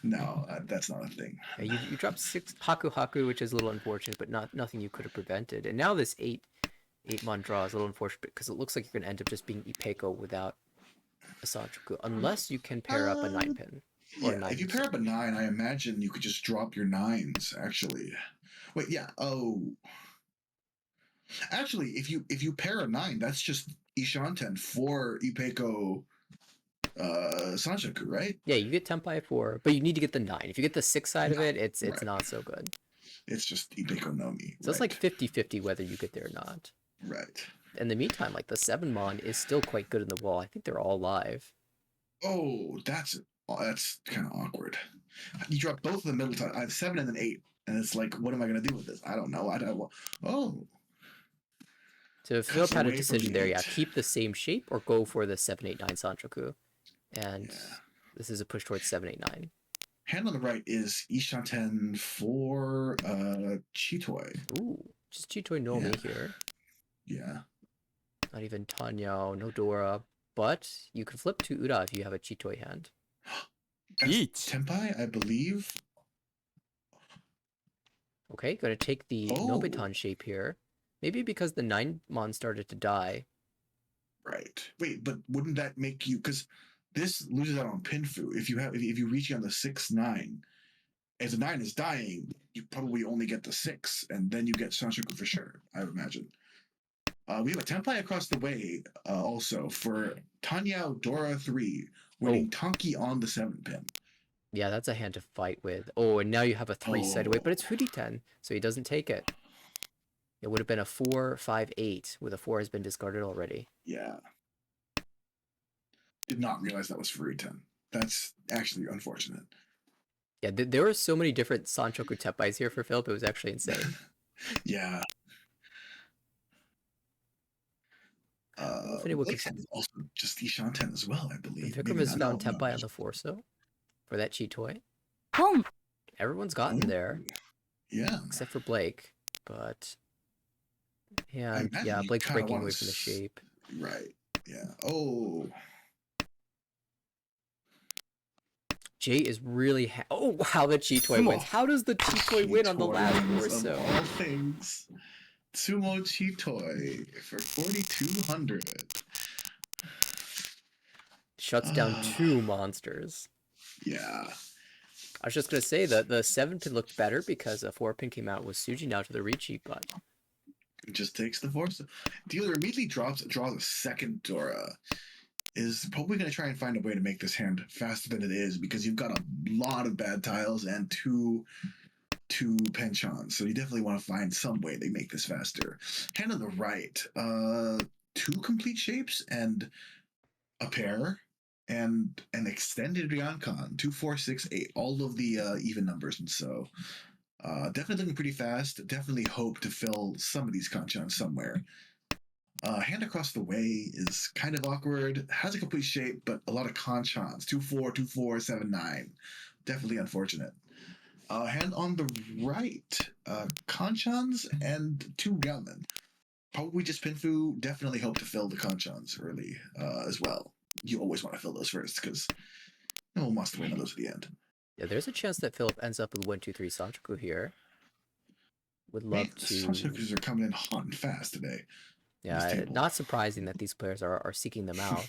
S2: No, that's not a thing.
S4: You dropped 6 Haku, which is a little unfortunate, but nothing you could have prevented. And now this 8-mon draw is a little unfortunate because it looks like you're going to end up just being Ipeko without a Sanchoku, unless you can pair up a 9-pin.
S2: Yeah, if you pair up a 9, I imagine you could just drop your 9s, actually. Wait, yeah, oh. Actually, if you pair a 9, that's just Ishanten for Ipeco Sanjaku, right?
S4: Yeah, you get Tenpai 4, but you need to get the 9. If you get the 6 side of it, it's
S2: Right.
S4: not so good.
S2: It's just Ipeco no Mi.
S4: So it's like 50-50 whether you get there or not.
S2: Right.
S4: In the meantime, like the 7 Mon is still quite good in the wall. I think they're all live.
S2: Oh, that's kind of awkward. You drop both of the middle time. I have 7 and then 8, and it's like, what am I gonna do with this? I don't know. I don't. Oh,
S4: So if
S2: cuts
S4: Philip had a
S2: away from
S4: decision
S2: the
S4: there, yeah,
S2: 8.
S4: keep the same shape or go for the 7-8-9 Sanchoku. And
S2: Yeah.
S4: this is a push towards 7-8-9.
S2: Hand on the right is Ishanten for Chitoi.
S4: Ooh, just Chitoi no Mi here.
S2: Yeah.
S4: Not even Tanyao, no Dora. But you can flip to Ura if you have a Chitoi hand.
S2: That's
S3: Each.
S2: Tenpai, I believe.
S4: Okay, gonna take the Nobitan shape here. Maybe because the 9 Mon started to die.
S2: Right. Wait, but wouldn't that make you, because this loses out on Pinfu. If you reach on the 6-9, as the 9 is dying, you probably only get the 6, and then you get Sanshoku for sure, I would imagine. We have a Tenpai across the way also for Tanyao Dora 3, winning Tonki on the 7 pin.
S4: Yeah, that's a hand to fight with. Oh, and now you have a 3-sided weight, but it's Furiten, so he doesn't take it. It would have been a 4-5-8, where the 4 has been discarded already.
S2: Yeah. Did not realize that was Furiten. That's actually unfortunate.
S4: Yeah, there were so many different Sanchoku Teppais here for Philip, it was actually insane.
S2: Yeah. Blake had also just Ishanten as well, I believe.
S4: Vikram has found Tenpai on the Forso for that Chitoi.
S3: Home.
S4: Everyone's gotten there.
S2: Yeah.
S4: Except for Blake, but yeah,
S2: you
S4: Blake's
S2: kinda
S4: breaking
S2: wanna
S4: away from the shape.
S2: Right. Yeah. Oh.
S4: Jay is really oh wow, the Chitoi wins. How does the Chitoi win on the last Forso?
S2: Of all things. Sumo Chitoi for 4,200.
S4: Shuts down 2 monsters.
S2: Yeah.
S4: I was just gonna say that the 7 pin looked better because a 4 pin came out with Suji now to the Richi, but
S2: it just takes the force. Dealer immediately draws a second Dora. Is probably going to try and find a way to make this hand faster than it is because you've got a lot of bad tiles and two penchants. So you definitely want to find some way to make this faster. Hand on the right, 2 complete shapes and a pair and an extended Ryokan, 2, 4, 6, 8, all of the even numbers. And so definitely looking pretty fast. Definitely hope to fill some of these kanchans somewhere. Hand across the way is kind of awkward. Has a complete shape, but a lot of kanchans. 2-4, 2-4, 7-9. Definitely unfortunate. Hand on the right, kanchans and 2 ramen. Probably just Pinfu. Definitely hope to fill the kanchans early as well. You always want to fill those first because no one wants to win on those at the end.
S4: yeah, there's a chance that Philip ends up with 1-2-3 Sanchoku here. Would love to.
S2: Sanchokus are coming in hot and fast today.
S4: Yeah, not surprising that these players are seeking them out.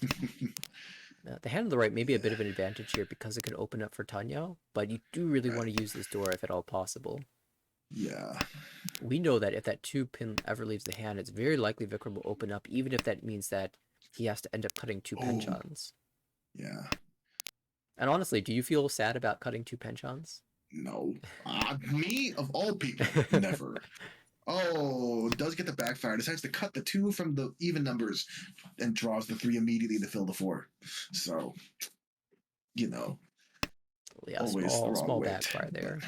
S4: The hand on the right may be a bit of an advantage here because it can open up for Tanyao, but you do really want to use this door if at all possible.
S2: Yeah.
S4: We know that if that 2 pin ever leaves the hand, it's very likely Vikram will open up, even if that means that he has to end up cutting 2 penchants.
S2: Yeah.
S4: And honestly, do you feel sad about cutting 2 penchants?
S2: No. Me, of all people, never. Oh, does get the backfire. Decides to cut the 2 from the even numbers and draws the 3 immediately to fill the 4. So,
S4: Yeah,
S2: always
S4: small backfire there.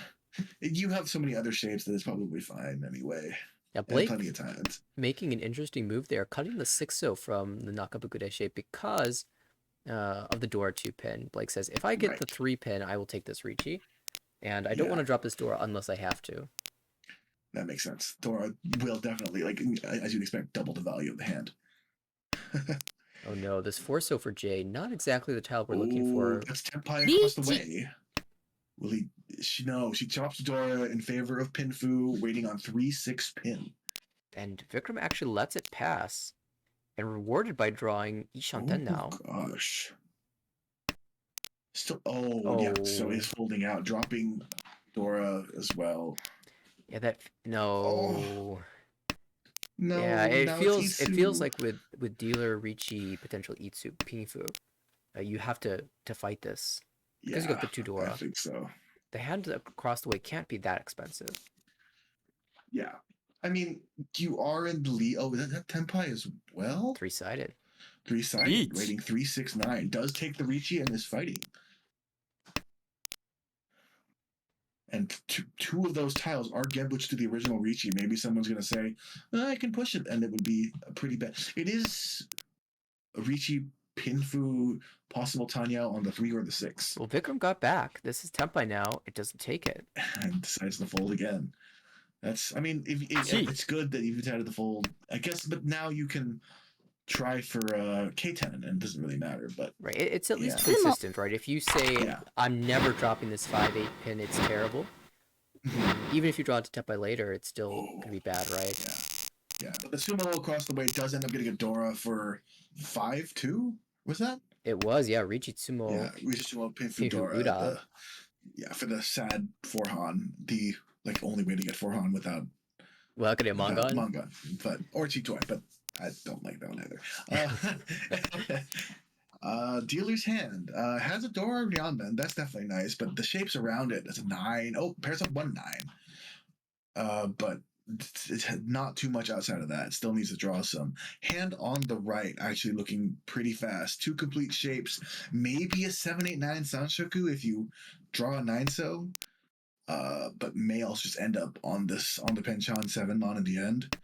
S2: You have so many other shapes that it's probably fine anyway.
S4: Yeah, Blake
S2: plenty of times.
S4: Making an interesting move there, cutting the 6-0 from the Nakabukude shape because of the Dora 2 pin. Blake says, if I get the 3 pin, I will take this Richi. And I don't want to drop this Dora unless I have to.
S2: That makes sense. Dora will definitely, as you'd expect, double the value of the hand.
S4: Oh no, this Forso for Jay, not exactly the tile we're looking for.
S2: That's Tenpai across the way. Will he? No, she chops Dora in favor of Pinfu, waiting on 3-6 pin.
S4: And Vikram actually lets it pass. And rewarded by drawing Ishanten now.
S2: Oh gosh. Still, yeah, so he's folding out, dropping Dora as well.
S4: Yeah, no. Yeah,
S2: No,
S4: it
S2: now it's
S4: feels
S2: Isu.
S4: like with dealer Ricci potential Itsu Pinfu, you have to fight this because you got
S2: Yeah,
S4: the two
S2: I
S4: Dora.
S2: think so.
S4: The hand across the way can't be that expensive.
S2: Yeah. I mean, you are in the lead. Oh, that Tenpai as well?
S4: Three-sided.
S2: Three-sided,
S3: Each.
S2: rating 369. Does take the Ricci and is fighting. And two of those tiles are Genbuch to the original Ricci. Maybe someone's going to say, I can push it, and it would be pretty bad. It is a Ricci Pinfu possible Tanya on the 3 or the 6.
S4: Well, Vikram got back. This is Tempai now. It doesn't take it.
S2: And decides to fold again. I mean,
S3: Gee.
S2: it's good that you've decided to fold, I guess, but now you can try for K10, and it doesn't really matter. But
S4: Right. It's at least
S2: Yeah.
S4: consistent, right? If you say
S2: Yeah.
S4: I'm never dropping this 5/8 pin, it's terrible. Even if you draw it to Tempai later, it's still gonna be bad, right?
S2: Yeah, but the sumo across the way does end up getting a Dora for 5-2. Was that?
S4: It was, yeah. Ricci Tsumo.
S2: Yeah, Sumo Pinfu
S4: Pinfu
S2: Dora.
S4: Uda.
S2: For the sad Forhan, the only way to get Forhan without
S4: Well, could have manga.
S2: manga, but or Chitoy, but I don't like that one either. Dealer's Hand has a Dora Ryanman. That's definitely nice, but the shapes around it is a 9. Oh, pairs up 1-9. But it's not too much outside of that. It still needs to draw some. Hand on the right, actually looking pretty fast. 2 complete shapes. Maybe a 7-8-9 Sanshoku if you draw a 9-so. But may also just end up on the Penchan 7-mon in the end.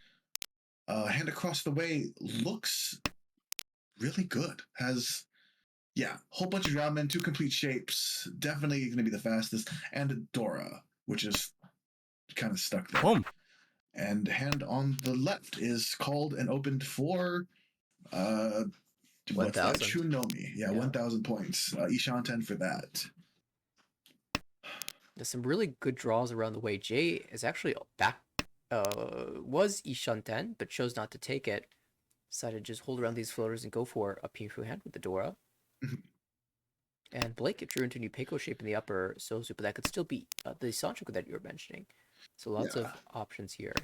S2: Hand across the way looks really good. Has whole bunch of ramen, 2 complete shapes. Definitely going to be the fastest. And a Dora, which is kind of stuck there.
S3: Home.
S2: And hand on the left is called and opened for
S4: 1,000.
S2: Chunomi. Yeah, 1,000 points. Ishanten for that.
S4: There's some really good draws around the way. Jay is actually back. Was Ishanten, but chose not to take it. Decided to just hold around these floaters and go for a Pinfu hand with the Dora. And Blake drew into a new Peiko shape in the upper Sozu, but that could still be the Sanchoku that you were mentioning. So lots of options here.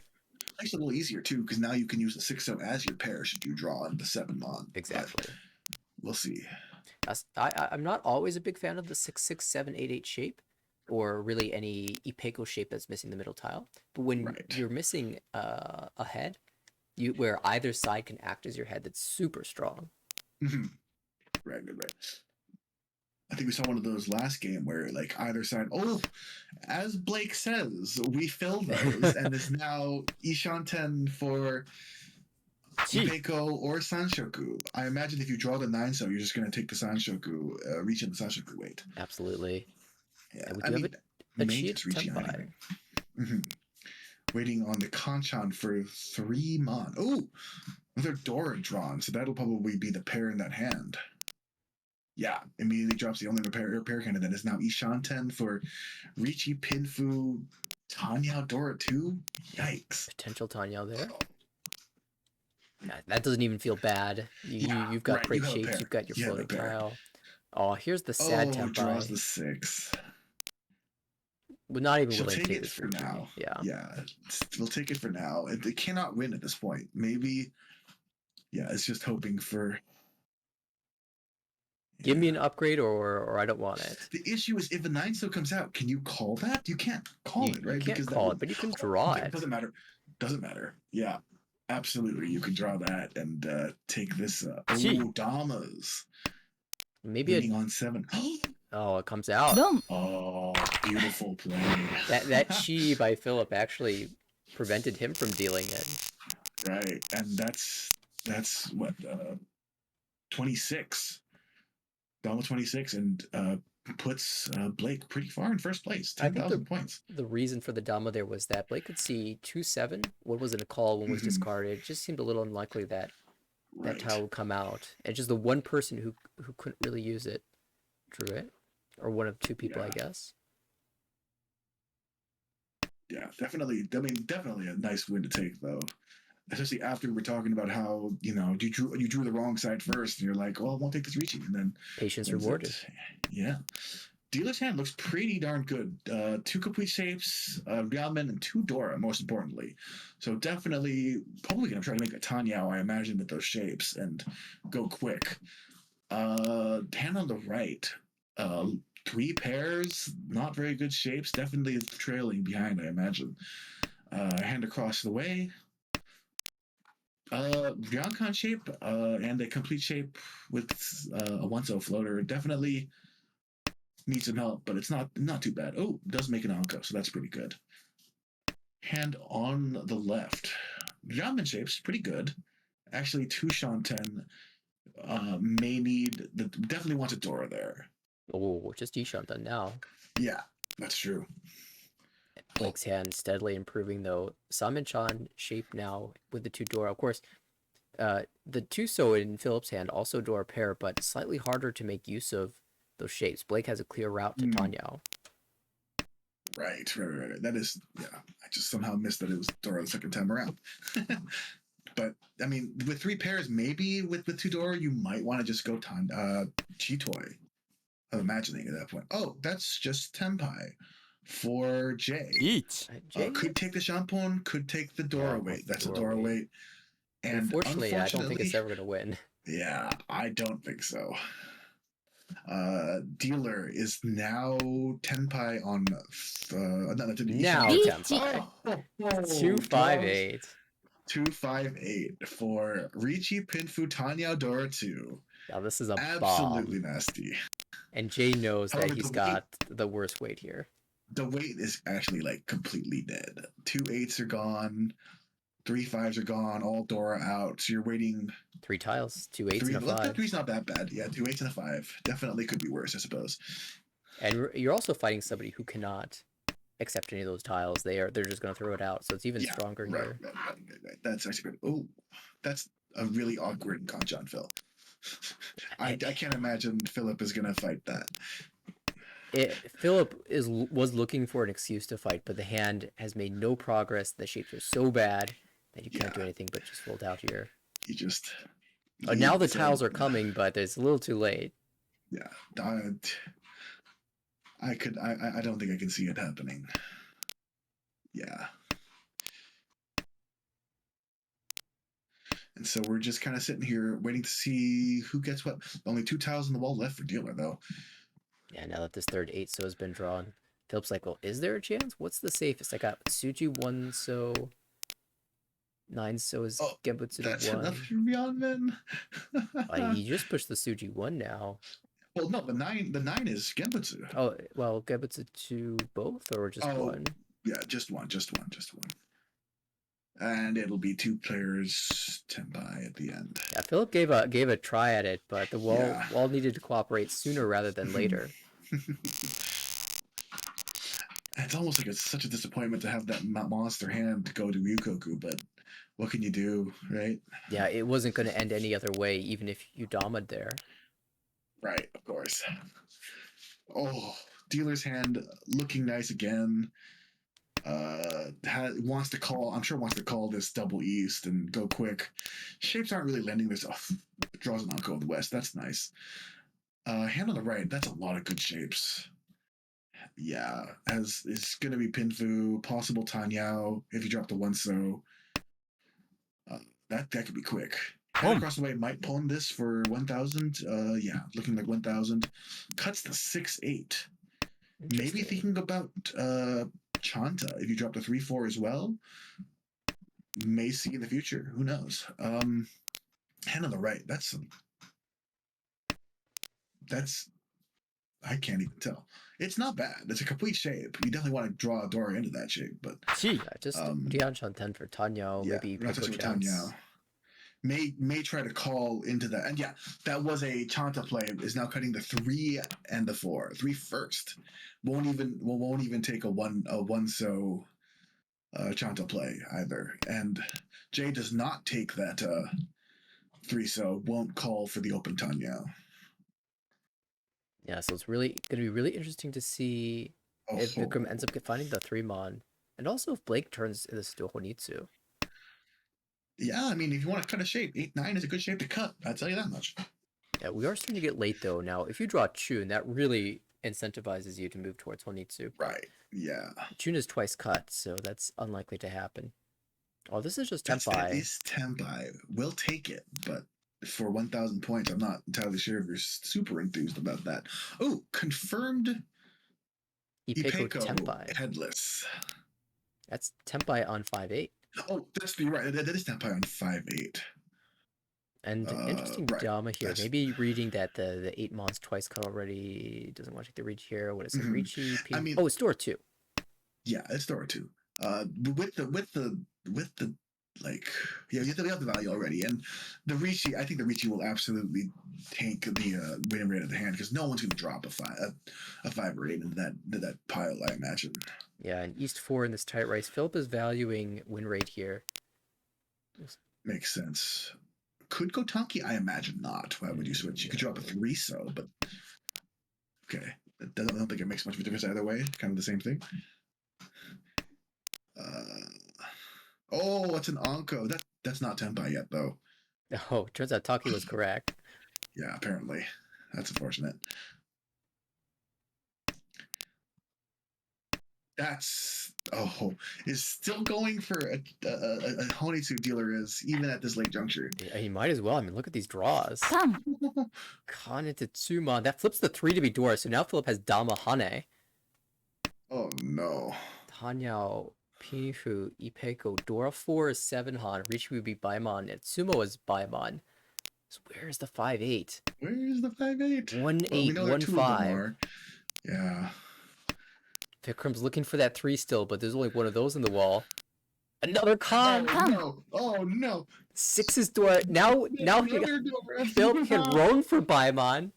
S2: Makes it a little easier too, because now you can use the 6-0 as your pair should you draw in the 7-mon.
S4: Exactly.
S2: But we'll see.
S4: I'm not always a big fan of the 6-6, 7-8-8 shape, or really any Ipeco shape that's missing the middle tile. But when you're missing a head, where either side can act as your head, that's super strong.
S2: Right. I think we saw one of those last game where either side, as Blake says, we fill those, and it's now Ishanten for Ipeco or Sanshoku. I imagine if you draw the 9-so, you're just going to take the Sanshoku, reach in the Sanshoku weight.
S4: Absolutely.
S2: Yeah,
S4: And we do have a Chia Tenpai.
S2: Waiting on the Kanchan for 3-mon. Oh, another Dora drawn, so that'll probably be the pair in that hand. Yeah, immediately drops the only repair candidate. Is now Ishanten for Ricci Pinfu Tanya Dora 2. Yikes.
S4: Potential Tanya there. Yeah, that doesn't even feel bad. You've got great shapes. You've got your floating tile. Oh, here's the sad Tenpai.
S2: Draws the 6.
S4: We're not even
S2: She'll
S4: willing to
S2: take
S4: take
S2: it
S4: this
S2: for now.
S4: Yeah,
S2: we'll take it for now. They cannot win at this point. Maybe. Yeah, it's just hoping for.
S4: Give me an upgrade or I don't want it.
S2: The issue is if a 9-so comes out, can you call that? You can't call it, right?
S4: You can't call it, but you can draw it.
S2: Doesn't matter. Doesn't matter. Yeah, absolutely. You can draw that and take this. Damas.
S4: Maybe
S2: Leading on 7.
S4: Oh, it comes out.
S2: Oh, beautiful play.
S4: That Chi by Philip actually prevented him from dealing it.
S2: Right, and that's what 26. Dama 26 and puts Blake pretty far in first place. 10,000 points.
S4: The reason for the Dama there was that Blake could see 2-7. One was in a call, one was discarded. It just seemed a little unlikely that that tile would come out. And just the one person who couldn't really use it drew it. Or one of 2 people, I guess.
S2: Yeah, definitely. I mean, definitely a nice win to take, though. Especially after we're talking about how you drew the wrong side first, and you're like, "Oh, I won't take this reaching," and then
S4: patience rewarded.
S2: Yeah, Dealer's hand looks pretty darn good. Two complete shapes, Ryalman and two Dora, most importantly. So definitely, probably gonna try to make a Tanyao, I imagine, with those shapes and go quick. Hand on the right, uh, three pairs, not very good shapes. Definitely trailing behind, I imagine. Hand across the way. Ryokan shape, and a complete shape with a one-so floater definitely needs some help, but it's not too bad. Oh, does make an Anko, so that's pretty good. Hand on the left. Ramen shape's pretty good. Actually, two Shanten may need definitely wants a Dora there.
S4: Oh, just Ishantan now.
S2: Yeah, that's true.
S4: Blake's hand steadily improving though. Sanbaiman shape now with the two Dora. Of course, the Tuso in Philip's hand also Dora pair, but slightly harder to make use of those shapes. Blake has a clear route to Tanyao.
S2: Right. That is, yeah. I just somehow missed that it was Dora the second time around. But I mean, with three pairs, maybe with two Dora, you might want to just go Chitoy. I'm imagining at that point. Oh, that's just Tenpai for Jay.
S3: Eat.
S4: Jay,
S2: Could take the Shampoo, could take the Dora weight. That's a Dora weight. And
S4: unfortunately, I don't think it's ever going to win.
S2: Yeah, I don't think so. Dealer is now Tenpai on
S4: now Tenpai. 258.
S2: 258 for Richi Pinfu Tanyao Dora 2.
S4: Now this is a
S2: absolutely
S4: bomb.
S2: Nasty.
S4: And Jay knows that he's got the worst weight here.
S2: The weight is actually like completely dead. 2 8s are gone, 3 5s are gone, all Dora out. So you're waiting
S4: 3 tiles, 2 8s and a 5.
S2: 3's not that bad. Yeah, 2 8s and a 5. Definitely could be worse, I suppose.
S4: And you're also fighting somebody who cannot accept any of those tiles. They're just going to throw it out. So it's even stronger here.
S2: Right. That's actually good. Oh, that's a really awkward Conchan Phil. I can't imagine Philip is going to fight that.
S4: Philip was looking for an excuse to fight, but the hand has made no progress. The shapes are so bad that you can't do anything but just fold out here.
S2: You just...
S4: now the tiles are coming, but it's a little too late.
S2: Yeah. I don't think I can see it happening. Yeah. And so we're just kind of sitting here waiting to see who gets what. Only 2 tiles on the wall left for Dealer, though.
S4: Yeah, now that this third 8-so has been drawn, Philip's like, well, is there a chance? What's the safest? I got Suji 1-so, 9-so is Genbutsu to 1.
S2: That's enough for Ryalman.
S4: You just pushed the Suji 1 now.
S2: Well, no, the 9 is Genbutsu.
S4: Oh, well, Genbutsu to both or just one?
S2: Yeah, just one. And it'll be 2 players Tenpai at the end.
S4: Yeah, Philip gave a try at it, but the wall needed to cooperate sooner rather than later.
S2: It's almost like it's such a disappointment to have that monster hand go to Ryukoku, but what can you do, right?
S4: Yeah, it wasn't going to end any other way, even if you dommed there.
S2: Right, of course. Oh, Dealer's hand looking nice again. Wants to call this double east and go quick. Shapes aren't really lending this. Draws an Anko of the West. That's nice. Hand on the right. That's a lot of good shapes. Yeah, it's going to be Pinfu, possible Tanyao if you drop the 1-so. That could be quick. Hand across the way might pawn this for 1,000. Yeah, looking like 1,000. Cuts the 6-8. Maybe thinking about Chanta, if you drop the 3-4 as well, may see in the future. Who knows? Hand on the right. That's I can't even tell. It's not bad. It's a complete shape. You definitely want to draw a Dora into that shape, but
S4: just Rian Chanten for Tanyao, maybe Poco Chance.
S2: May try to call into that. And yeah, that was a Chanta play. Is now cutting the 3 and the 4. 3 first. Won't even take a 1-so Chanta play either. And Jay does not take that 3-so. Won't call for the open Tanyao.
S4: Yeah, so it's really going to be really interesting to see if Vikram ends up finding the 3-mon. And also if Blake turns this to a Honitsu.
S2: Yeah, I mean, if you want to cut a shape, 8-9 is a good shape to cut. I'll tell you that much.
S4: Yeah, we are starting to get late, though. Now, if you draw Chun, that really incentivizes you to move towards Honitsu.
S2: Right. Yeah.
S4: Chun is twice cut, so that's unlikely to happen. Oh, this is just
S2: That
S4: Tempai.
S2: is Tempai. We'll take it, but for 1,000 points, I'm not entirely sure if you're super enthused about that. Oh, confirmed
S4: Ipeko
S2: Ipeko
S4: Tempai.
S2: headless.
S4: That's Tempai on 5-8.
S2: Oh, you're right. That is Tempai on 5-8.
S4: And interesting
S2: right.
S4: Dama here.
S2: That's-
S4: Maybe reading that the 8 mons twice cut already doesn't want to take the reach here. What is it?
S2: Mhm.
S4: Ricci,
S2: I mean-
S4: oh, it's door 2.
S2: Yeah, it's Dora too. With the like, yeah, you have the value already, and the Ricci. I think the Ricci will absolutely tank the win rate of the hand because no one's going to drop a 5 or 8 into that pile. I imagine.
S4: Yeah, and East 4 in this tight race. Philip is valuing win rate here.
S2: Makes sense. Could go Tonki? I imagine not. Why would you switch? You could drop a 3 so, but okay. I don't think it makes much of a difference either way. Kind of the same thing. Oh, it's an Anko. That's not Tempai yet, though.
S4: Oh, turns out Taki was correct.
S2: Yeah, apparently. That's unfortunate. Is still going for a Honitsu dealer is even at this late juncture.
S4: Yeah, he might as well. I mean, look at these draws.
S3: Come.
S4: Kan into Tsuma. That flips the 3 to be Dora, so now Philip has Dama Hane.
S2: Oh no.
S4: Tanyao, Pinfu, Ipeko, Dora 4 is 7 Han, Ricci would be Baimon, and Sumo is Baimon. So where is the 5-8?
S2: Where's the 5-8?
S4: 1-8, 1-5.
S2: Yeah.
S4: Vikram's looking for that 3 still, but there's only one of those in the wall. Another Khan!
S2: No. Oh no.
S4: 6 is Dora. Now Philip can roam for Baimon.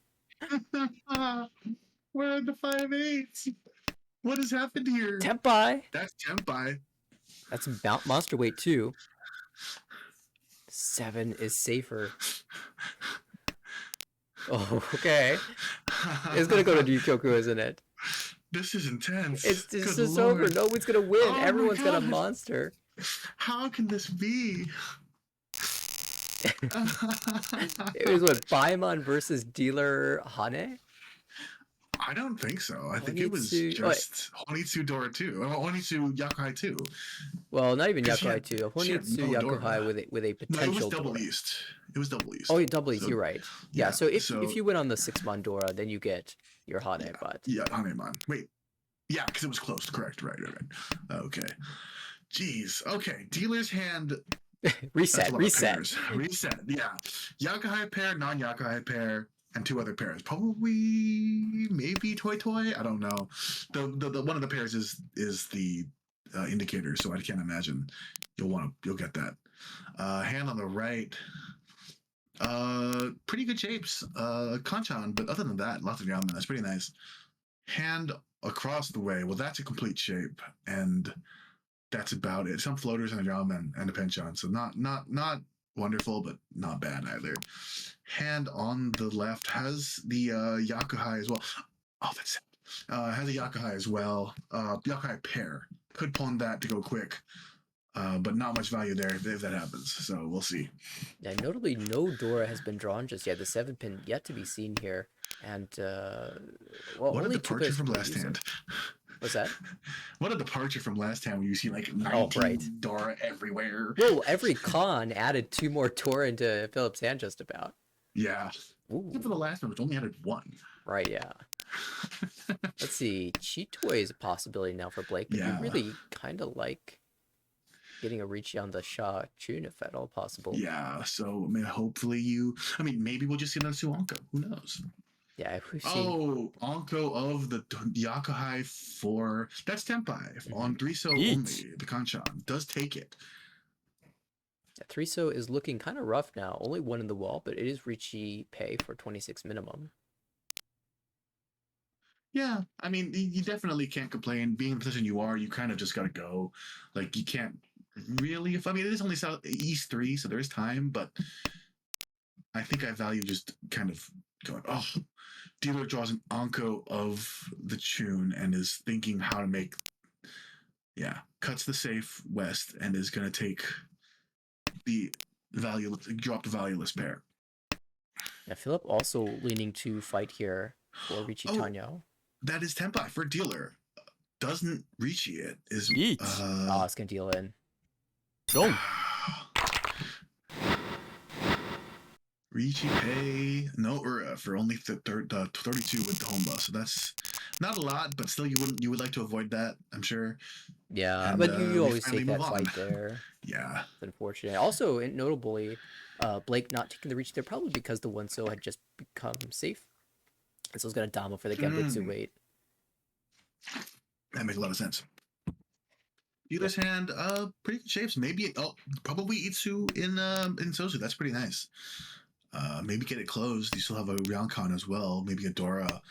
S2: Where are the 5-8s? What has happened here?
S4: Tempai.
S2: That's Tempai.
S4: That's monster weight too. 7 is safer. Oh, okay. It's gonna go to Ryukyoku, isn't it?
S2: This is intense.
S4: It's
S2: Good
S4: just
S2: Lord.
S4: over. No one's gonna win.
S2: Oh my
S4: Everyone's got a
S2: God.
S4: monster.
S2: How can this be?
S4: It was what, Baimon versus Dealer Hane?
S2: I don't think so. I think it was
S4: Honitsu-
S2: just Honitsu Dora 2. Or Honitsu Yakai 2.
S4: Well, not even
S2: 'Cause she
S4: Yakuhai
S2: had-
S4: 2.
S2: she had
S4: Honitsu
S2: no Dora.
S4: Yakuhai with a
S2: No, it
S4: potential
S2: was double
S4: Dora.
S2: east. It was double east.
S4: Oh, you double east,
S2: So-
S4: you're right. Yeah,
S2: yeah,
S4: so if
S2: so-
S4: you win on the 6-mon Dora, then you get your Hane,
S2: Yeah.
S4: but
S2: Yeah, Haneman. Wait. Yeah, because it was close. Correct. Right. Okay. Jeez. Okay. Dealer's hand. That's a
S4: reset,
S2: lot of
S4: reset.
S2: pairs. Reset. Yeah. Yakuhai pair, non-Yakuhai pair, and 2 other pairs. Probably, maybe Toy Toy. I don't know. The one of the pairs is the indicator, so I can't imagine you'll get that. Hand on the right. Pretty good shapes. Kanchan, but other than that, lots of Yaman. That's pretty nice. Hand across the way. Well, that's a complete shape, and that's about it. Some floaters and a drum and a penchant. So not wonderful, but not bad either. Hand on the left has the Yakuhai as well. Oh, that's it. Has a Yakuhai as well. Yakuhai pair. Could pawn that to go quick. But not much value there if that happens. So we'll see.
S4: Yeah, notably, no Dora has been drawn just yet. The 7-pin yet to be seen here. And, well,
S2: What a
S4: only 2
S2: departure
S4: players
S2: from
S4: can
S2: last
S4: use it.
S2: hand.
S4: What's that?
S2: What a departure from last time when you see like 19
S4: Oh, right.
S2: Dora everywhere.
S4: Whoa, every con added 2 more Dora into Philip's hand just about.
S2: Yeah.
S4: Ooh,
S2: Except for the last one, which only added 1.
S4: right, yeah. Let's see. Cheat Toy is a possibility now for Blake, but
S2: Yeah.
S4: you really kind of like getting a Ricci on the Sha Chun if at all possible.
S2: Yeah, so I mean, hopefully maybe we'll just see another Suanko. Who knows?
S4: Yeah, we've seen.
S2: Oh, Anko of the Yakuhai 4. That's Tempai on 3 so
S4: Yeet.
S2: only. The Kanchan does take it.
S4: Yeah, 3-so is looking kind of rough now. Only 1 in the wall, but it is Ricci pay for 26 minimum.
S2: Yeah, I mean, you definitely can't complain. Being in the position you are, you kind of just got to go. Like, you can't really. I mean, it is only East 3, so there is time, but I think I value just kind of going, oh, dealer draws an Anko of the Chun and is thinking how to make, cuts the safe west and is going to take the drop the valueless pair.
S4: Yeah, Philip also leaning to fight here for Ricci
S2: Oh.
S4: Tanyo.
S2: That is Tempai for dealer. Doesn't reach it. Is
S3: Yeet.
S4: Oh, it's gonna deal in.
S3: Dong.
S2: Ricci pay no Ura for only 32 with the Homba, so that's not a lot, but still you would like to avoid that, I'm sure.
S4: Yeah,
S2: And
S4: but you
S2: we
S4: always
S2: finally
S4: take
S2: move
S4: that
S2: on.
S4: fight there.
S2: Yeah.
S4: It's unfortunate. Also, notably, Blake not taking the reach there probably because the one-so had just become safe. And so it's gonna Dama for the Genbutsu wait.
S2: That makes a lot of sense. Dealer's hand, pretty good shapes. Maybe probably Itsu in Sozu. That's pretty nice. Maybe get it closed. You still have a Ryoncon as well. Maybe a Dora.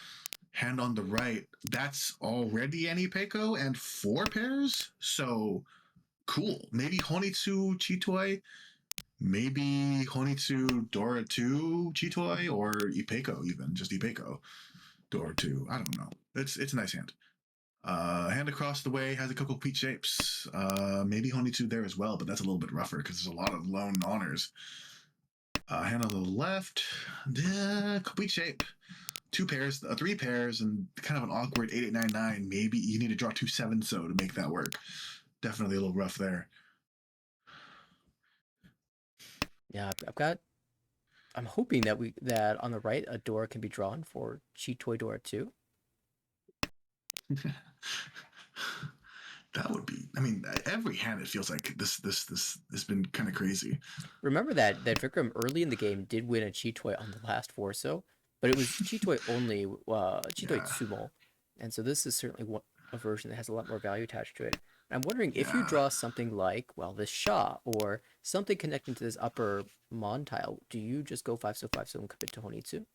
S2: Hand on the right. That's already an Ipeco and 4 pairs. So cool. Maybe Honitsu Chitoi. Maybe Honitsu Dora 2 Chitoi or Ipeco even. Just Ipeco. Dora 2. I don't know. It's a nice hand. Hand across the way has a couple complete shapes. Maybe Honitsu there as well, but that's a little bit rougher because there's a lot of lone honors. Hand on the left, complete shape. 2 pairs, 3 pairs, and kind of an awkward 8899. Maybe you need to draw 2 7-so to make that work. Definitely a little rough there.
S4: Yeah, I'm hoping that on the right a Dora can be drawn for Chitoi Dora 2.
S2: That would be. I mean, every hand it feels like this has been kind of crazy.
S4: Remember that Vikram early in the game did win a Chitoi on the last so, but it was Chitoi only, Chitoi Tsumo, and so this is certainly a version that has a lot more value attached to it. And I'm wondering if you draw something like, well, this Sha or something connecting to this upper Mon tile, do you just go 5-so 5-so and commit to Honitsu?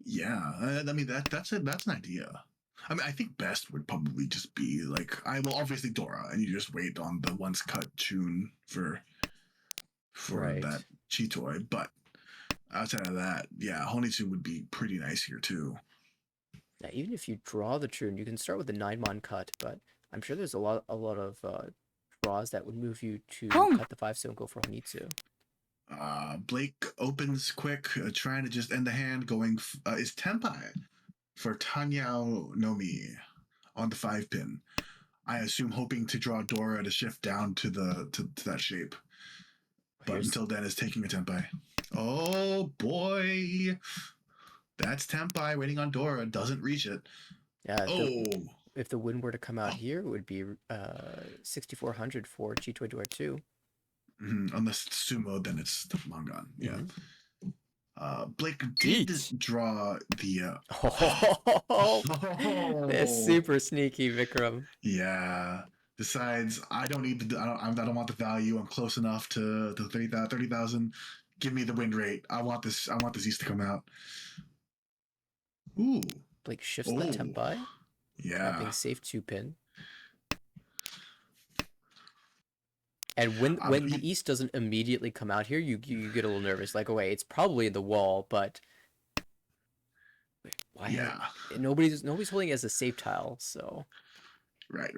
S2: Yeah, I mean that's an idea. I mean, I think best would probably just be like obviously Dora, and you just wait on the once cut tune for
S4: Right.
S2: that Chitoi. But outside of that, yeah, Honitsu would be pretty nice here too.
S4: Now, even if you draw the tune, you can start with the 9-mon cut, but I'm sure there's a lot of draws that would move you to cut the 5-so and go for Honitsu.
S2: Blake opens quick, trying to just end the hand. Going is Tempai for Tanyao Nomi on the 5-pin. I assume hoping to draw Dora to shift down to that shape. But until then, is taking a Tempai. Oh boy, that's Tempai waiting on Dora. Doesn't reach it.
S4: Yeah. If the win were to come out here, it would be 6,400 for Chitoi Dora 2.
S2: Unless it's Sumo, then it's the Mangan. Yeah. Blake did draw the.
S4: It's super sneaky, Vikram.
S2: Yeah. Decides I don't need the. I don't want the value. I'm close enough to 30,000. Give me the win rate. I want this East to come out. Ooh.
S4: Blake shifts the Tempai.
S2: Yeah.
S4: Being safe 2-pin. And when the East doesn't immediately come out here, you get a little nervous. Like, oh wait, it's probably in the wall, but why?
S2: Yeah.
S4: Nobody's holding it as a safe tile, so.
S2: Right.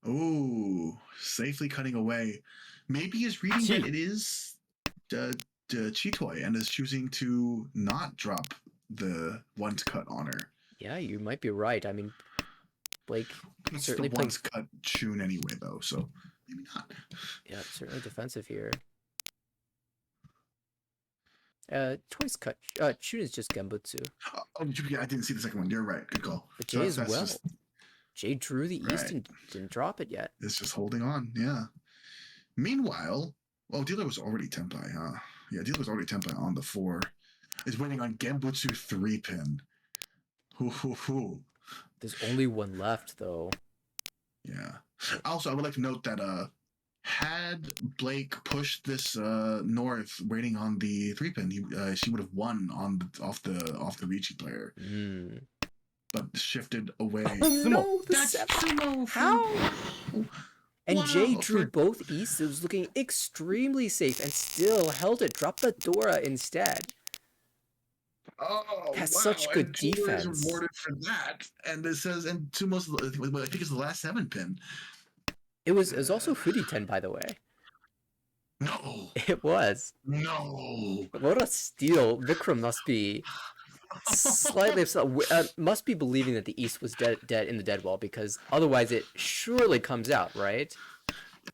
S2: Oh, safely cutting away. Maybe he's reading that it is the Chitoi and is choosing to not drop the once cut honor.
S4: Yeah, you might be right. I mean, Blake
S2: it's
S4: certainly
S2: the once cut tune anyway, though, so maybe not.
S4: Yeah, certainly defensive here. Twice cut. Chun is just Genbutsu.
S2: I didn't see the second one. You're right. Good call.
S4: But Jay as well. Jay drew the East and didn't drop it yet.
S2: It's just holding on. Yeah. Meanwhile, Dealer was already Tempai, huh? Yeah, Dealer was already Tempai on the 4. Is waiting on Genbutsu 3-pin.
S4: There's only one left, though.
S2: Yeah. Also, I would like to note that had Blake pushed this north, waiting on the 3-pin, she would have won off the Ricci player. But shifted away.
S4: Oh no, that's Sumo. How? And Jay drew both Easts. It was looking extremely safe and still held it. Dropped the Dora instead.
S2: Oh,
S4: that's such good defense.
S2: Is rewarded for that, and it says, and Sumo's, I think it's the last 7-pin.
S4: It was also Hoodie 10, by the way.
S2: No,
S4: it was.
S2: No,
S4: what a steal! Vikram must be slightly upset. Must be believing that the East was dead in the dead wall, because otherwise it surely comes out, right?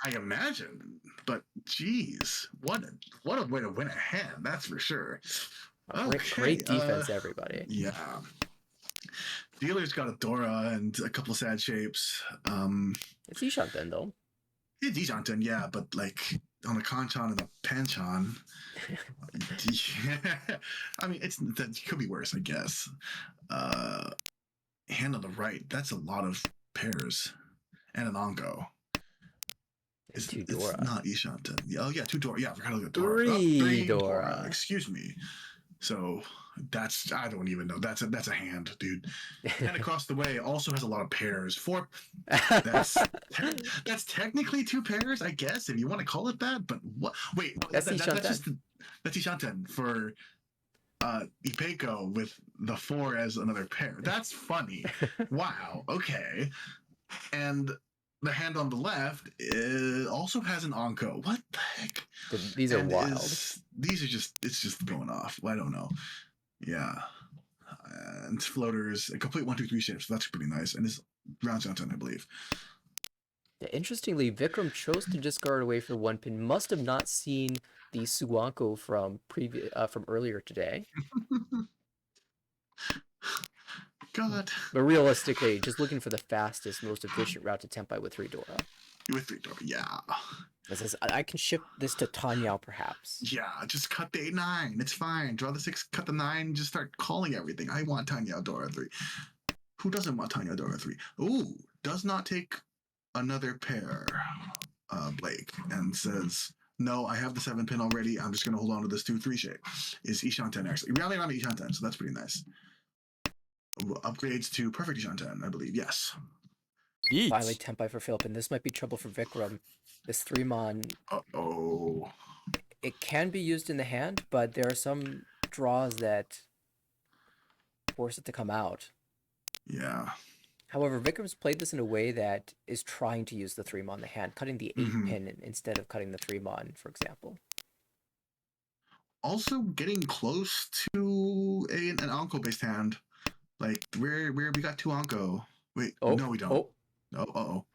S2: I imagine, but geez, what a way to win a hand, that's for sure.
S4: Great defense, everybody.
S2: Yeah. Dealer's got a Dora and a couple sad shapes.
S4: It's Ishant then, though.
S2: It's Dijonton, yeah, but like on a Conchan and a Panchon. Yeah. I mean, that could be worse, I guess. Hand on the right, that's a lot of pairs. And an Onko. It's not Ishanten. Oh yeah, 2 Dora. Yeah, I forgot to look at Dora.
S4: Three
S2: Dora.
S4: Dora.
S2: Excuse me. So that's, I don't even know. That's a hand, dude. And across the way also has a lot of pairs. 4. That's technically 2 pairs, I guess, if you want to call it that. But what? Wait,
S4: that's
S2: Ishanten for Ipeco with the 4 as another pair. That's funny. Wow. Okay. And the hand on the left also has an Onko. What the heck?
S4: These are wild.
S2: These are it's just going off. I don't know. Yeah. And floaters, a complete 1, 2, 3 shapes. So that's pretty nice. And this round Johnson, I believe.
S4: Yeah, interestingly, Vikram chose to discard away for 1 pin. Must have not seen the Suwanko from earlier today.
S2: God.
S4: But realistically, just looking for the fastest, most efficient route to Tempai with 3 Dora.
S2: With 3 Dora, yeah.
S4: This is, I can ship this to Tanyao, perhaps.
S2: Yeah, just cut the 8-9. It's fine. Draw the 6, cut the 9. Just start calling everything. I want Tanyao Dora 3. Who doesn't want Tanyao Dora 3? Ooh, does not take another pair, Blake, and says, no, I have the 7 pin already. I'm just going to hold on to this 2-3 shape. Is Ishanten actually? Rally around Ishanten, so that's pretty nice. Upgrades to perfect Ishanten, I believe. Yes.
S4: Finally, Tempai for Philip, and this might be trouble for Vikram. This 3-mon.
S2: Uh-oh.
S4: It can be used in the hand, but there are some draws that force it to come out.
S2: Yeah.
S4: However, Vikram's played this in a way that is trying to use the 3-mon in the hand, cutting the 8 pin instead of cutting the 3-mon, for example.
S2: Also getting close to an Onko-based hand. Like, where we got 2 Onko. Wait, no, we don't.
S4: Oh.
S2: No, uh-oh.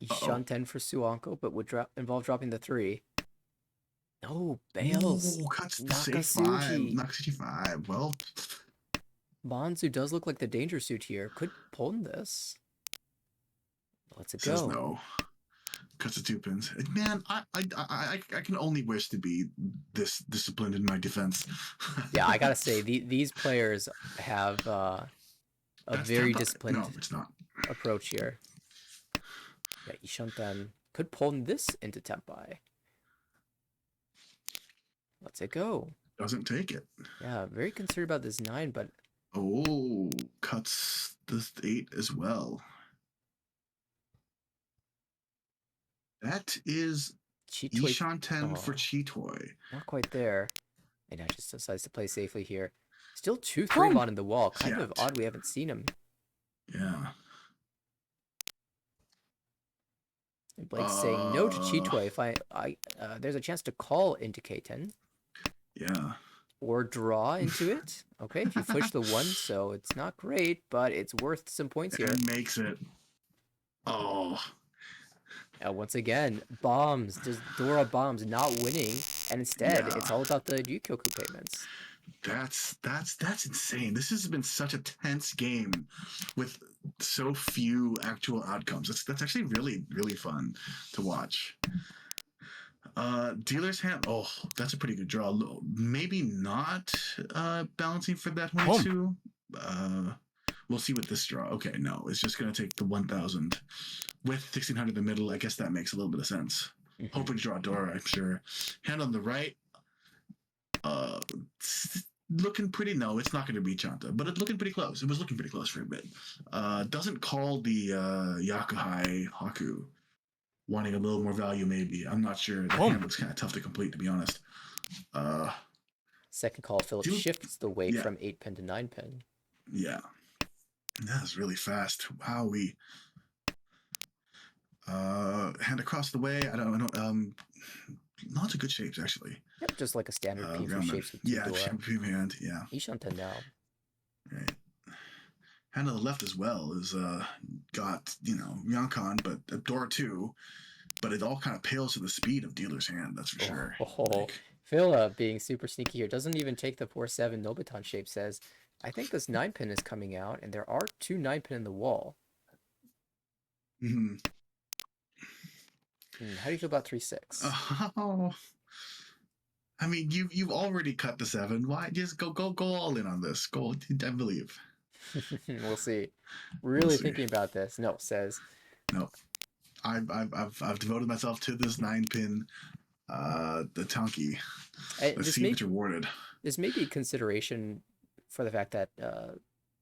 S4: Ishanten for Suanko, but would involve dropping the 3. No, bails.
S2: Ooh, cuts the safe 5. Nakasuchi 5. Well,
S4: Monzu does look like the danger suit here. Could pawn this. Let's go.
S2: Says no. Cuts the 2 pins. Man, I can only wish to be this disciplined in my defense.
S4: Yeah, I gotta say, these players have a very disciplined approach here. Yeah, Ishanten could pawn this into Tempai. Let's go.
S2: Doesn't take it.
S4: Yeah, very concerned about this 9, but...
S2: Oh, cuts this 8 as well. That is Ishanten for Chitoy.
S4: Not quite there. And now just decides to play safely here. Still 2 3-mon in the wall. Kind of odd we haven't seen him.
S2: Yeah.
S4: And Blake's saying no to Chitoy. If there's a chance to call into K10.
S2: Yeah.
S4: Or draw into it. Okay, if you push the 1, so it's not great, but it's worth some points here.
S2: It makes it. Oh.
S4: Once again, bombs. Does Dora bombs not winning, and instead it's all about the Ryukyoku payments.
S2: That's insane. This has been such a tense game with so few actual outcomes. That's actually really, really fun to watch. Dealer's hand. Oh, that's a pretty good draw. Maybe not balancing for that 22. We'll see with this draw. Okay, no, it's just gonna take the 1,000 with 1,600 in the middle. I guess that makes a little bit of sense. Hoping to draw a Dora, I'm sure. Hand on the right. Looking pretty. No, it's not going to be Chanta, but it's looking pretty close. It was looking pretty close for a bit. Doesn't call the Yakuhai Haku. Wanting a little more value, maybe. I'm not sure. The hand looks kind of tough to complete, to be honest.
S4: Second call, Philip shifts the weight from 8 pin to 9 pin.
S2: Yeah. That was really fast. Wow, hand across the way. I don't lots of good shapes, actually.
S4: Yep, just like a standard P for shapes with Dora.
S2: Yeah, hand. Yeah.
S4: Ishanten now.
S2: Right. Hand on the left as well is got Yankan, but Dora too. But it all kind of pales to the speed of dealer's hand. That's for sure.
S4: Oh, Phil being super sneaky here. Doesn't even take the 4-7 Nobiton shape. Says, I think this 9-pin is coming out, and there are 2 9-pin in the wall.
S2: Mm-hmm.
S4: How do you feel about 3-6?
S2: Oh, I mean, you've already cut the 7. Why just go all in on this? Go, I believe.
S4: We'll see. Really thinking about this. No, says.
S2: No, I've devoted myself to this 9-pin, the Tonki. Let's see if it's rewarded.
S4: This may be consideration for the fact that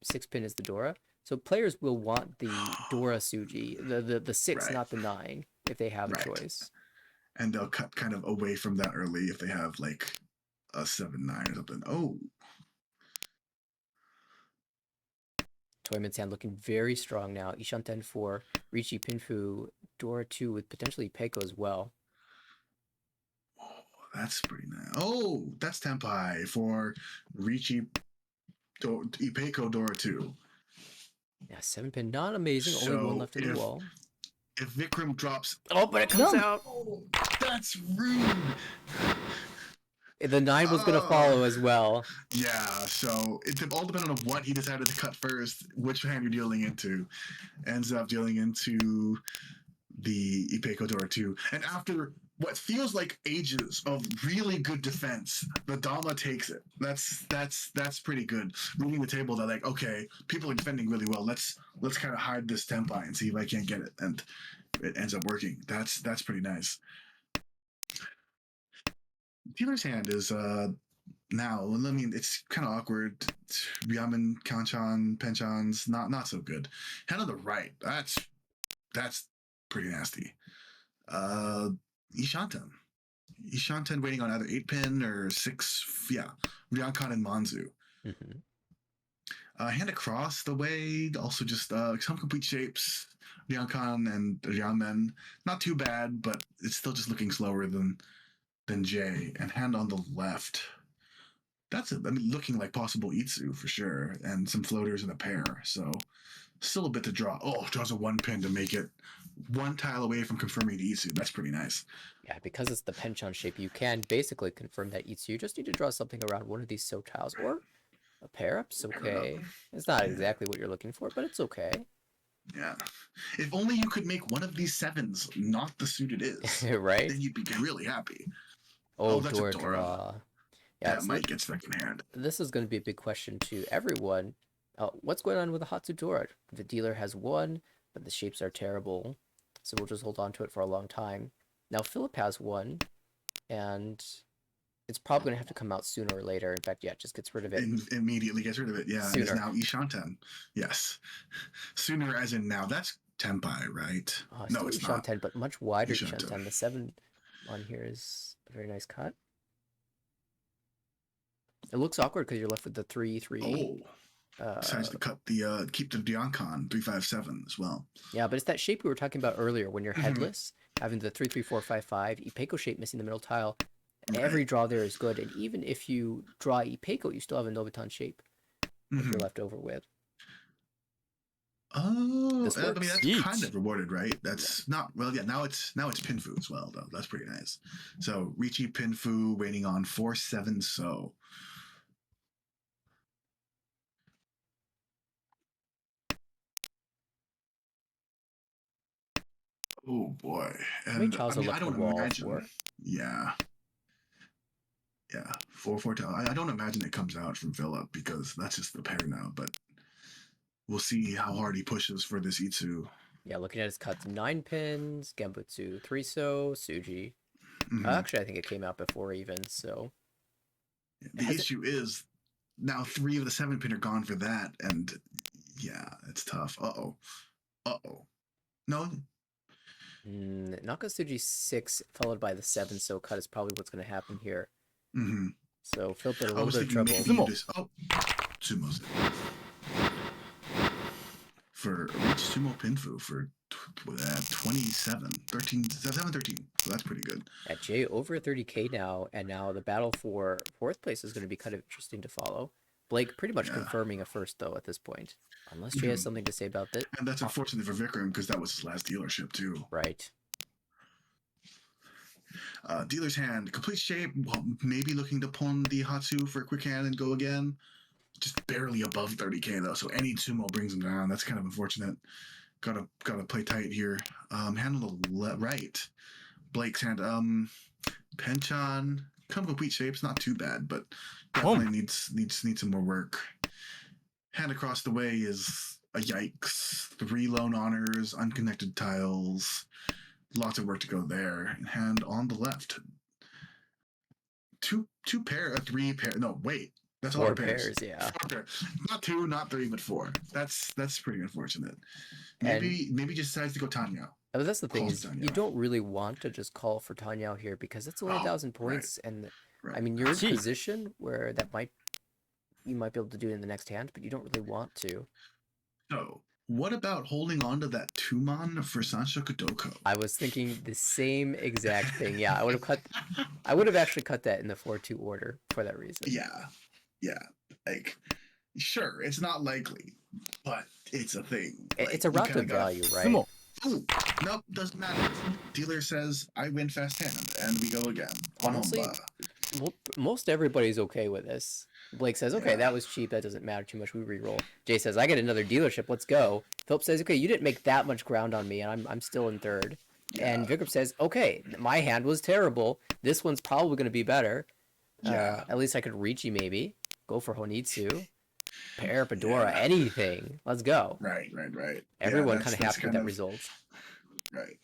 S4: 6-pin is the Dora. So players will want the Dora Suji, the 6,
S2: Right.
S4: not the 9, if they have a choice.
S2: And they'll cut kind of away from that early if they have like a 7-9 or something. Oh.
S4: Toyman's hand looking very strong now. Ishanten for Richi Pinfu, Dora 2 with potentially Peiko as well.
S2: Oh, that's pretty nice. Oh, that's Tenpai for Richi Ipeiko Dora 2.
S4: Yeah, 7-pin, not amazing.
S2: So
S4: only 1 left in the wall.
S2: If Vikram drops...
S4: Oh, but it comes out!
S2: Oh, that's rude!
S4: The 9 was going to follow as well.
S2: Yeah, so it all depended on what he decided to cut first, which hand you're dealing into. Ends up dealing into the Ipeiko Dora 2. And after what feels like ages of really good defense, the Dama takes it. That's pretty good. Reading the table, they're like, okay, people are defending really well. Let's kind of hide this Tenpai and see if I can't get it. And it ends up working. That's pretty nice. Dealer's hand is now, I mean, it's kind of awkward. Ryaman, Kanchan, Penchan's not so good. Hand on the right, that's pretty nasty. Ishanten waiting on either 8-pin or 6. Yeah, Ryankan and Manzu. Hand across the way, also just some complete shapes. Ryankan and Ryamen, not too bad, but it's still just looking slower than Jay. And hand on the left. That's looking like possible Itsu for sure, and some floaters and a pair. So still a bit to draw. Oh, draws a 1-pin to make it 1 tile away from confirming the Itsu. That's pretty nice.
S4: Yeah, because it's the Penchan shape, you can basically confirm that Itsu. You just need to draw something around one of these so tiles, or a pair up's okay. It's not exactly what you're looking for, but it's okay.
S2: Yeah. If only you could make one of these 7s not the suit it is.
S4: Right?
S2: Then you'd be really happy.
S4: Oh,
S2: that's
S4: Dora
S2: a Dora.
S4: draw. Yeah,
S2: that might get second hand.
S4: This is going to be a big question to everyone. What's going on with the Hatsu Dora? The dealer has 1, but the shapes are terrible. So we'll just hold on to it for a long time. Now Philip has 1, and it's probably going to have to come out sooner or later. In fact, yeah, it just gets rid of it.
S2: Immediately gets rid of it, yeah. Sooner. It's now Ishanten. Yes. Sooner as in now. That's Tenpai, right?
S4: No, it's Ishanten, not. But much wider Ishanten. The 7 on here is a very nice cut. It looks awkward because you're left with the 3-3.
S2: Decides to cut the keep the Diancon 3-5-7 as well.
S4: Yeah, but it's that shape we were talking about earlier when you're headless, having the 3-3-4-5-5 Ipeiko shape missing the middle tile. Right. Every draw there is good, and even if you draw Ipeiko, you still have a Nobiton shape that you're left over with.
S2: Oh, I mean that's kind of rewarded, right? That's not well. Yeah, now it's Pinfu as well, though. That's pretty nice. So Richi Pinfu waiting on 4-7 so. Oh boy! And I don't imagine. Yeah. 4-4 tile. I don't imagine it comes out from Philip because that's just the pair now. But we'll see how hard he pushes for this Itsu.
S4: Yeah, looking at his cuts, 9 pins, Gembutsu, 3-so, Suji. Actually, I think it came out before even. So
S2: the issue is now 3 of the 7-pin are gone for that, and yeah, it's tough. No.
S4: Nakasuji 6 followed by the 7-so cut is probably what's going to happen here. So Philip in a little bit of trouble.
S2: Sumo's for Sumo Pinfu for 27, 13, 7-13. So that's pretty good.
S4: At Jay over 30k now, and now the battle for 4th place is going to be kind of interesting to follow. Blake pretty much
S2: Yeah.
S4: confirming a first though at this point, unless Jay has something to say about that.
S2: And that's unfortunate for Vikram because that was his last dealership too.
S4: Right.
S2: Dealer's hand, complete shape, maybe looking to pawn the Hatsu for a quick hand and go again. Just barely above 30k though, so any sumo brings him down. That's kind of unfortunate. Gotta play tight here. Hand on the right. Blake's hand. Penchon, kind of complete shapes, not too bad, but definitely needs some more work. Hand across the way is a yikes. 3 lone honors, unconnected tiles. Lots of work to go there. And hand on the left. Two pair, 3 pair. No, wait. That's a lot
S4: 4
S2: of pairs.
S4: pairs, yeah.
S2: 4 pairs. Not 2, not 3, but 4. That's pretty unfortunate. Maybe just decides to go Tanya.
S4: Oh, that's the thing
S2: Calls
S4: is
S2: Tanya.
S4: you don't really want to just call for Tanyao here because it's only 1,000 points, and
S2: Right.
S4: I mean you're in a
S3: Gee.
S4: position where you might be able to do it in the next hand, but you don't really want to.
S2: So, what about holding on to that Tuman for Sancho Kodoko?
S4: I was thinking the same exact thing. Yeah, I would have actually cut that in the 4-2 order for that reason.
S2: Yeah. Like, sure, it's not likely, but it's a thing. Like,
S4: It's a
S2: you
S4: relative
S2: kinda got-
S4: value, right?
S3: Sumo.
S2: Ooh, nope, doesn't matter. Dealer says I win fast hand, and we go again.
S4: Honestly, most everybody's okay with this. Blake says, okay,
S2: Yeah.
S4: that was cheap. That doesn't matter too much. We reroll. Jay says, I get another dealership. Let's go. Philip says, okay, you didn't make that much ground on me, and I'm still in third. And Vikram says, okay, my hand was terrible. This one's probably going to be better.
S2: Yeah.
S4: At least I could reach you maybe. Go for Honitsu. Pair, Pedora, anything. Let's go.
S2: Right.
S4: Everyone
S2: Yeah,
S4: kind of
S2: that's
S4: happy with that result.
S2: Right.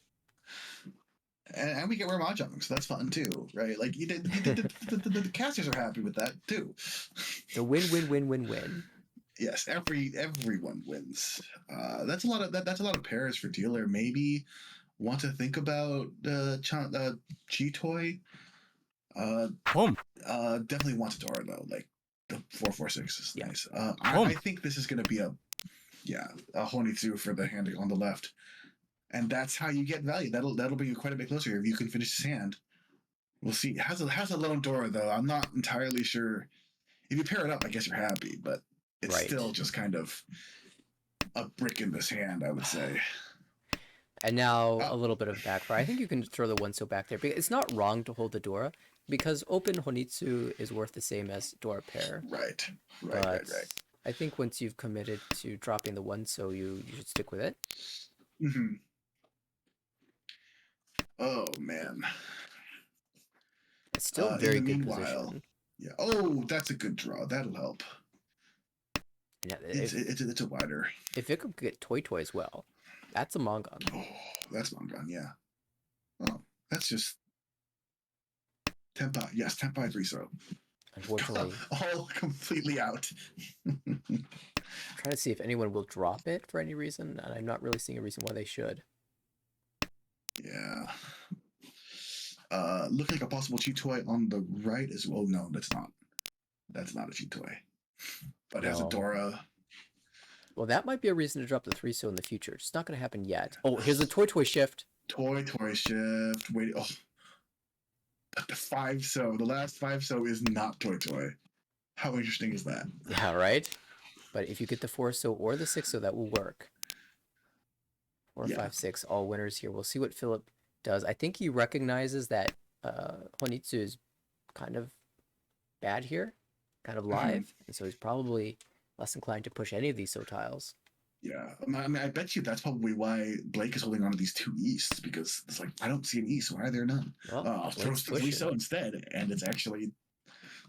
S2: And we get more mahjong, so that's fun too, right? Like the casters are happy with that too.
S4: The win.
S2: Yes, everyone wins. That's a lot of pairs for dealer. Maybe want to think about G Toy.
S3: Home.
S2: Definitely wants Dora though. Like the 446 is
S4: Yeah.
S2: nice. I think this is going to be a Honitsu for the hand on the left, and that's how you get value. That'll bring you quite a bit closer if you can finish his hand. We'll see. It has a lone Dora though. I'm not entirely sure. If you pair it up, I guess you're happy, but it's
S4: Right.
S2: still just kind of a brick in this hand, I would say.
S4: And now a little bit of backfire. I think you can throw the one so back there. Because it's not wrong to hold the Dora, because open Honitsu is worth the same as Dora pair.
S2: Right.
S4: But I think once you've committed to dropping the one so you should stick with it.
S2: Mm-hmm. Oh man.
S4: It's still
S2: In
S4: very
S2: the
S4: good
S2: meanwhile,
S4: position.
S2: Yeah. Oh, that's a good draw. That'll help.
S4: Yeah,
S2: It's a wider.
S4: if it could get Toy as well, that's a Mongon.
S2: Oh, that's Mongon, yeah. Oh, that's just Tempai. Yes, Tempai 3-so.
S4: Unfortunately,
S2: All completely out.
S4: I'm trying to see if anyone will drop it for any reason, and I'm not really seeing a reason why they should.
S2: Yeah. Looking like a possible cheat toy on the right as well. No, that's not. That's not a cheat toy. But it has a
S4: No.
S2: Dora.
S4: Well, that might be a reason to drop the 3-so in the future. It's not going to happen yet. Oh, here's a Toy shift.
S2: Toy shift. Wait. Oh. But the 5-so, the last 5-so is not Toy. How interesting is that?
S4: Yeah, right? But if you get the 4-so or the 6-so, that will work. 4,
S2: Yeah.
S4: 5, 6, all winners here. We'll see what Philip does. I think he recognizes that Honitsu is kind of bad here, kind of live, and so he's probably less inclined to push any of these so tiles.
S2: Yeah, I mean, I bet you that's probably why Blake is holding on to these 2 Easts, because it's like, I don't see an East. Why are there none?
S4: Well,
S2: I'll throw
S4: Blake's
S2: the 3-so
S4: pushing.
S2: instead, and it's actually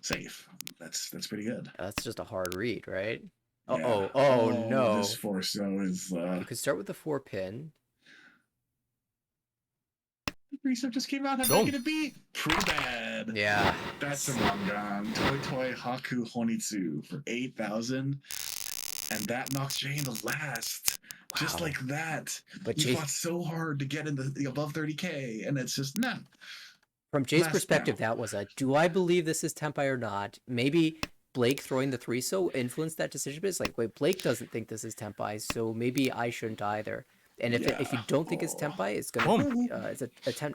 S2: safe. That's pretty good.
S4: That's just a hard read, right?
S2: Yeah.
S4: Oh no.
S2: This 4-so is
S4: You could start with the 4-pin.
S2: 3-so just came out. How
S3: Don't.
S2: big it be? Pretty bad.
S4: Yeah.
S2: That's a Mongon. Toy Haku Honitsu for 8,000. And that knocks Jay in the last. Just
S4: Wow.
S2: like that.
S4: But
S2: You
S4: Jay,
S2: fought so hard to get in the above 30k, and it's just nah.
S4: from Jay's
S2: last
S4: perspective,
S2: now.
S4: that was a, do I believe this is Tempai or not? Maybe Blake throwing the 3-so influenced that decision, but it's like, wait, Blake doesn't think this is Tempai, so maybe I shouldn't either. And if you don't think it's Tempai, it's gonna
S3: Boom.
S4: it's an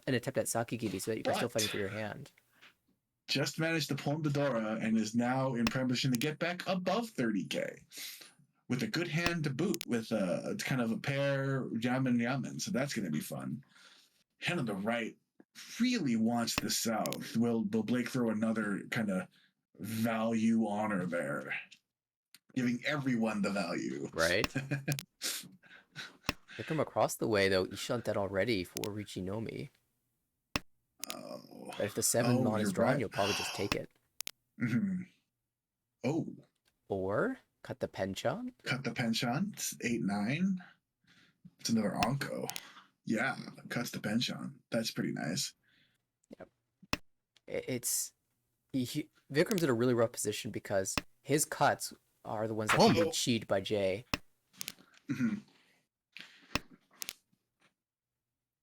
S4: attempt at Sakigiri, so that you guys still fighting for your hand.
S2: just managed to pull the Dora and is now in prime position to get back above 30K with a good hand to boot with kind of a pair Yaman. So that's going to be fun. Hand on the right really wants the South. Will Blake throw another kind of value honor there? Giving everyone the value.
S4: Right. Vikram across the way, though. Ishant already for Richinomi.
S2: Oh.
S4: But if the 7 mon is drawn,
S2: right.
S4: you'll probably just take it.
S2: Mm-hmm. Oh.
S4: Or cut the penchant.
S2: Cut the penchant. 8-9. It's another Onko. Yeah, cuts the penchant. That's pretty nice.
S4: Yep. Vikram's in a really rough position because his cuts are the ones that can be cheated by Jay.
S2: Mm-hmm.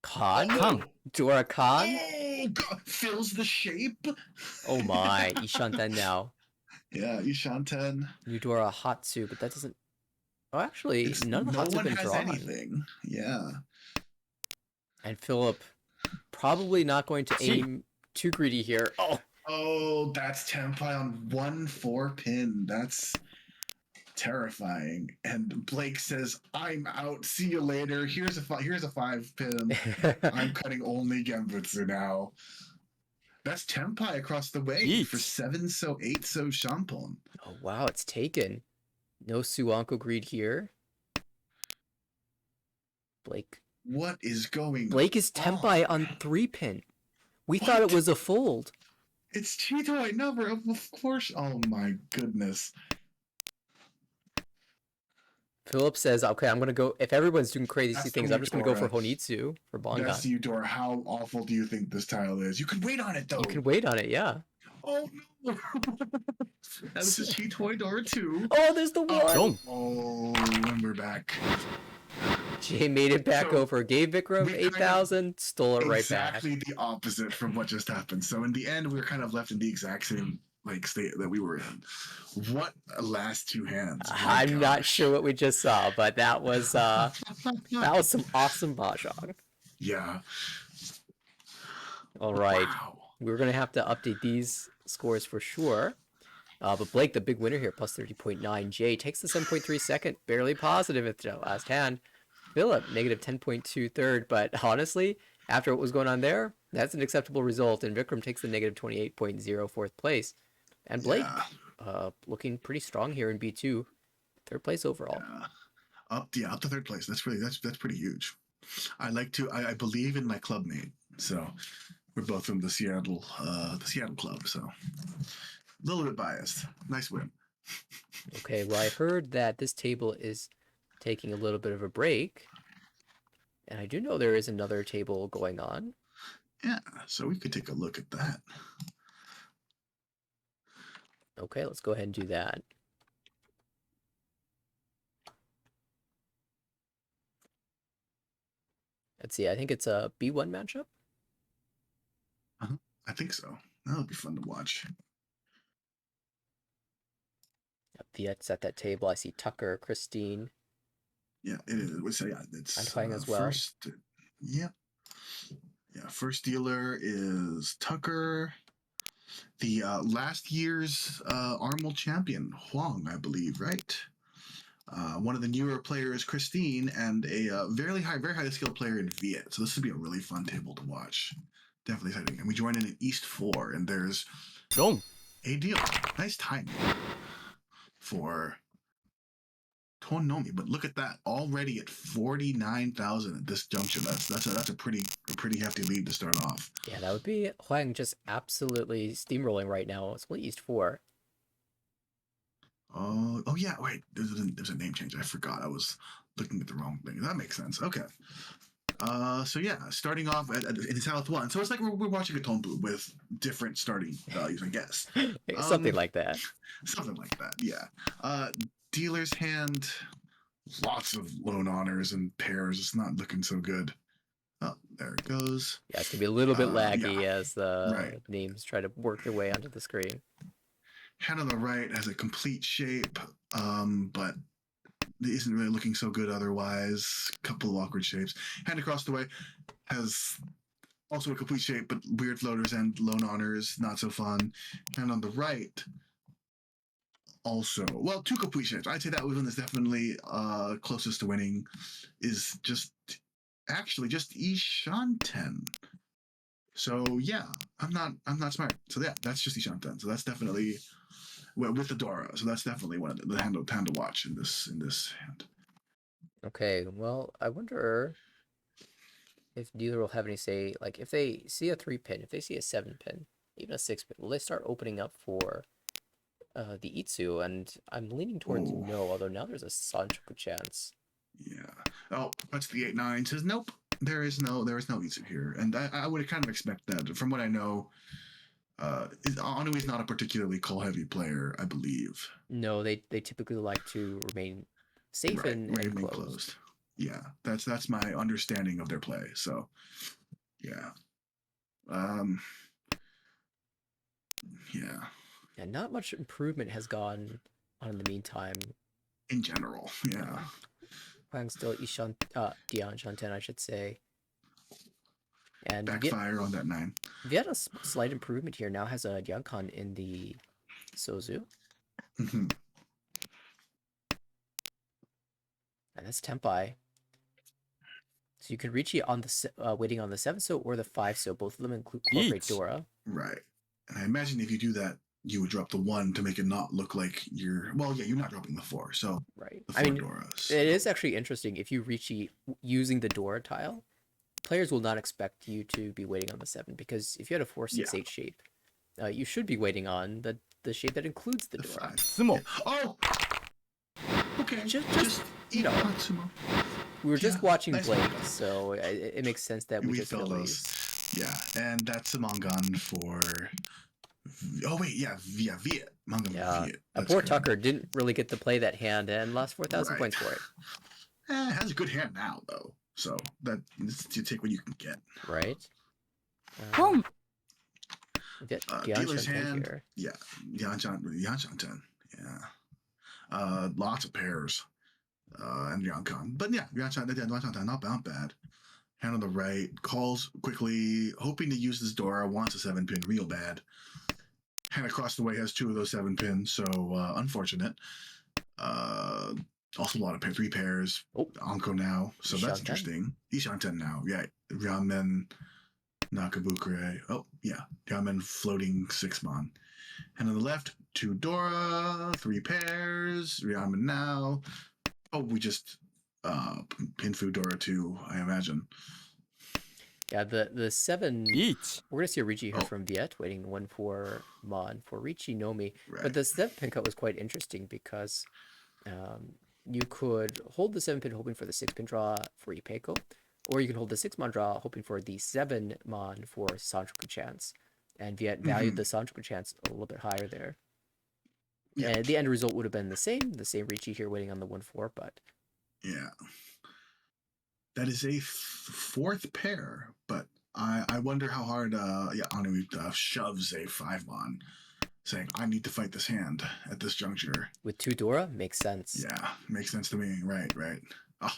S4: Khan? Dora Khan?
S2: Oh, God. Fills the shape.
S4: Oh my, Ishanten now.
S2: Yeah, Ishanten.
S4: Eudora Hatsu, but that doesn't... Oh, actually, none of the Hatsu have been drawn.
S2: Anything. Yeah.
S4: And Philip probably not going to aim too greedy here.
S2: Oh, that's Tempai on 1-4 pin. That's terrifying. And Blake says, "I'm out. See you later. Here's a 5 pin. I'm cutting only Genbutsu now." That's Tempai across the way for 7 so 8 so Shampon.
S4: Oh wow, it's taken. No Suanko greed here. Blake.
S2: What is going on?
S4: Blake is Tempai on 3 pin. We thought it was a fold.
S2: It's Chitoi number, of course. Oh my goodness.
S4: Philip says, okay, I'm going to go, if everyone's doing crazy things, I'm just going to go for Honitsu, for Bongan.
S2: That's Eudora. How awful do you think this tile is? You can wait on it, though.
S4: You can wait on it, yeah.
S2: Oh, no. This is Chitoi Dora 2.
S4: Oh, there's the 1.
S2: Oh, and we're back.
S4: Jay made it back over, gave Vikram 8,000, stole it right back.
S2: Exactly the opposite from what just happened. So in the end, we were kind of left in the exact same state that we were in. What last 2 hands?
S4: I'm not sure what we just saw, but that was some awesome mahjong.
S2: Yeah.
S4: All right.
S2: Wow.
S4: We're going to have to update these scores for sure. But Blake, the big winner here, plus 30.9. Jay takes the 7.3 second, barely positive at the last hand. Philip, negative 10.2 third. But honestly, after what was going on there, that's an acceptable result. And Vikram takes the negative 28.0 fourth place. And Blake, looking pretty strong here in B2. Third place overall.
S2: Yeah. Up to third place. That's pretty huge. I believe in my clubmate. So we're both from the Seattle club. So a little bit biased. Nice win.
S4: Okay, well, I heard that this table is taking a little bit of a break. And I do know there is another table going on.
S2: Yeah, so we could take a look at that.
S4: Okay, let's go ahead and do that. Let's see, I think it's a B1 matchup.
S2: I think so. That'll be fun to watch.
S4: Viet's at that table. I see Tucker, Christine.
S2: Yeah, it is. So yeah, it's
S4: I'm playing as well.
S2: First, yeah. First dealer is Tucker. The last year's Armel champion, Huang, I believe, right? One of the newer players, Christine, and a very highly skilled player in Viet. So this would be a really fun table to watch. Definitely exciting. And we join in East 4, and there's a deal. Nice timing for Tonomi, but look at that, already at 49,000 at this junction. That's a pretty hefty lead to start off.
S4: Yeah, that would be Huang just absolutely steamrolling right now. It's only East 4.
S2: Oh yeah, wait, there's a name change. I forgot. I was looking at the wrong thing. That makes sense. Okay. So yeah, starting off in South 1. So it's like we're watching a Tombu with different starting values, I guess.
S4: Something like that.
S2: Something like that, yeah. Dealer's hand, lots of lone honors and pairs. It's not looking so good. Oh, there it goes.
S4: Yeah, it's going to be a little bit laggy as the names try to work their way onto the screen.
S2: Hand on the right has a complete shape, but it isn't really looking so good otherwise. Couple of awkward shapes. Hand across the way has Also a complete shape, but weird floaters and lone honors, not so fun. And on the right, also, well, two complete shapes. I'd say that one is definitely closest to winning. Is just actually just Ishanten. So yeah, I'm not smart. So yeah, that's just Ishanten. So that's definitely with the Dora. So that's definitely one of the hand to watch in this hand.
S4: Okay, well, I wonder if dealer will have any say, like if they see a 3-pin, if they see a 7-pin, even a 6-pin, will they start opening up for the Itsu? And I'm leaning towards
S2: Ooh.
S4: no, although now there's a Sanchoku chance.
S2: Yeah. Oh, that's the 8-9. Says nope. There is no Itsu here, and I would kind of expect that. From what I know, Anu is not a particularly call heavy player, I believe.
S4: No, they typically like to remain safe
S2: Right,
S4: and
S2: remain
S4: closed.
S2: Yeah, that's my understanding of their play. So, yeah, um, yeah.
S4: And not much improvement has gone on in the meantime.
S2: In general, yeah.
S4: Playing still Dian Shanten, I should say. And
S2: Backfire on that 9.
S4: Viet a slight improvement here. Now has a Diancon in the Sozu.
S2: Mm-hmm.
S4: And that's Tempai. So you can reach it on the waiting on the 7 so or the 5 so. Both of them incorporate Dora.
S2: Right. And I imagine if you do that, you would drop the 1 to make it not look like you're. Well, yeah, you're not dropping the 4. So
S4: right.
S2: The 4
S4: I mean,
S2: Doras.
S4: it is actually interesting if you reach using the Dora tile. Players will not expect you to be waiting on the 7 because if you had a 4-6-8 shape, you should be waiting on the shape that includes the Dora.
S2: 5. Yeah. Oh. Okay.
S4: Just you know.
S2: Matsumo.
S4: We were just watching
S2: nice
S4: Blade, so it makes sense that we just
S2: fill those. Yeah, and that's a Mangan for. Oh wait, Viet. Mangan for Viet.
S4: Poor Tucker didn't really get to play that hand and lost 4,000 points for it.
S2: Has a good hand now though, so that you take what you can get.
S4: Right.
S2: Dealer's hand. Here. Yeah, Yanshanten. Yeah. Lots of pairs. And Yankon. But yeah, Yanshanten not bad. Hand on the right, calls quickly, hoping to use this Dora, wants a 7-pin real bad. Hand across the way has 2 of those 7 pins, so unfortunate. Also a lot of 3 pairs. Anko now, so that's interesting. Ishanten now, yeah. Ramen, Nakabukure. Oh, yeah. Ramen floating 6-mon. And on the left, 2 Dora, 3 pairs. Ramen now. Oh, we just Pinfu Dora 2, I imagine.
S4: Yeah, the 7. We're gonna see a Ricci here from Viet, waiting 1 for Mon for Ricci Nomi. Right. But the 7-pin cut was quite interesting because you could hold the 7-pin hoping for the 6-pin draw for Ipeiko, or you can hold the 6-mon draw hoping for the 7-mon for Sanchoku chance. And Viet valued the Sanchoku chance a little bit higher there. Yeah. And the end result would have been the same Ricci here waiting on the 1-4, but
S2: yeah. That is a 4th pair, but I wonder how hard Anu shoves a 5-mon, saying I need to fight this hand at this juncture.
S4: With 2 Dora, makes sense.
S2: Yeah, makes sense to me. Right. Oh,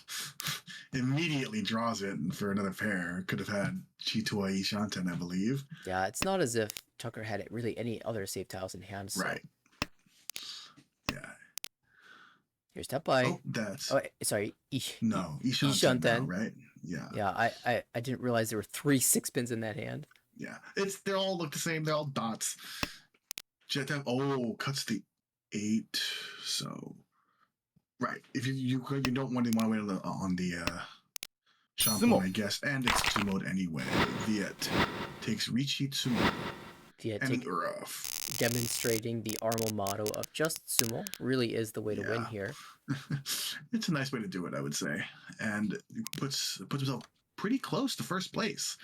S2: immediately draws it for another pair. Could have had Chitoi Shanten, I believe.
S4: Yeah, it's not as if Tucker had really any other safe tiles in hand. So.
S2: Right. Yeah.
S4: Here's Tempai.
S2: Oh, that's.
S4: Oh, sorry.
S2: Ishanten now, right? Yeah.
S4: Yeah, I didn't realize there were 3 6-pins in that hand.
S2: Yeah, they all look the same. They're all dots. Cuts the 8. So, right. If you don't want to wait on the shampoo, I guess, and it's Tsu mode anyway. Viet takes Richi Tsumo.
S4: Viet
S2: and
S4: demonstrating the Armo motto of just sumo really is the way to win here.
S2: It's a nice way to do it, I would say, and puts himself pretty close to first place.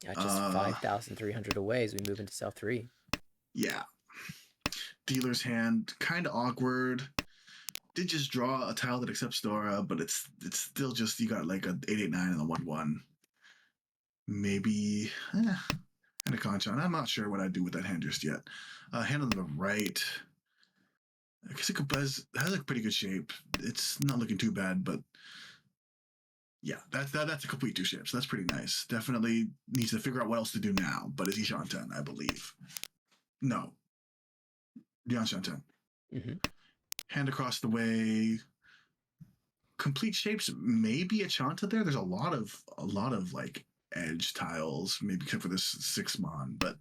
S4: Yeah, just 5,300 away as we move into South 3.
S2: Yeah. Dealer's hand, kind of awkward. Did just draw a tile that accepts Dora, but it's still just, you got like a 8-8-9 and a 1-1. Maybe, and a Kanchan. I'm not sure what I'd do with that hand just yet. Hand on the right. I guess it has a pretty good shape. It's not looking too bad, but Yeah, that's a complete 2 ships. That's pretty nice. Definitely needs to figure out what else to do now, but it's Ishanten, I believe. No. Dion Shanten.
S4: Mm-hmm.
S2: Hand across the way. Complete shapes, maybe a Chanta there. There's a lot of like edge tiles, maybe except for this 6 mon, but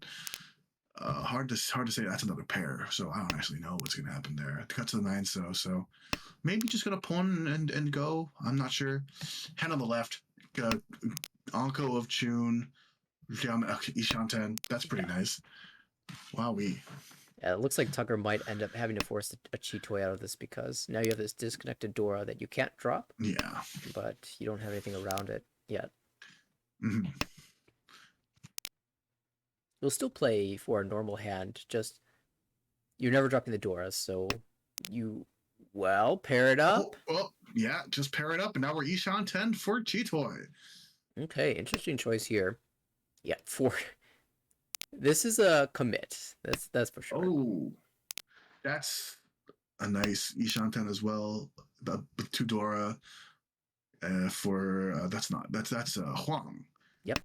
S2: hard to say that's another pair. So I don't actually know what's gonna happen there. Cut to the 9, so maybe just gonna pawn and go. I'm not sure. Hand on the left, Anko of Chun, Ishanten. That's pretty nice. Wowee.
S4: Yeah, it looks like Tucker might end up having to force a cheat toy out of this because now you have this disconnected Dora that you can't drop.
S2: Yeah.
S4: But you don't have anything around it yet.
S2: Mm-hmm.
S4: You'll still play for a normal hand, just you're never dropping the Doras, so you pair it up.
S2: Oh, yeah, just pair it up, and now we're Ishanten for Chitoy.
S4: Okay, interesting choice here. Yeah, this is a commit. That's for sure.
S2: Oh, that's a nice Ishanten as well. With 2 Dora. That's Huang.
S4: Yep.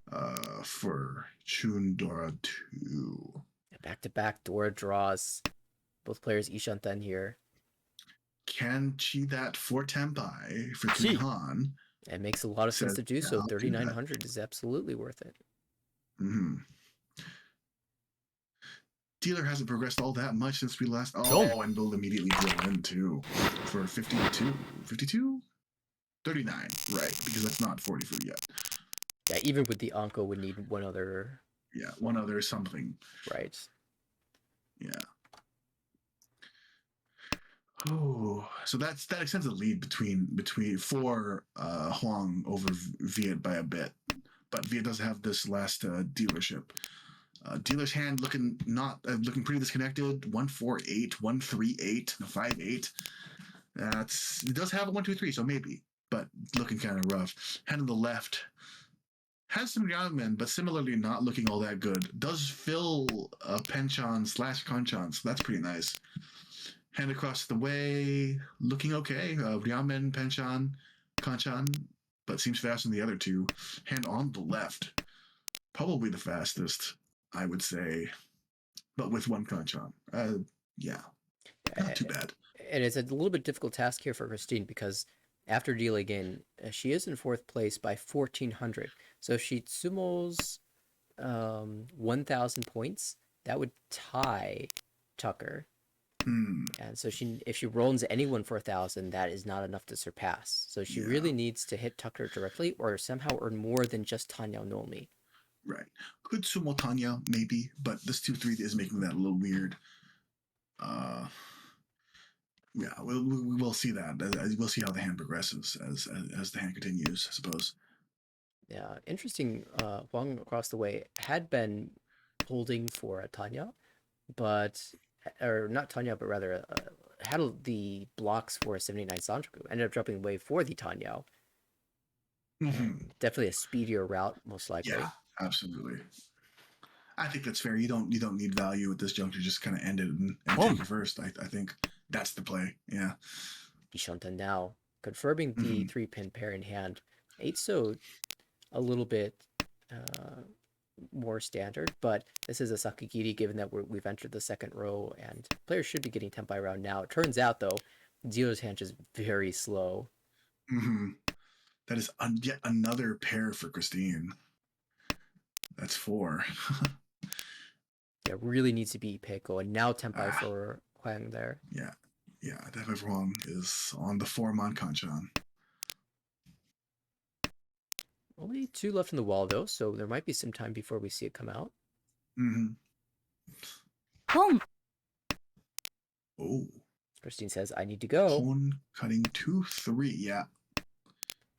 S2: For Chun Dora 2.
S4: Back to back Dora draws. Both players Ishanten here.
S2: Can chi that for Tempai for 3 Han?
S4: It makes a lot of sense to do so. 3,900 is absolutely worth it.
S2: Mm-hmm. Dealer hasn't progressed all that much since we last. Oh, and we'll immediately drill in too for 52. 52? 39, right? Because that's not 40 food yet.
S4: Yeah, even with the Anko would need one other.
S2: Yeah, one other something.
S4: Right.
S2: Yeah. Oh, so that extends the lead between for Huang over Viet by a bit, but Viet doesn't have this last dealership. Dealer's hand looking pretty disconnected. 148, 138, 58. It does have a 123, so maybe, but looking kind of rough. Hand on the left has some young men, but similarly not looking all that good. Does fill Penchon / Conchan, so that's pretty nice. Hand across the way, looking okay. Ryamen, Penchon, Conchan, but seems faster than the other 2. Hand on the left, probably the fastest, I would say, but with 1 Conchan. Yeah, not too bad.
S4: And it's a little bit difficult task here for Christine because after dealing in, she is in 4th place by 1,400. So if she sumos 1,000 points, that would tie Tucker. And so if she rolls anyone for 1,000, that is not enough to surpass. So she really needs to hit Tucker directly or somehow earn more than just Tanya Nomi.
S2: Right. Could sumo Tanya, maybe, but this 2-3 is making that a little weird. Yeah, we'll see that. We'll see how the hand progresses as the hand continues, I suppose.
S4: Yeah, interesting. Huang across the way had been holding for a Tanya, or not Tanya, but rather had the blocks for a 79 Sanjaku. Ended up dropping away for the Tanya.
S2: Mm-hmm.
S4: Definitely a speedier route, most likely.
S2: Yeah, absolutely. I think that's fair. You don't need value at this juncture. Just kind of end it and take it first. I think that's the play. Yeah.
S4: Ishanten now confirming the 3-pin pair in hand. 8 so a little bit more standard, but this is a Sakigiri given that we've entered the 2nd row and players should be getting Tempai around now. It turns out though, dealer's hand is very slow.
S2: Mm-hmm. That is yet another pair for Christine. That's 4.
S4: Yeah, really needs to be Peiko, and now Tempai for Huang there.
S2: Yeah. Tempai for Huang is on the 4-mon Kanchan.
S4: Only 2 left in the wall though, so there might be some time before we see it come out.
S2: Mm-hmm.
S3: Home.
S2: Oh.
S4: Christine says, I need to go.
S2: Pawn cutting 2-3, yeah.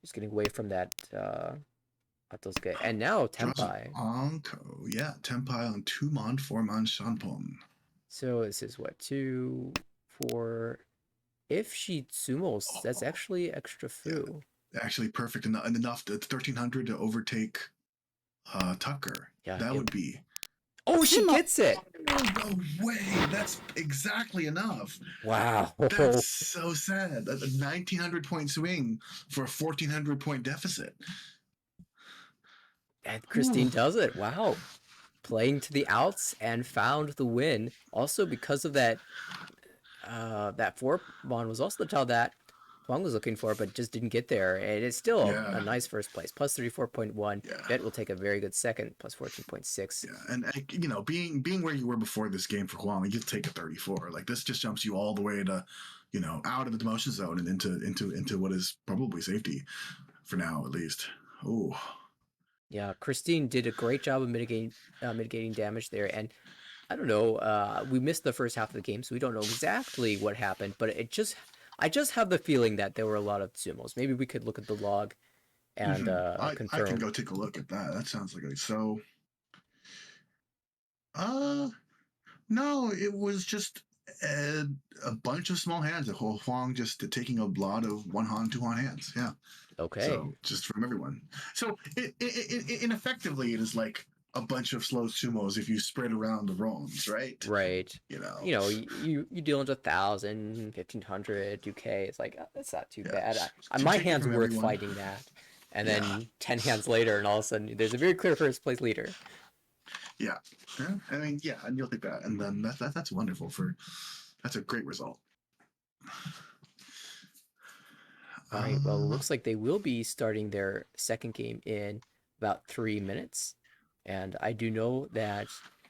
S4: Just getting away from that Atosuke. And now Tempai.
S2: Anko, yeah. Tempai on 2-mon, 4-mon Shanpon.
S4: So this is what, 2, 4. If she sumos, that's actually extra fu.
S2: Yeah. Actually perfect enough to 1,300 to overtake Tucker.
S4: Yeah,
S2: that would be.
S4: Oh, she gets it!
S2: no way! That's exactly enough.
S4: Wow.
S2: That's so sad. A 1,900 point swing for a 1,400 point deficit.
S4: And Christine does it. Wow. Playing to the outs and found the win. Also because of that that 4-mon was also the tile that Huang was looking for, but just didn't get there. And it's still a
S2: Yeah.
S4: nice first place. Plus 34.1.
S2: Yeah.
S4: Viet will take a very good second. Plus 14.6.
S2: Yeah, and you know, being where you were before this game for Huang, you'll take a 34. Like this just jumps you all the way to, you know, out of the demotion zone and into what is probably safety for now at least. Oh,
S4: Yeah, Christine did a great job of mitigating damage there, and I don't know. We missed the first half of the game, so we don't know exactly what happened. But I just have the feeling that there were a lot of sumos. Maybe we could look at the log and
S2: I can
S4: confirm.
S2: go take a look at that. That sounds like so. No, it was just a bunch of small hands. A whole Huang just taking a lot of 1-han, 2-han hands. Yeah.
S4: Okay.
S2: So just from everyone. So ineffectively, it is like a bunch of slow sumos if you spread around the roams, right?
S4: Right.
S2: You know.
S4: You deal into 1,000, 1,500, 2K. It's like that's not too bad.
S2: To
S4: My
S2: take it
S4: hand's
S2: from
S4: worth
S2: everyone.
S4: fighting that. And then 10 hands later, and all of a sudden, there's a very clear first place leader.
S2: Yeah. I mean, yeah, and you'll take that, and then that's wonderful. That's a great result.
S4: All right. Well, it looks like they will be starting their second game in about 3 minutes. And I do know that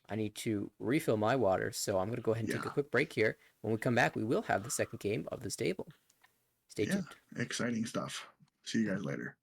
S4: I need to refill my water, so I'm going to go ahead and take a quick break here. When we come back, we will have the second game of this table. Stay tuned.
S2: Exciting stuff. See you guys later.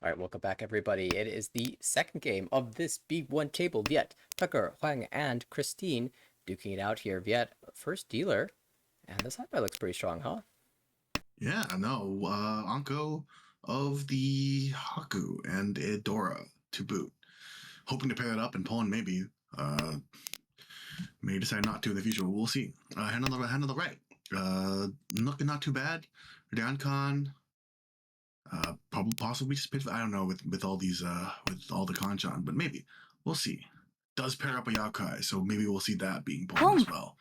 S4: All right, welcome back, everybody. It is the second game of this B1 table. Viet, Tucker, Huang, and Christine duking it out here. Viet, first dealer. And the side buy looks pretty strong, huh?
S2: Yeah, no. Anko of the Haku and a Dora to boot. Hoping to pair it up and pulling maybe. May decide not to in the future. We'll see. Hand on the right. Looking not too bad. Dancon. Probably possibly just pitch. I don't know with all these with all the Kanchan, but maybe we'll see. Does pair up a Yakai, so maybe we'll see that being pulled as well.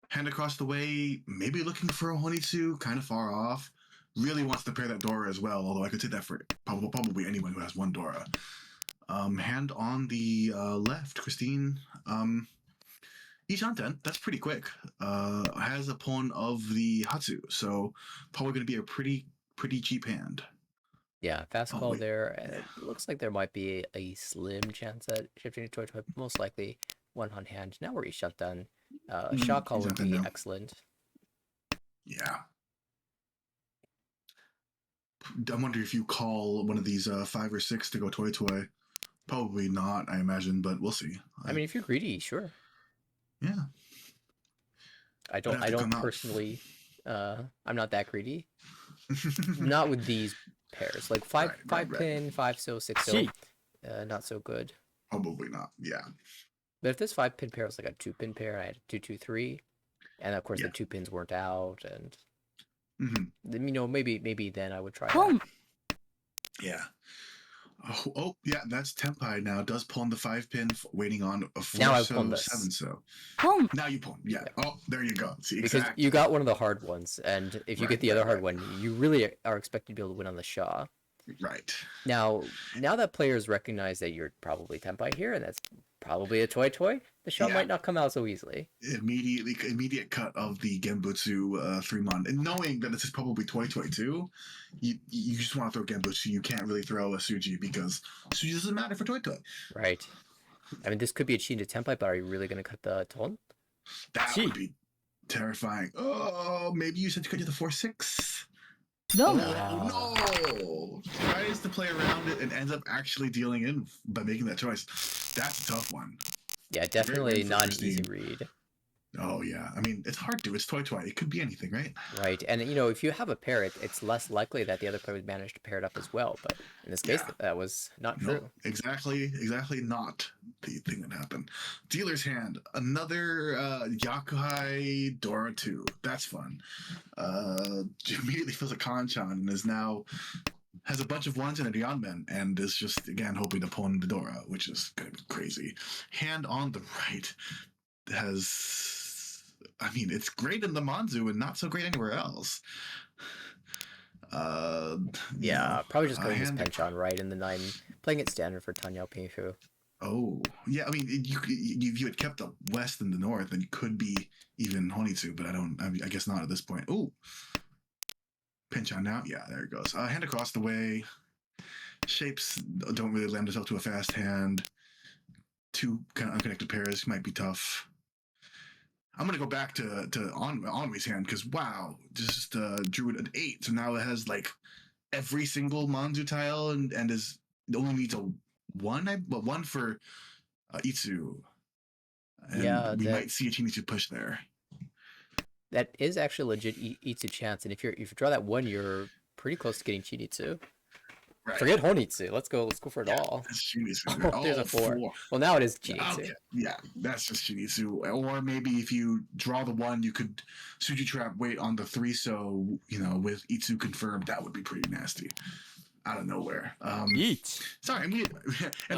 S2: Hand across the way, maybe looking for a Honitsu, kind of far off. Really wants to pair that Dora as well, although I could say that for probably anyone who has one Dora. Hand on the left, Christine. Ishanten, that's pretty quick. Has a pawn of the Hatsu, so probably going to be a pretty cheap hand.
S4: Yeah, fast
S2: Oh,
S4: call
S2: wait.
S4: there. And it looks like there might be a slim chance at shifting to toy toy. Most likely one on hand. Now we're shut down. Shot call would
S2: Ishanten,
S4: be
S2: no.
S4: excellent.
S2: Yeah. I wonder if you call one of these 5 or 6 to go toy toy. Probably not, I imagine, but we'll see.
S4: I mean, if you're greedy, sure.
S2: Yeah.
S4: I
S2: I'd have to
S4: don't
S2: come out.
S4: personally. I'm not that greedy. Not with these pairs. Like five
S2: Right.
S4: pin, 5-0, 6-0. Not so good.
S2: Probably not. Yeah.
S4: But if this 5 pin pair was like a 2 pin pair, I had 2-2-3, and of course
S2: Yeah.
S4: the 2 pins weren't out, and
S2: Mm-hmm.
S4: you know, maybe then I would try that.
S2: Yeah. Oh, yeah, that's Tempai now. Does pawn the 5 pin, waiting on a 4
S4: Now I've
S2: so
S4: pawned this.
S2: 7 so.
S3: Boom.
S2: Now you pawn. Yeah. Oh, there you go. See,
S4: Because
S2: exactly.
S4: you got one of the hard ones, and if you
S2: Right,
S4: get the other
S2: right,
S4: hard
S2: right.
S4: one, you really are expected to be able to win on the Shaw.
S2: Right.
S4: Now that players recognize that you're probably Tempai here, and that's probably a toy, the Shaw
S2: Yeah.
S4: might not come out so easily.
S2: Immediate cut of the Genbutsu 3-mon. And knowing that this is probably toy too, you just want to throw Genbutsu. You can't really throw a Suji because Suji doesn't matter for toy.
S4: Right. I mean, this could be a cheat to Tempai, but are you really going to cut the ton?
S2: That would be terrifying. Oh, maybe you said to cut to the 4-6.
S3: No.
S2: No! Tries to play around it and ends up actually dealing in by making that choice. That's a tough one.
S4: Yeah, definitely
S2: win for
S4: not an easy
S2: Christine.
S4: read.
S2: Oh, yeah. I mean, it's hard to. It's toy. It could be anything, right?
S4: Right. And, you know, if you have a pair, it's less likely that the other player would manage to pair it up as well. But in this case,
S2: Yeah.
S4: that was not
S2: No,
S4: true.
S2: exactly not the thing that happened. Dealer's hand. Another Yakuhai Dora 2. That's fun. Immediately feels a Kanchan and is now has a bunch of ones and a Ryanmen and is just again hoping to pull in the Dora, which is gonna be crazy. Hand on the right has, I mean, it's great in the Manzu and not so great anywhere else.
S4: Yeah, probably just going this Penchon right in the 9, playing it standard for Tanyao Pinfu.
S2: Oh, yeah. I mean, if you had kept the west and the north, then you could be even Honitsu, but I guess not at this point. Oh, pinch on now. Yeah, there it goes. Hand across the way. Shapes don't really lend itself to a fast hand. 2 kind of unconnected pairs might be tough. I'm gonna go back to Onwee's hand because wow, just drew an 8, so now it has like every single Manzu tile and is it only needs a 1 for Itsu. And
S4: Yeah,
S2: we might see a Chinichi push there.
S4: That is actually legit Itsu chance, and if you draw that 1, you're pretty close to getting Chinitsu.
S2: Right.
S4: Forget Honitsu. Let's go for it all.
S2: Oh,
S4: there's a 4. Well, now it is Chinitsu.
S2: Okay. Yeah, that's just Chinitsu. Or maybe if you draw the 1, you could Suji Trap wait on the 3, so with Itsu confirmed, that would be pretty nasty. Out of nowhere. Sorry, and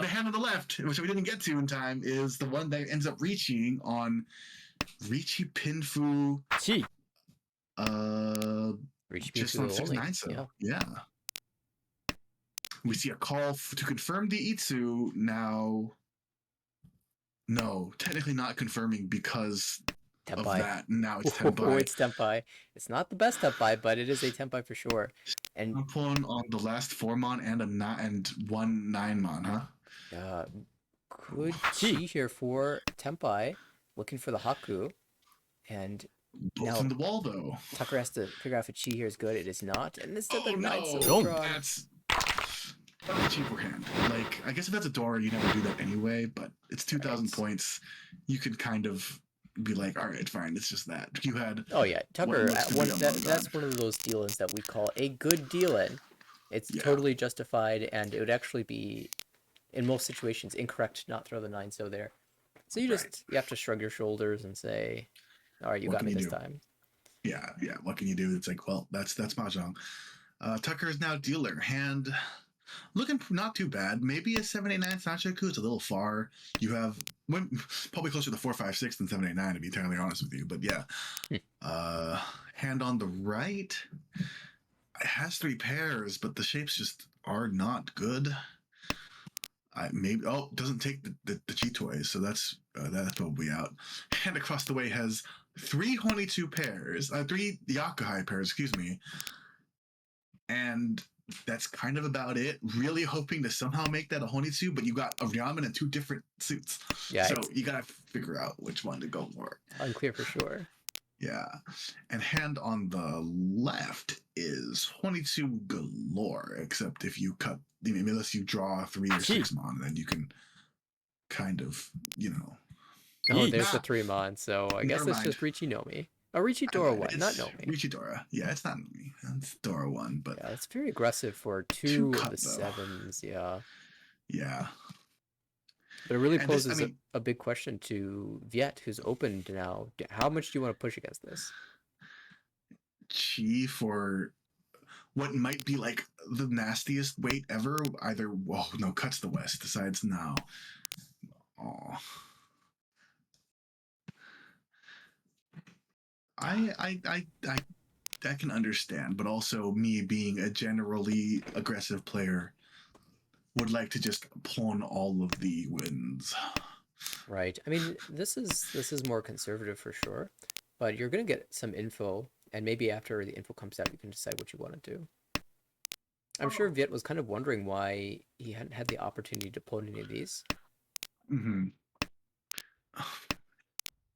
S2: the hand on the left, which we didn't get to in time, is the one that ends up reaching on Richi Pinfu. Just on 6-9, so yeah. We see a call to confirm the Itsu now. No, technically not confirming because
S4: Tempai.
S2: Of that. Now it's Tempai.
S4: Oh, it's Tempai. It's not the best Tempai, but it is a Tempai for sure. And
S2: I'm pulling on the last 4-mon and one 9-mon, huh?
S4: Could Chi here for Tempai, looking for the Haku, and
S2: Both
S4: now
S2: in the wall though.
S4: Tucker has to figure out if Chi here is good. It is not, and this is
S2: Oh
S4: the 9
S2: no!
S4: silver drawn.
S2: That's a cheaper hand. Like, I guess if that's a Dora, you never do that anyway. But it's 2,000 points. You could kind of be like, all right, fine. It's just that you had.
S4: Oh yeah, Tucker.
S2: looks to be a
S4: That's one of those deal-ins that we call a good deal-in. It's
S2: Yeah.
S4: totally justified, and it would actually be, in most situations, incorrect to not throw the 9-so there. So you
S2: Right.
S4: you have to shrug your shoulders and say, all right, you
S2: What
S4: got
S2: can
S4: me
S2: you
S4: this
S2: do?
S4: time.
S2: Yeah. What can you do? It's like, well, that's mahjong. Tucker is now dealer. Hand looking not too bad. Maybe a 789 Sanchoku. It's a little far. You have probably closer to 456 than 789 to be entirely honest with you. But yeah. Hand on the right. It has 3 pairs, but the shapes just are not good. Doesn't take the cheat toys, so that's probably out. Hand across the way has 3 Honitu pairs, 3 Yakuhai pairs, excuse me, and that's kind of about it. Really hoping to somehow make that a Honitsu, but you got a Ryaman in 2 different suits,
S4: Yeah,
S2: so you gotta figure out which one to go for.
S4: Unclear for sure.
S2: Yeah, and hand on the left is Honitsu galore, except if you cut, unless you draw 3 or 6 mon, then you can kind of,
S4: Oh, there's the
S2: Nah,
S4: 3-mon, so I guess
S2: never
S4: it's
S2: mind.
S4: just Riichi Nomi. Oh, Riichi
S2: I
S4: Dora
S2: lied.
S4: 1, not
S2: It's
S4: Nomi.
S2: Riichi Dora. Yeah, it's not me. It's Dora 1, but
S4: Yeah, it's very aggressive for
S2: 2
S4: 2 of
S2: cut
S4: the
S2: though.
S4: 7s, yeah.
S2: Yeah.
S4: But it really
S2: And this,
S4: poses a big question to Viet, who's opened now. How much do you want to push against this?
S2: Chi for what might be like the nastiest weight ever. Either, cuts the West. Decides now. Oh. I can understand, but also me being a generally aggressive player would like to just pawn all of the wins.
S4: Right. I mean, this is more conservative for sure, but you're gonna get some info, and maybe after the info comes out, you can decide what you want to do. I'm sure Viet was kind of wondering why he hadn't had the opportunity to pawn any of these.
S2: Mm-hmm.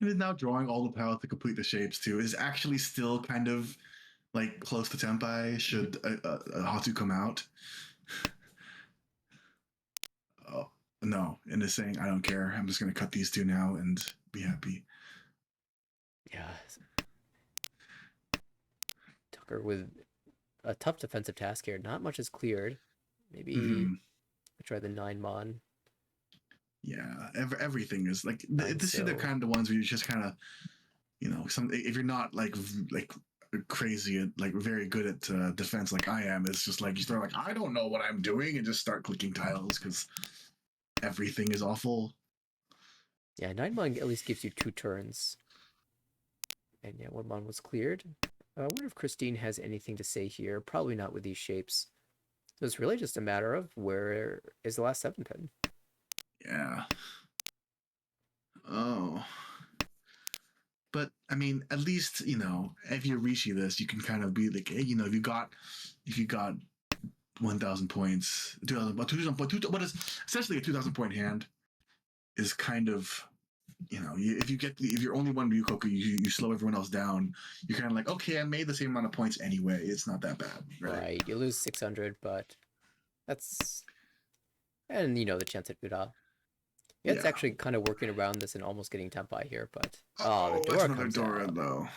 S2: It is now drawing all the power to complete the shapes too. It is actually still kind of like close to Tenpai should Hatu come out. Oh, no, and is saying, I don't care. I'm just going to cut these 2 now and be happy.
S4: Yeah. Tucker with a tough defensive task here. Not much is cleared. Maybe try the 9-mon.
S2: Yeah, everything is like this is the
S4: 9-so.
S2: kind of ones where you just kind of, if you're not like crazy at like very good at defense like I am, it's just like you start like I don't know what I'm doing and just start clicking tiles because everything is awful.
S4: Yeah, 9-mon at least gives you 2 turns. And yeah, 1-mon was cleared. I wonder if Christine has anything to say here. Probably not with these shapes. So it's really just a matter of where is the last 7 pin.
S2: Yeah. Oh. But I mean, at least if you Rishi this, you can kind of be like, hey, if you got 1,000 points, 2,000 points, what is essentially a 2,000 point hand, is kind of, if you're only one Ryukoku, you slow everyone else down. You're kind of like, okay, I made the same amount of points anyway. It's not that bad, right?
S4: You lose 600, but that's, and the chance at Buddha. Yeah, it's actually kind of working around this and almost getting Tenpai here, but the Dora
S2: that's another
S4: comes
S2: Dora
S4: out.
S2: though.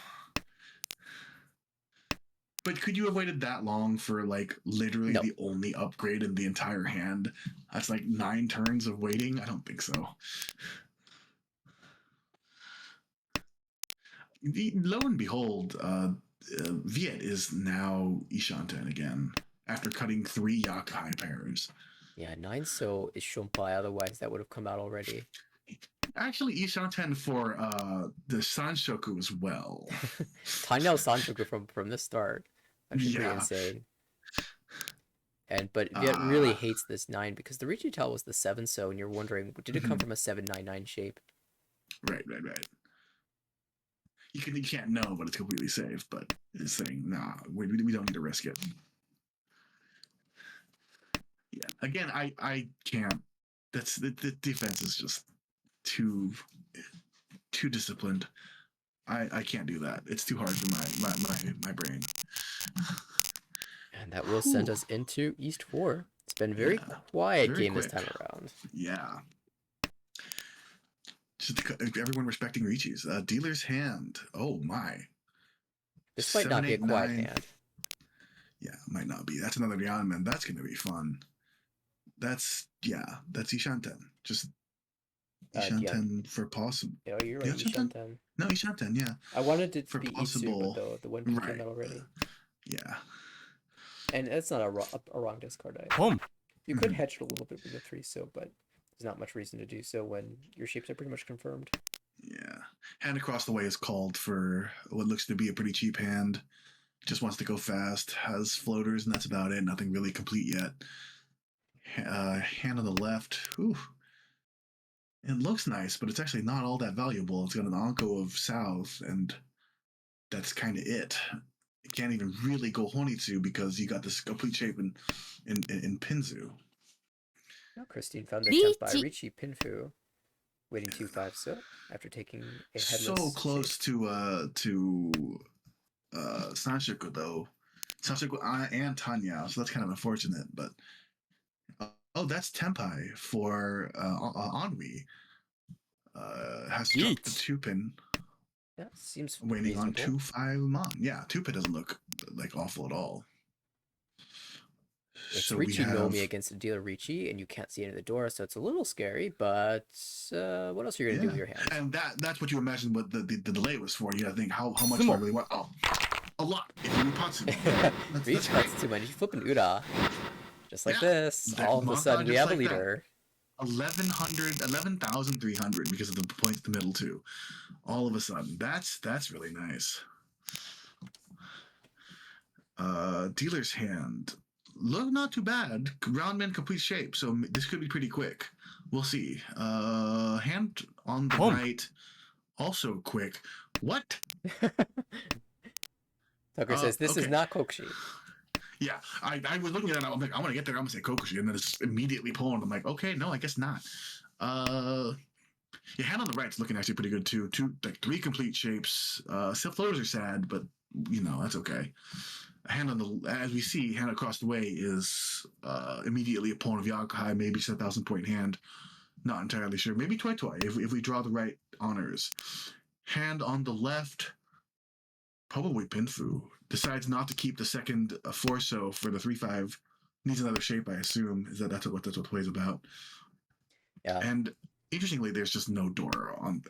S2: But could you have waited that long for like literally the only upgrade in the entire hand? That's like 9 turns of waiting. I don't think so. Lo and behold, Viet is now Ishanten again after cutting 3 Yakai pairs.
S4: Yeah, 9-so is Shunpai, otherwise that would have come out already.
S2: Actually, Ishanten for the Sanshoku as well.
S4: Tainao Sanshoku from the start. Actually pretty insane. But Viet really hates this 9 because the Richitel was the 7-so, and you're wondering, did it come from a 799 shape?
S2: Right. You can't know, but it's completely safe. But it's saying, nah, we don't need to risk it. Yeah. Again, I can't. That's the defense is just too disciplined. I can't do that. It's too hard for my brain.
S4: And that will send us into East 4. It's been very quiet game
S2: quick.
S4: this time around.
S2: Yeah. Just everyone respecting Richi's. Dealer's hand. Oh my.
S4: This might not be a quiet hand.
S2: Yeah, might not be. That's another Yanman. That's gonna be fun. That's Ishanten. Just
S4: Dian.
S2: Ishanten for possible.
S4: Oh, you're right,
S2: Ishanten?
S4: Ishanten.
S2: No, Ishanten. Yeah,
S4: I wanted it to
S2: for
S4: be Itsu, but
S2: possible.
S4: the one P came
S2: Right.
S4: out already.
S2: Yeah.
S4: And it's not a wrong discard either.
S3: Boom.
S4: You could
S2: Mhm.
S4: hedge it a little bit with the 3-so, but there's not much reason to do so when your shapes are pretty much confirmed.
S2: Yeah. Hand across the way is called for what looks to be a pretty cheap hand. Just wants to go fast. Has floaters, and that's about it. Nothing really complete yet. Hand on the left. Ooh. It looks nice, but it's actually not all that valuable. It's got an Anko of South, and that's kind of it. It can't even really go Honitsu because you got this complete shape in Pinzu.
S4: Now Christine found the
S3: Reach.
S4: Tenpai Richi Pinfu, waiting 2-5-so after taking a headless
S2: So close
S4: shape.
S2: to Sanshoku though. Sanshoku and Tanya, so that's kind of unfortunate. But oh, that's Tenpai for Anwi. Has dropped the
S3: Yeet.
S2: 2-pin,
S4: Yeah, seems
S2: waiting on
S4: reasonable.
S2: 2-5 Mon. Yeah, 2-pin doesn't look like awful at all.
S4: It's
S2: So we
S4: Richi
S2: have
S4: Nomi against a dealer Richi, and you can't see into the door, so it's a little scary, but what else are you going to do with your hand?
S2: and that's what you imagine what the delay was for. You gotta think how much do I
S3: Sumo.
S2: really want? Oh, a lot. If you Patsu, that's
S4: Reach
S2: great.
S4: cuts too much. You flip an Ura. Just like
S2: Yeah,
S4: this,
S2: that
S4: all of a sudden
S2: montage
S4: we
S2: just
S4: have a
S2: like that.
S4: leader.
S2: 11,300 because of the points in the middle too. All of a sudden, that's really nice. Dealer's hand. Look, not too bad. Roundman complete shape, so this could be pretty quick. We'll see. Hand on the
S3: Boom.
S2: right, also quick. What?
S4: Tucker says this is
S2: Okay.
S4: not Kokshi.
S2: Yeah, I was looking at it. I'm like, I'm gonna get there. I'm gonna say Kokushi, and then it's immediately pulling. I'm like, okay, no, I guess not. Your hand on the right's looking actually pretty good too. Three complete shapes. Still floaters are sad, but that's okay. Hand on the, as we see, hand across the way is immediately a pawn of Yakuhai, maybe it's a 1,000 point hand. Not entirely sure. Maybe Toi Toi if we draw the right honors. Hand on the left, probably Pinfu. Decides not to keep the second 4-so for the 3-5. Needs another shape, I assume. That's what plays about.
S4: Yeah.
S2: And interestingly, there's just no door on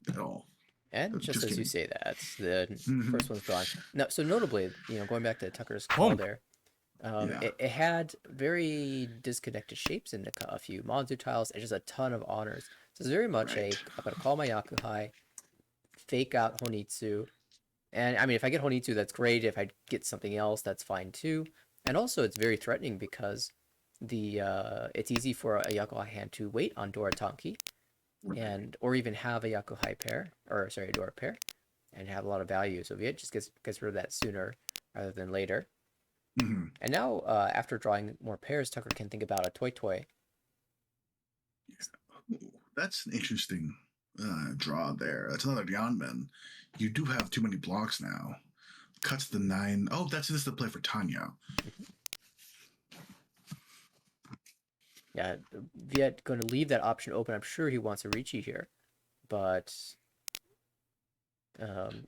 S2: at all.
S4: And just as
S2: kidding.
S4: you say that, the
S2: Mhm.
S4: first one's drawn. No, so notably, going back to Tucker's call
S3: Boom.
S4: there,
S2: Yeah.
S4: it had very disconnected shapes in a few Monzu tiles and just a ton of honors. So it's very much
S2: Right.
S4: I'm going to call my Yakuhai, fake out Honitsu. And I mean, if I get Honitsu, that's great. If I get something else, that's fine too. And also, it's very threatening because it's easy for a Yakuhai hand to wait on Dora Tanki,
S2: Right.
S4: or even have a Yakuhai pair, or sorry, a Dora pair, and have a lot of value. So Viet just gets rid of that sooner rather than later.
S2: Mm-hmm.
S4: And now, after drawing more pairs, Tucker can think about a Toi Toi.
S2: Ooh, that's an interesting draw there. That's another Yanmen. You do have too many blocks now. Cuts the 9. Oh, this is the play for Tanya.
S4: Yeah, Viet going to leave that option open. I'm sure he wants a Ricci here, but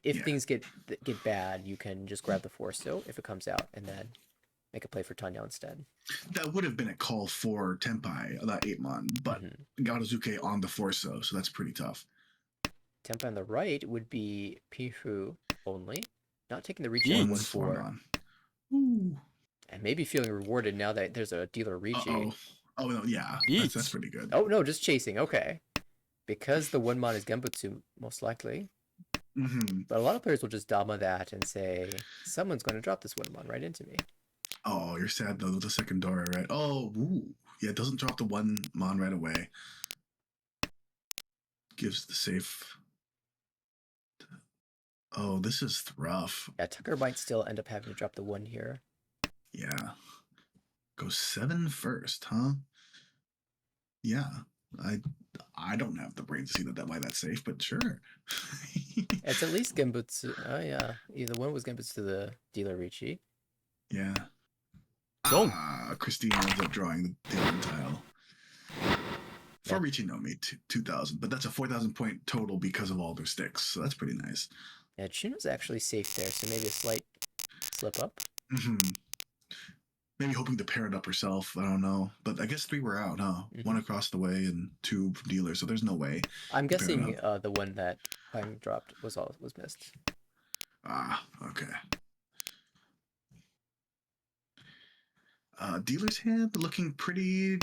S4: if things get bad, you can just grab the 4-so if it comes out, and then make a play for Tanya instead.
S2: That would have been a call for Tenpai, that 8-mon, but Gadazuke on the 4-so, so that's pretty tough.
S4: Tenpai on the right would be Pihu only, not taking the Ricci
S3: Yeet.
S4: on 1-4.
S2: Ooh.
S4: And maybe feeling rewarded now that there's a dealer Ricci.
S2: Oh, no, yeah.
S3: Yeet.
S2: That's pretty good.
S4: Oh, no, just chasing. Okay. Because the 1-mon is Genbutsu, most likely.
S2: Mm-hmm.
S4: But a lot of players will just Dama that and say, someone's going to drop this 1-mon right into me.
S2: Oh, you're sad though with the second Dora, right? Oh, ooh. Yeah, it doesn't drop the 1-mon right away. Gives the safe. Oh, this is rough.
S4: Yeah, Tucker might still end up having to drop the 1 here.
S2: Yeah. Go 7 first, huh? Yeah. I don't have the brain to see why that's safe, but sure.
S4: It's at least Genbutsu. Oh, yeah. Either one was Genbutsu to the dealer Ricci.
S2: Yeah.
S3: Don't.
S2: Christine ends up drawing the other tile. For Ricci no me, 2,000, but that's a 4,000 point total because of all their sticks, so that's pretty nice.
S4: Yeah, Chino's actually safe there, so maybe a slight slip up.
S2: Mhm. Maybe hoping to pair it up herself. I don't know. But I guess 3 were out, huh?
S4: Mhm.
S2: 1 across the way and 2 from dealer. So there's no way.
S4: I'm
S2: to pair it
S4: guessing
S2: up.
S4: the one that Huang dropped was missed.
S2: Ah, okay. Dealer's hand looking pretty.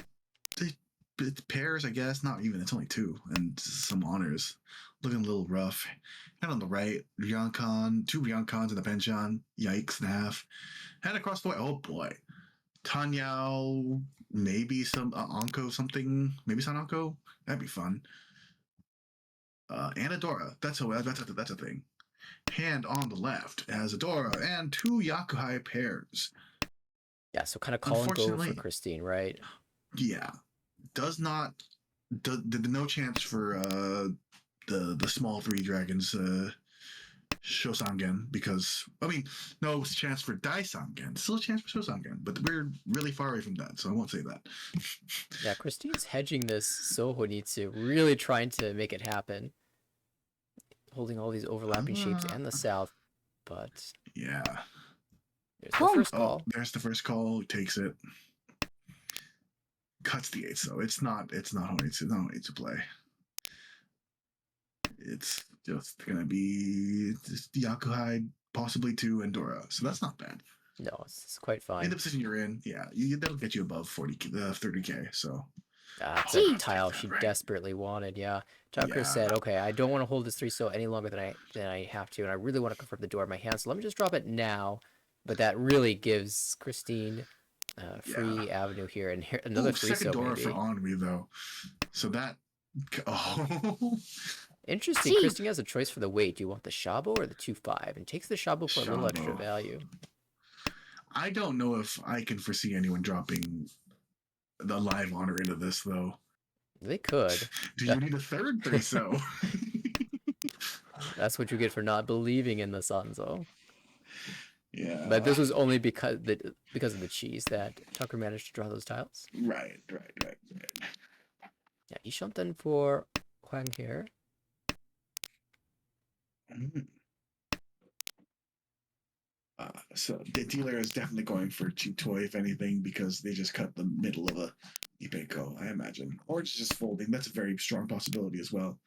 S2: It's pairs, I guess. Not even. It's only 2 and some honors. Looking a little rough. And on the right, Ryankon, 2 Ryankons and a Penchon. Yikes and a half. And across the way, oh boy. Tanyao, maybe some Anko something. Maybe some Anko. That'd be fun. Anadora. That's a thing. Hand on the left has Adora and 2 Yakuhai pairs.
S4: Yeah, so kind of call and go for
S2: Unfortunately,
S4: Christine, right?
S2: yeah, does not. No chance for the small 3 dragons Shosangen, because I mean no chance for Daisangen. Still a chance for Shosangen, but we're really far away from that, so I won't say that.
S4: Yeah, Christine's hedging this Sohonitsu, really trying to make it happen. Holding all these overlapping shapes and the south, but
S2: Yeah.
S4: there's the
S3: Boom.
S4: first
S2: Oh,
S4: call.
S2: there's the first call. Takes it. Cuts the 8, so it's not Honitsu play. It's just gonna be just Yakuhai, possibly 2 and Dora, so that's not bad.
S4: No, it's quite
S2: In
S4: fine.
S2: the position you're in, yeah, that'll get you above 30k. So
S4: That's
S3: Gee.
S4: a tile she
S2: right?
S4: desperately wanted, yeah. Tucker
S2: Yeah,
S4: said, okay, I don't want to hold this 3-so any longer than I have to, and I really want to confirm the door in my hand, so let me just drop it now. But that really gives Christine free
S2: yeah.
S4: avenue here, and here, another 3-so
S2: Second Dora
S4: maybe.
S2: for Henri though, so that. Oh,
S4: Interesting,
S3: Gee.
S4: Christine has a choice for the weight. Do you want the Shabo or the 2-5? And takes the Shabo for a little extra
S2: Shabo.
S4: value.
S2: I don't know if I can foresee anyone dropping the live honor into this though.
S4: They could.
S2: Do you need a third 3-so?
S4: That's what you get for not believing in the Sanzo.
S2: Yeah.
S4: But this was only because of the cheese that Tucker managed to draw those tiles.
S2: Right.
S4: Yeah, Ishanten for Huang here.
S2: Mm. So the dealer is definitely going for a cheap toy, if anything, because they just cut the middle of a Ipeco, I imagine. Or it's just folding. That's a very strong possibility as well.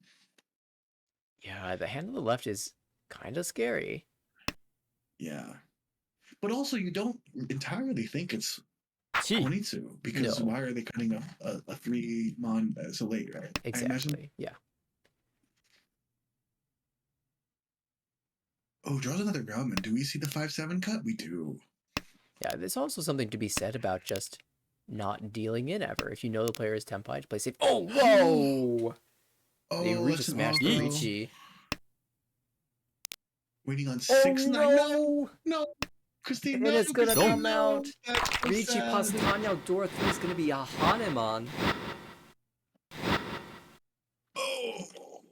S4: Yeah, the hand on the left is kind of scary.
S2: Yeah. But also, you don't entirely think it's
S4: Gee,
S2: Konitsu, because
S4: no.
S2: why are they cutting a 3 mon so late, right? I imagine.
S4: Exactly. Yeah.
S2: Oh, draws another Grumman. Do we see the 5/7 cut? We do.
S4: Yeah, there's also something to be said about just not dealing in ever. If you know the player is tempai to play safe. Oh, whoa! They
S2: Oh,
S4: reach
S2: that's
S4: to
S2: an
S4: smash the
S2: Anko.
S4: Ricci.
S2: Waiting on
S4: Oh
S2: 6/9.
S4: no!
S2: No. Christine,
S4: It
S2: no.
S4: is gonna
S2: Christine,
S4: come
S2: no.
S4: out.
S2: That's so
S4: Ricci
S2: sad.
S4: Pastano door 3 is gonna be a Hanemon.
S2: Oh.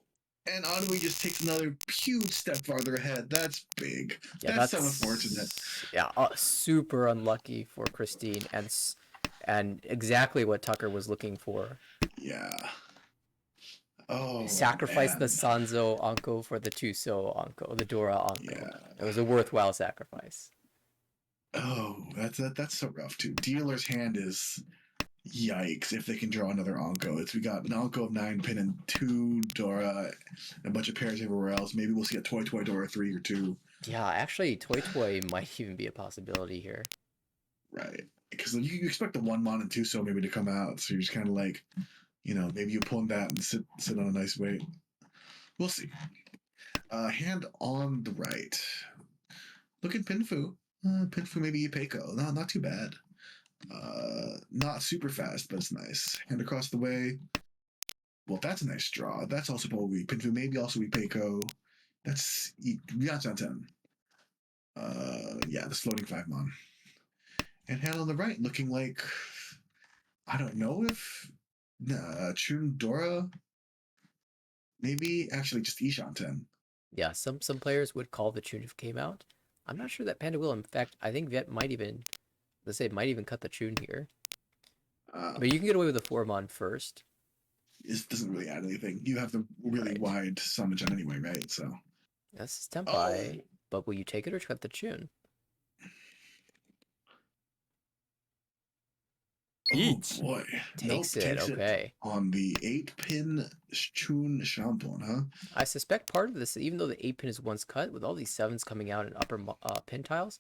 S2: And Anhui just takes another huge step farther ahead. That's big.
S4: Yeah,
S2: that's so unfortunate.
S4: Yeah, super unlucky for Christine, and exactly what Tucker was looking for.
S2: Yeah. Oh,
S4: Sacrifice
S2: man.
S4: the Sanzo Anko for the 2-so Anko, the Dora Anko.
S2: Yeah.
S4: It was a worthwhile sacrifice.
S2: Oh, that's so rough too. Dealer's hand is yikes if they can draw another Anko. We got an Anko of 9 pin and 2 Dora, and a bunch of pairs everywhere else. Maybe we'll see a Toy Dora 3 or 2.
S4: Yeah, actually, Toy might even be a possibility here.
S2: Right. Because you expect the 1 mon and 2-so maybe to come out, so you're just kind of like, maybe you pull that and sit on a nice weight. We'll see. Hand on the right. Look at Pinfu. Pinfu maybe Ipeco. No, not too bad. Not super fast, but it's nice. Hand across the way. Well, that's a nice draw. That's also probably Pinfu. Maybe also Ipeco. That's Ryanchan 10. Yeah, this floating 5 mon. And hand on the right, looking like, I don't know if Chun Dora. Maybe actually just Ishan 10.
S4: Yeah, some players would call the tune if it came out. I'm not sure that Panda will. In fact, I think Viet might even, let's say, it might even cut the tune here. But you can get away with the 4-mon first.
S2: It doesn't really add anything. You have the really wide summage on anyway, right? So
S4: this is tempai. But will you take it or cut the tune?
S2: Oh boy.
S4: Takes it,
S2: Takes
S4: okay.
S2: it on the 8-pin Chun Shampoo, huh?
S4: I suspect part of this, even though the 8 pin is once cut, with all these 7s coming out in upper pin tiles,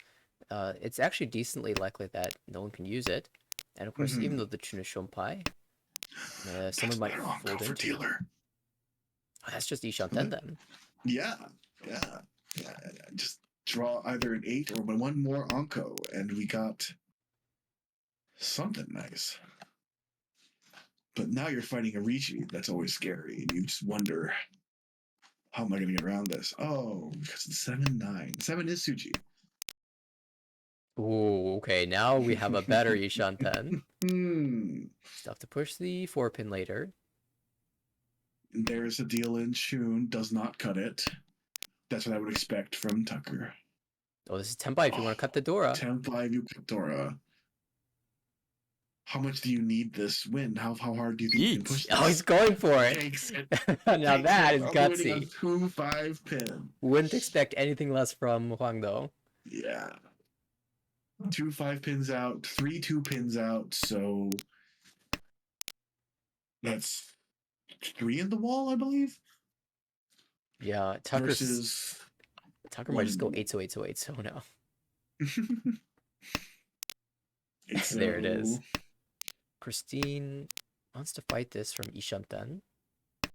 S4: it's actually decently likely that no one can use it. And of course, even though the Tuna Shompai, someone might
S2: better Anko
S4: fold
S2: for
S4: into.
S2: dealer.
S4: Oh, that's just Ishanten then.
S2: Yeah. Just draw either an 8 or one more Anko, and we got something nice. But now you're fighting a Ricci. That's always scary, and you just wonder, how am I going to get around this? Oh, because it's 7-9. 7 is Suji.
S4: Ooh, okay, now we have a better Ishanten. Still have to push the 4 pin later.
S2: There's a deal in Shun, does not cut it. That's what I would expect from Tucker.
S4: Oh, this is Tenpai if you want to cut the Dora.
S2: 10-5, you cut Dora. How much do you need this win? How hard do you think you can push this?
S4: Oh, he's going for it.
S2: Takes it.
S4: Now
S2: Takes
S4: that
S2: it.
S4: is
S2: Avoiding a
S4: gutsy.
S2: 2-5 pin.
S4: Wouldn't expect anything less from Huang though.
S2: Yeah. 2 5 pins out, 3 2 pins out, so that's 3 in the wall, I believe.
S4: Yeah, Tucker might just go 8 so 8 so now. There it is. Christine wants to fight this from Ishanten.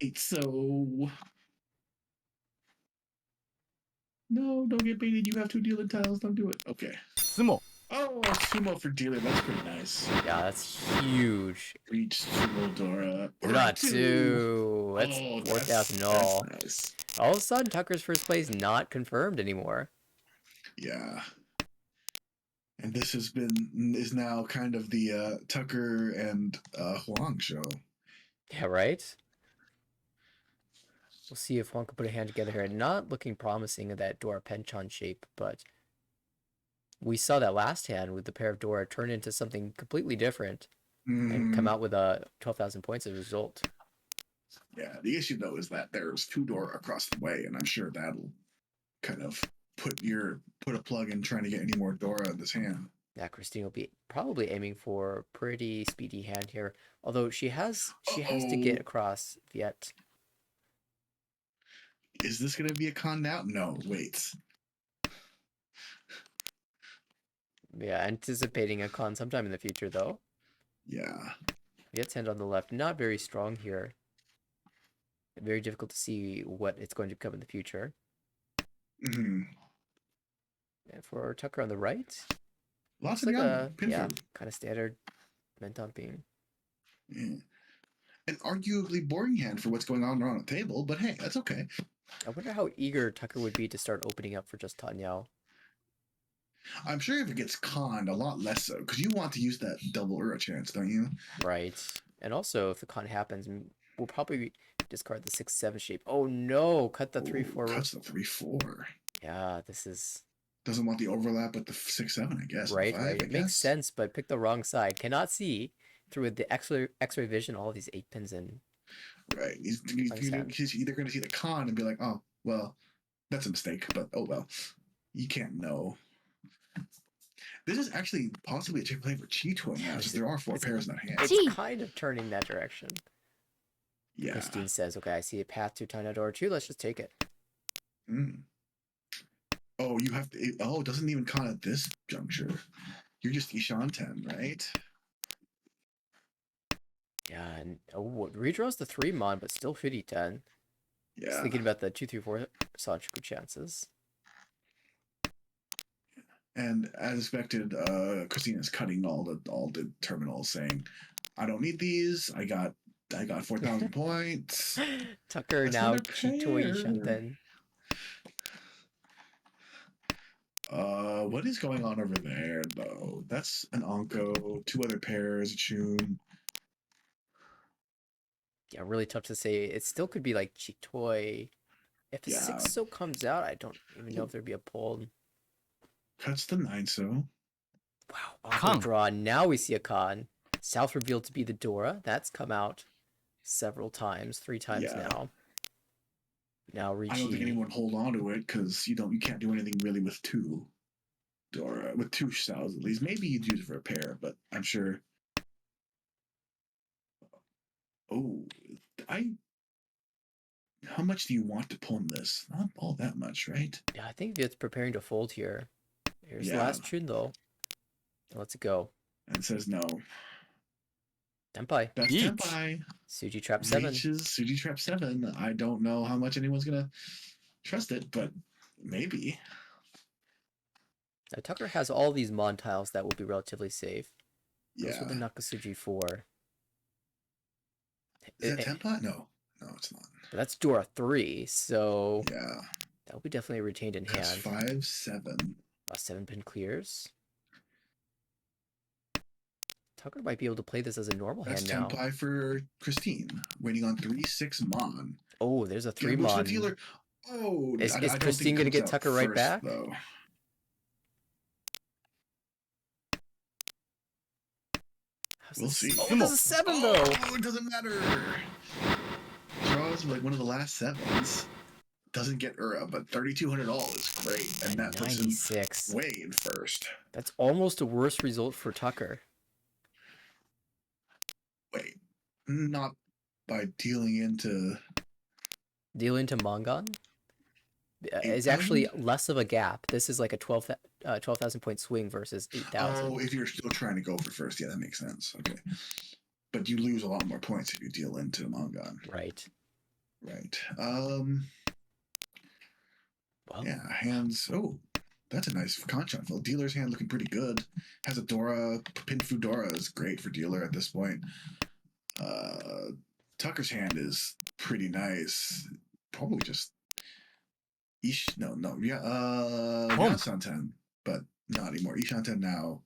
S2: 8 so. No, don't get baited. You have 2 dealer tiles. Don't do it. Okay.
S5: Sumo.
S2: Oh, sumo for dealer. That's pretty nice.
S4: Yeah, that's huge.
S2: Reach sumo Dora.
S4: Not 2. That's 4,000 all.
S2: That's nice.
S4: All of a sudden, Tucker's first place not confirmed anymore.
S2: Yeah. And this is now kind of the Tucker and Huang show.
S4: Yeah, right? We'll see if Huang can put a hand together here. Not looking promising in that Dora Penchon shape, but we saw that last hand with the pair of Dora turn into something completely different and come out with 12,000 points as a result.
S2: Yeah, the issue though is that there's 2 Dora across the way, and I'm sure that'll kind of put a plug in trying to get any more Dora in this hand.
S4: Yeah, Christine will be probably aiming for a pretty speedy hand here, although she has to get across yet.
S2: Is this going to be a con now? No, wait.
S4: Yeah, anticipating a con sometime in the future, though.
S2: Yeah.
S4: Yet's hand on the left, not very strong here. Very difficult to see what it's going to become in the future. And for Tucker on the right,
S2: lots
S4: of
S2: kind
S4: of standard Menton beam.
S2: Yeah. An arguably boring hand for what's going on around the table, but hey, that's okay.
S4: I wonder how eager Tucker would be to start opening up for just Tanyao.
S2: I'm sure if it gets conned, a lot less so, because you want to use that double Ura chance, don't you?
S4: Right. And also, if the con happens, we'll probably discard the 6-7 shape. Oh no! Cut the 3-4.
S2: Cuts the 3-4.
S4: Yeah, this is...
S2: Doesn't want the overlap with the 6-7, I guess.
S4: Right,
S2: 5,
S4: right. It makes sense, but pick the wrong side. Cannot see through the X-ray vision all these 8 pins in.
S2: Right. He's either going to see the con and be like, oh, well, that's a mistake, but oh well. You can't know. This is actually possibly a check play for Cheeto now, since there are 4 pairs in that hand.
S4: It's kind of turning that direction.
S2: Yeah.
S4: Christine says, okay, I see a path to Tainador 2. Let's just take it.
S2: Oh, you have to... Oh, it doesn't even con at this juncture. You're just Ishanten, right?
S4: Yeah, and redraws the 3 mon, but still 50-10.
S2: Yeah.
S4: Just thinking about the 2-3-4 Sanchiku chances.
S2: And as expected, Christina's cutting all the terminals, saying, "I don't need these. I got 4,000 points."
S4: Tucker
S2: That's
S4: now
S2: not a
S4: Chitoi
S2: pair.
S4: Shanten.
S2: What is going on over there though? That's an Anko, 2 other pairs, a Chun.
S4: Yeah, really tough to say. It still could be like Chitoi. If the 6 so comes out, I don't even know if there'd be a pull.
S2: Cuts the 9 so.
S4: Wow, Anko draw. Now we see a con. South revealed to be the Dora. That's come out several times, 3 times now. Now Ricci.
S2: I don't think anyone would hold on to it because you can't do anything really with 2 Dora, with 2 styles at least. Maybe you'd use it for a pair, but I'm sure Oh, I. How much do you want to pawn this? Not all that much, right?
S4: Yeah, I think it's preparing to fold here. Here's the
S2: Yeah.
S4: last tune though. Let's go.
S2: And it says no.
S4: Tenpai.
S2: That's
S3: Yeet.
S2: Tenpai.
S4: Suji Trap 7.
S2: Reaches Suji Trap 7. I don't know how much anyone's going to trust it, but maybe.
S4: Now, Tucker has all these Mon tiles that will be relatively safe. Those
S2: Yeah.
S4: are the Nakasuji 4.
S2: Is that Tenpai? No. No, it's not.
S4: But that's Dora 3, so
S2: Yeah.
S4: that'll be definitely retained in
S2: That's
S4: hand.
S2: 5, 7.
S4: 7-pin clears. Tucker might be able to play this as a normal
S2: That's
S4: hand now.
S2: Tenpai for Christine. Waiting on 3-6 Mon.
S4: Oh, there's a 3
S2: Gambles to
S4: Mon.
S2: the dealer. Oh,
S4: Is
S2: I don't
S4: Christine
S2: think it
S4: going to
S2: comes
S4: get
S2: out
S4: Tucker right
S2: first,
S4: back?
S2: Though. We'll see.
S4: Oh, there's a 7 though.
S2: Oh, it doesn't matter. Draws like one of the last 7s. Doesn't get Ura, but $3,200 is great, and that puts him
S4: 96.
S2: way in first.
S4: That's almost a worse result for Tucker.
S2: Wait, not by dealing into
S4: Deal into Mongon is
S2: 8,000?
S4: actually less of a gap. This is like a 12,000 point swing versus 8,000.
S2: Oh, if you're still trying to go for first, yeah, that makes sense. Okay, but you lose a lot more points if you deal into Mongon.
S4: Right.
S2: Right.
S4: Well,
S2: Yeah, hands. Oh, that's a nice Conchon fill. Dealer's hand looking pretty good. Has a Dora. Pinfu Dora is great for dealer at this point. Tucker's hand is pretty nice. Probably just Yasanten, but not anymore. Ishanten now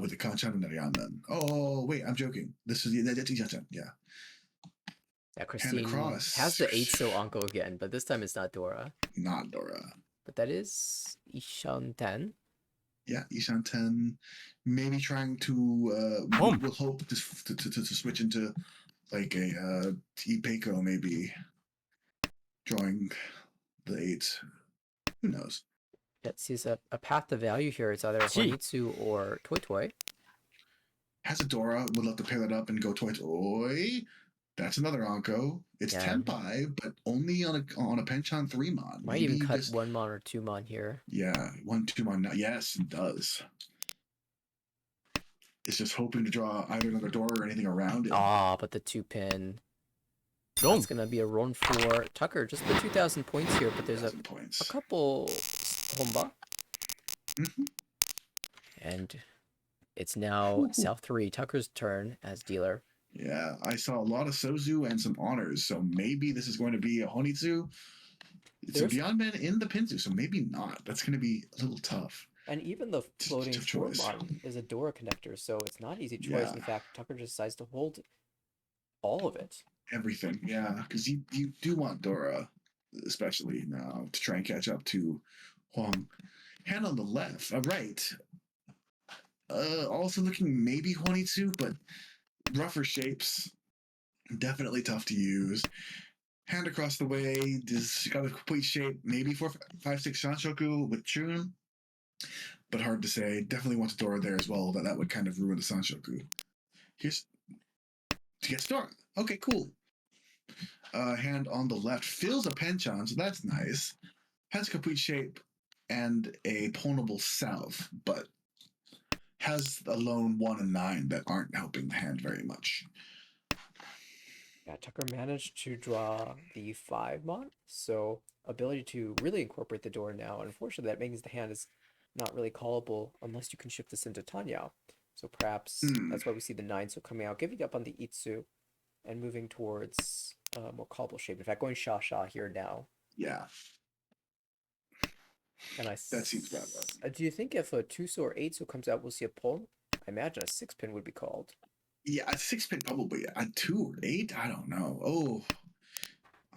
S2: with the Kanchan and Naryaman. Oh wait, I'm joking. That's Ishanten. Yeah.
S4: yeah, Christine
S2: across.
S4: has the 8-so Anko again, but this time it's not Dora.
S2: Not Dora.
S4: But that is Ishanten.
S2: Yeah, Ishanten. Maybe trying to. We'll hope to switch into like a Ipeiko, maybe drawing the 8. Who knows?
S4: It sees a path to value here. It's either Honitsu or Toy Toy.
S2: Has a Dora. Would love to pair that up and go Toy Toy. That's another Anko. It's Tenpai, but only on a Penchant 3 Mon.
S4: Might even cut 1 Mon or 2 Mon here.
S2: Yeah, 1, 2 Mon. Yes, it does. It's just hoping to draw either another Dora or anything around it.
S4: Ah, but the 2-pin. That's going to be a run for Tucker. Just the 2,000 points here, but there's a couple Homba.
S2: Mm-hmm.
S4: And it's now South 3, Tucker's turn as dealer.
S2: Yeah, I saw a lot of Sozu and some honors, so maybe this is going to be a Honitsu. It's a Beyond Man in the Pinzu, so maybe not. That's going to be a little tough.
S4: And even the floating 4-Mon is a Dora connector, so it's not easy choice. Yeah. In fact, Tucker just decides to hold all of it.
S2: Everything, yeah, because you do want Dora, especially now, to try and catch up to Huang. Hand on the left, right. Also looking maybe Honitsu, but rougher shapes, definitely tough to use. Hand across the way, just got a complete shape, maybe 4, 5, 6 Sanshoku with Chun, but hard to say. Definitely wants Dora there as well, that would kind of ruin the Sanshoku. Here's to get Dora. Okay, cool. Hand on the left fills a Penchant, so that's nice. Has a complete shape and a pwnable south, but has a lone 1 and 9 that aren't helping the hand very much.
S4: Yeah, Tucker managed to draw the 5-Mon, so ability to really incorporate the Dora now. Unfortunately, that means the hand is not really callable unless you can shift this into Tanyao. So perhaps that's why we see the 9-so coming out, giving up on the Itsu, and moving towards a more callable shape. In fact, going Sha here now.
S2: Yeah.
S4: And
S2: that seems bad.
S4: Do you think if a 2-so or 8-so comes out, we'll see a pull? I imagine a 6-pin would be called.
S2: Yeah, a 6-pin probably. A 2 or 8? I don't know. Oh,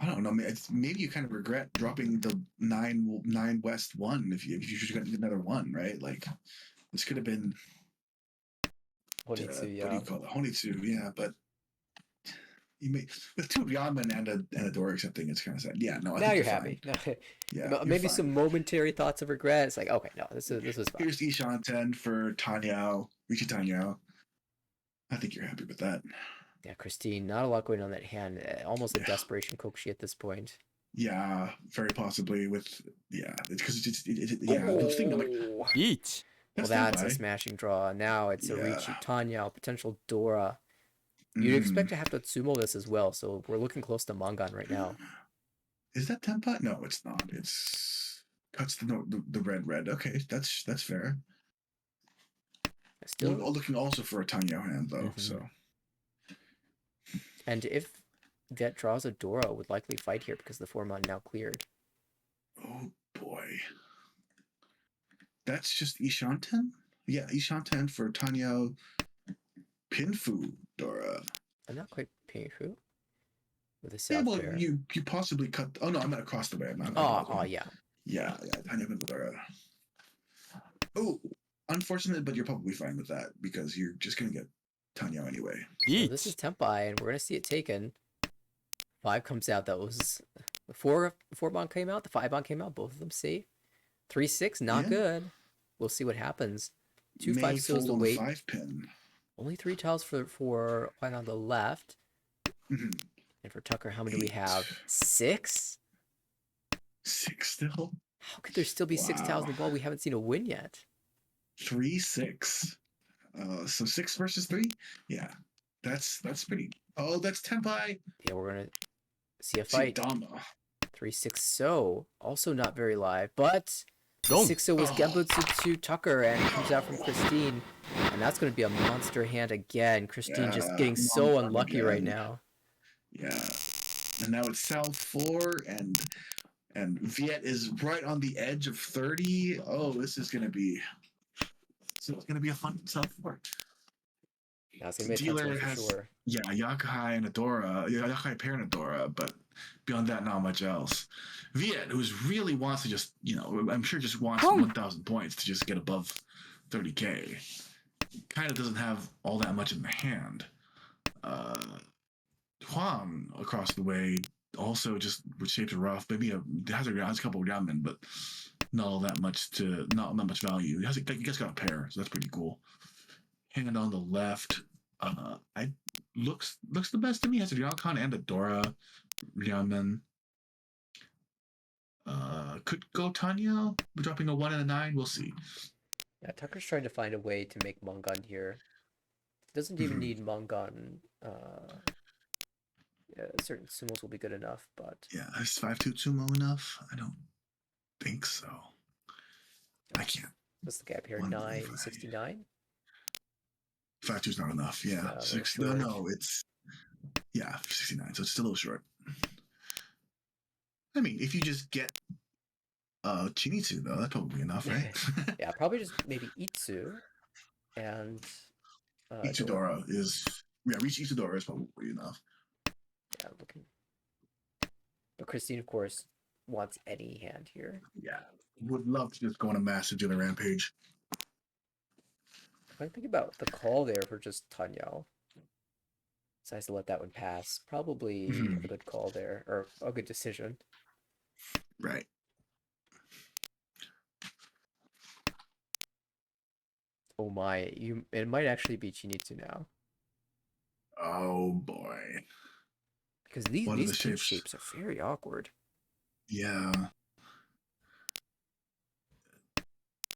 S2: I don't know. Maybe you kind of regret dropping the 9 West 1 if you should get another 1, right? Like, this could have been
S4: Honitsu, yeah.
S2: What do you call it? Honitsu, yeah, but you may with 2 Yaman and a Dora accepting, it's kind of sad. Yeah, no.
S4: Now you're happy.
S2: Yeah,
S4: maybe some momentary thoughts of regret. It's like, okay, no, this was fine.
S2: Here's Ishanten for Tanyao, Richie Tanyao. I think you're happy with that.
S4: Yeah, Christine, not a lot going on that hand. Almost a
S2: Yeah.
S4: desperation Kokushi at this point.
S2: Yeah, very possibly with because I was thinking I'm like
S4: Oh.
S5: Each.
S4: Well,
S2: that's
S4: that's a
S2: Senpai.
S4: smashing draw. Now it's a
S2: Yeah.
S4: Ricci, Tanya, potential Dora. You'd
S2: Mhm.
S4: expect to have to sumo this as well, so we're looking close to Mangan right now.
S2: Is that Tenpai? No, it's not. It's cuts the red. Okay, that's fair.
S4: Still,
S2: Looking also for a Tanya hand though.
S4: Mhm.
S2: So
S4: and if that draws a Dora, would likely fight here because the 4-mon now cleared.
S2: oh boy, that's just Ishanten. Yeah, Ishanten for Tanya Pinfu Dora.
S4: I'm not quite paying who with a
S2: Yeah,
S4: South
S2: well,
S4: Bear.
S2: you possibly cut. Oh no, I'm not across the way.
S4: Oh, yeah.
S2: Yeah, Tanya Pinfu Dora. Oh, unfortunate, but you're probably fine with that because you're just gonna get Tanya anyway.
S4: So this is
S5: Each.
S4: Tenpai, and we're gonna see it taken. 5 comes out. That was the 4-mon came out. The 5-mon came out. Both of them safe. 3-6, not
S2: Yeah.
S4: good. We'll see what happens. 2-5
S2: May
S4: still is
S2: fold
S4: the
S2: on
S4: weight.
S2: 5-pin.
S4: Only 3 tiles for White on the left.
S2: Mhm.
S4: And for Tucker, how many do we
S2: 8.
S4: have? 6?
S2: 6 still.
S4: How could there still be 6 tiles in
S2: Wow.
S4: the ball? We haven't seen a win yet.
S2: 3-6. So 6 versus 3. Yeah, that's pretty. Oh, that's Tenpai.
S4: Yeah, we're gonna see a
S2: See
S4: fight.
S2: Dama.
S4: 3-6 so also not very live, but
S5: Don't.
S4: 6-0 was
S2: Oh.
S4: Genbutsu to Tucker, and it comes out from Christine, and that's gonna be a monster hand again. Christine just
S2: Yeah,
S4: getting so
S2: monster
S4: unlucky right
S2: again.
S4: now.
S2: Yeah, and now it's South 4, and Viet is right on the edge of 30. Oh, this is gonna be. So it's gonna be a fun South 4.
S4: That's gonna be a tense
S2: Dealer
S4: one for
S2: has
S4: sure.
S2: Yakai and Adora, Yakai pair and Adora, but beyond that, not much else. Viet, who's really wants to just, I'm sure just wants
S3: Boom.
S2: 1,000 points to just get above 30k. Kind of doesn't have all that much in the hand. Huang across the way also just with shapes are rough. Maybe has a couple of ramen, but not all that much not much value. You guys got a pair, so that's pretty cool. Hand on the left, I looks the best to me. Has a Ryokan and a Dora ramen. Could go Tanya. We're dropping a 1 and a 9. We'll see.
S4: Yeah, Tucker's trying to find a way to make Mangan here. Doesn't even need Mangan. Yeah, certain sumos will be good enough, but
S2: Yeah, is 5-2 sumo enough? I don't think so. I can't.
S4: what's the gap here?
S2: 145.
S4: 969?
S2: 5-2 is not enough. Yeah,
S4: a little
S2: 6.
S4: short.
S2: No, it's 69. So it's still a little short. I mean, if you just get Chinitsu though, that's probably enough, right?
S4: Yeah, probably just maybe Itsu and Dora.
S2: Ichidora is reach Ichidora is probably enough.
S4: Yeah, looking. But Christine, of course, wants any hand here.
S2: Yeah, would love to just go on a massive dinner rampage.
S4: If I think about the call there for just Tanyao, decides to let that one pass. Probably a good call there, or a good decision.
S2: Right.
S4: Oh my, it might actually be Chinitsu now.
S2: Oh boy.
S4: Because
S2: What are
S4: these
S2: the
S4: pin
S2: shapes?
S4: shapes are very awkward.
S2: Yeah.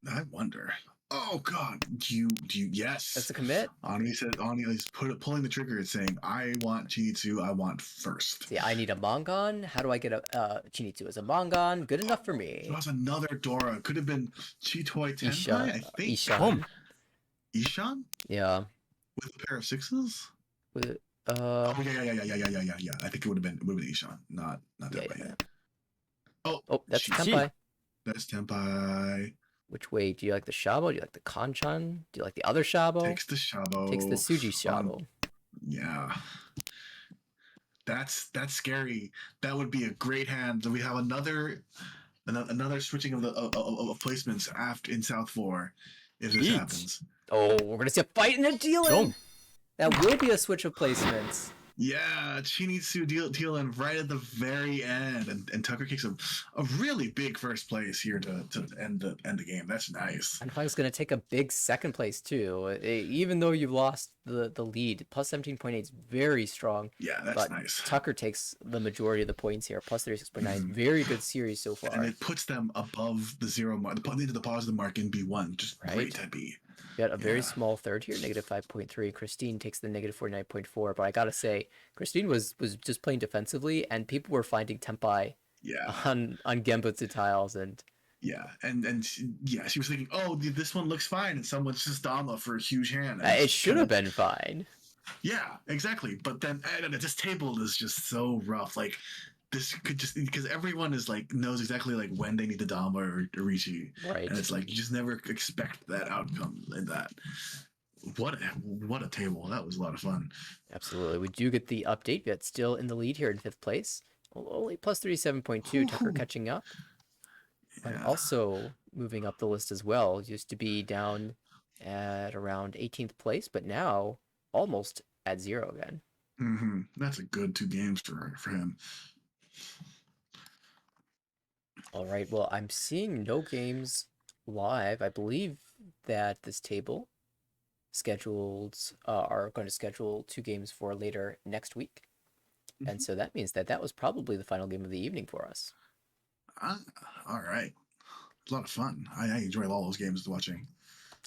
S2: I wonder. Oh God, do you? Yes.
S4: That's a commit.
S2: Ani is pulling the trigger and saying, "I want Chinitsu. I want first."
S4: See, I need a Mangan. How do I get a Chinitsu as a Mangan? Good enough for me.
S2: There was another Dora. Could have been Chitoi Tenpai,
S4: Ishan.
S2: I think.
S4: Ishan.
S2: Ishan
S4: Yeah.
S2: with a pair of 6s.
S4: With
S2: Oh yeah. I think it would have been Ishan, not Tenpai.
S4: yeah.
S2: Yet.
S4: Oh, that's
S2: Shit.
S4: Tenpai.
S2: That's Tenpai.
S4: Which way? Do you like the Shabo? Do you like the Kanchan? Do you like the other Shabo?
S2: Takes the Shabo.
S4: Takes the Suji Shabo.
S2: Yeah. That's scary. That would be a great hand. We have another switching of the of placements after in South 4 if this
S5: Yeet.
S2: happens.
S4: Oh, we're gonna see a fight in a dealing.
S5: Don't.
S4: That will be a switch of placements.
S2: Yeah, she needs to deal in right at the very end, and Tucker kicks a really big first place here to end the game. That's nice.
S4: And Fang's going to take a big second place too. Even though you've lost the lead, plus 17.8 is very strong.
S2: Yeah, that's
S4: But
S2: nice.
S4: Tucker takes the majority of the points here, plus 36.9.
S2: Mhm.
S4: Very good series so far.
S2: And it puts them above the zero mark, into the positive mark in B1. Just
S4: Right.
S2: great to be.
S4: We got a very small third here, negative 5.3. Christine takes the negative 49.4. But I gotta say, Christine was just playing defensively, and people were finding tempai on Genbutsu tiles, and
S2: she was thinking, oh, this one looks fine, and someone's just Dama for a huge hand.
S4: it should have been fine.
S2: Yeah, exactly. But then this table is just so rough. Like, this could just, because everyone is like knows exactly like when they need the Dama or Rishi,
S4: Right.
S2: and it's like you just never expect that outcome in that. What a table! That was a lot of fun.
S4: Absolutely, we do get the update, but still in the lead here in 5th place. Only plus 37.2. Tucker catching up, and also moving up the list as well. Used to be down at around 18th place, but now almost at 0 again.
S2: That's a good 2 games for him.
S4: All right, well, I'm seeing no games live. I believe that this table are going to schedule 2 games for later next week. And so that means that was probably the final game of the evening for us.
S2: All right. A lot of fun. I enjoy all those games watching.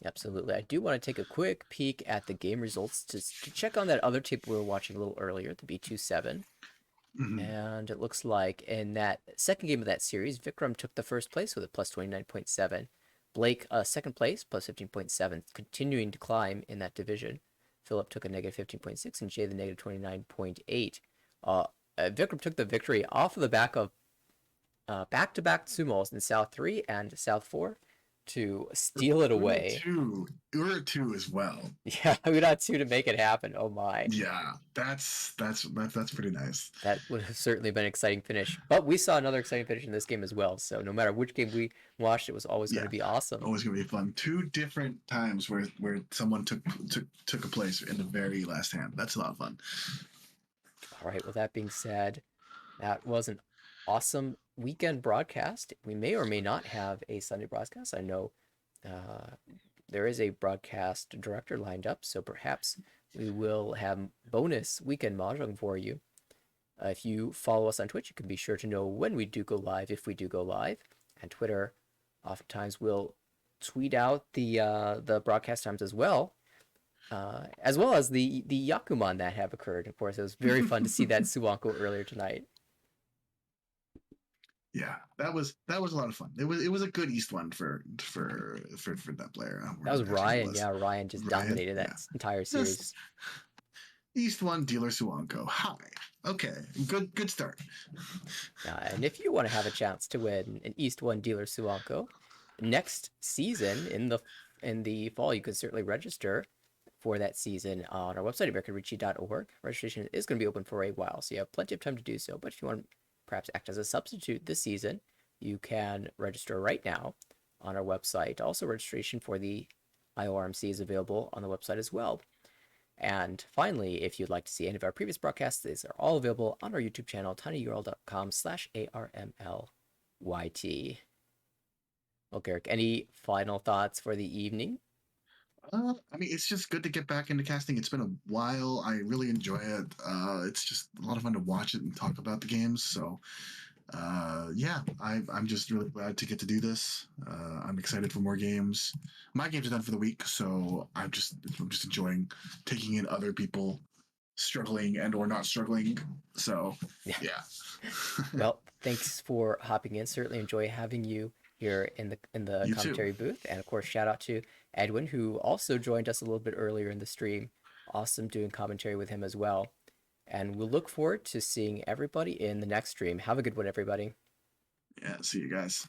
S4: Absolutely. I do want to take a quick peek at the game results to check on that other table we were watching a little earlier, the B27. And it looks like in that second game of that series, Vikram took the first place with a plus 29.7. Blake, second place, plus 15.7, continuing to climb in that division. Philip took a negative 15.6, and Jay the negative 29.8. Vikram took the victory off of the back of back-to-back sumos in South 3 and South 4 to steal it away.
S2: We're at 2 as well.
S4: Yeah, we got 2 to make it happen. Oh my.
S2: Yeah, that's pretty nice.
S4: That would have certainly been an exciting finish. But we saw another exciting finish in this game as well. So no matter which game we watched, it was always going to be awesome.
S2: Always going to be fun. 2 different times where someone took a place in the very last hand. That's a lot of fun. All
S4: right. Well, that being said, that was an awesome weekend broadcast. We may or may not have a Sunday broadcast. I know there is a broadcast director lined up, so perhaps we will have bonus weekend mahjong for you. If you follow us on Twitch, you can be sure to know when we do go live, if we do go live. And Twitter oftentimes will tweet out the broadcast times as well as the Yakuman that have occurred. Of course, it was very fun to see that Suwanko earlier tonight.
S2: Yeah, that was a lot of fun. It was a good East one for that player.
S4: That was Ryan. Yeah, Ryan just dominated that entire series.
S2: Just East one dealer Suwanko. Hi. Okay, good start.
S4: And if you want to have a chance to win an East one dealer Suwanko next season in the fall, you can certainly register for that season on our website, americanrichi.org. Registration is going to be open for a while, so you have plenty of time to do so. But if you want to perhaps act as a substitute this season, you can register right now on our website. Also, registration for the IORMC is available on the website as well. And finally, if you'd like to see any of our previous broadcasts, these are all available on our YouTube channel, tinyurl.com/ARMLYT. Well, Garrick, any final thoughts for the evening?
S2: I mean, it's just good to get back into casting. It's been a while. I really enjoy it. It's just a lot of fun to watch it and talk about the games. So, I'm just really glad to get to do this. I'm excited for more games. My games are done for the week, so I'm just enjoying taking in other people struggling and or not struggling. So, yeah.
S4: Well, thanks for hopping in. Certainly enjoy having you here in the commentary booth. And of course, shout out to Edwin, who also joined us a little bit earlier in the stream. Awesome doing commentary with him as well. And we'll look forward to seeing everybody in the next stream. Have a good one, everybody.
S2: Yeah, see you guys.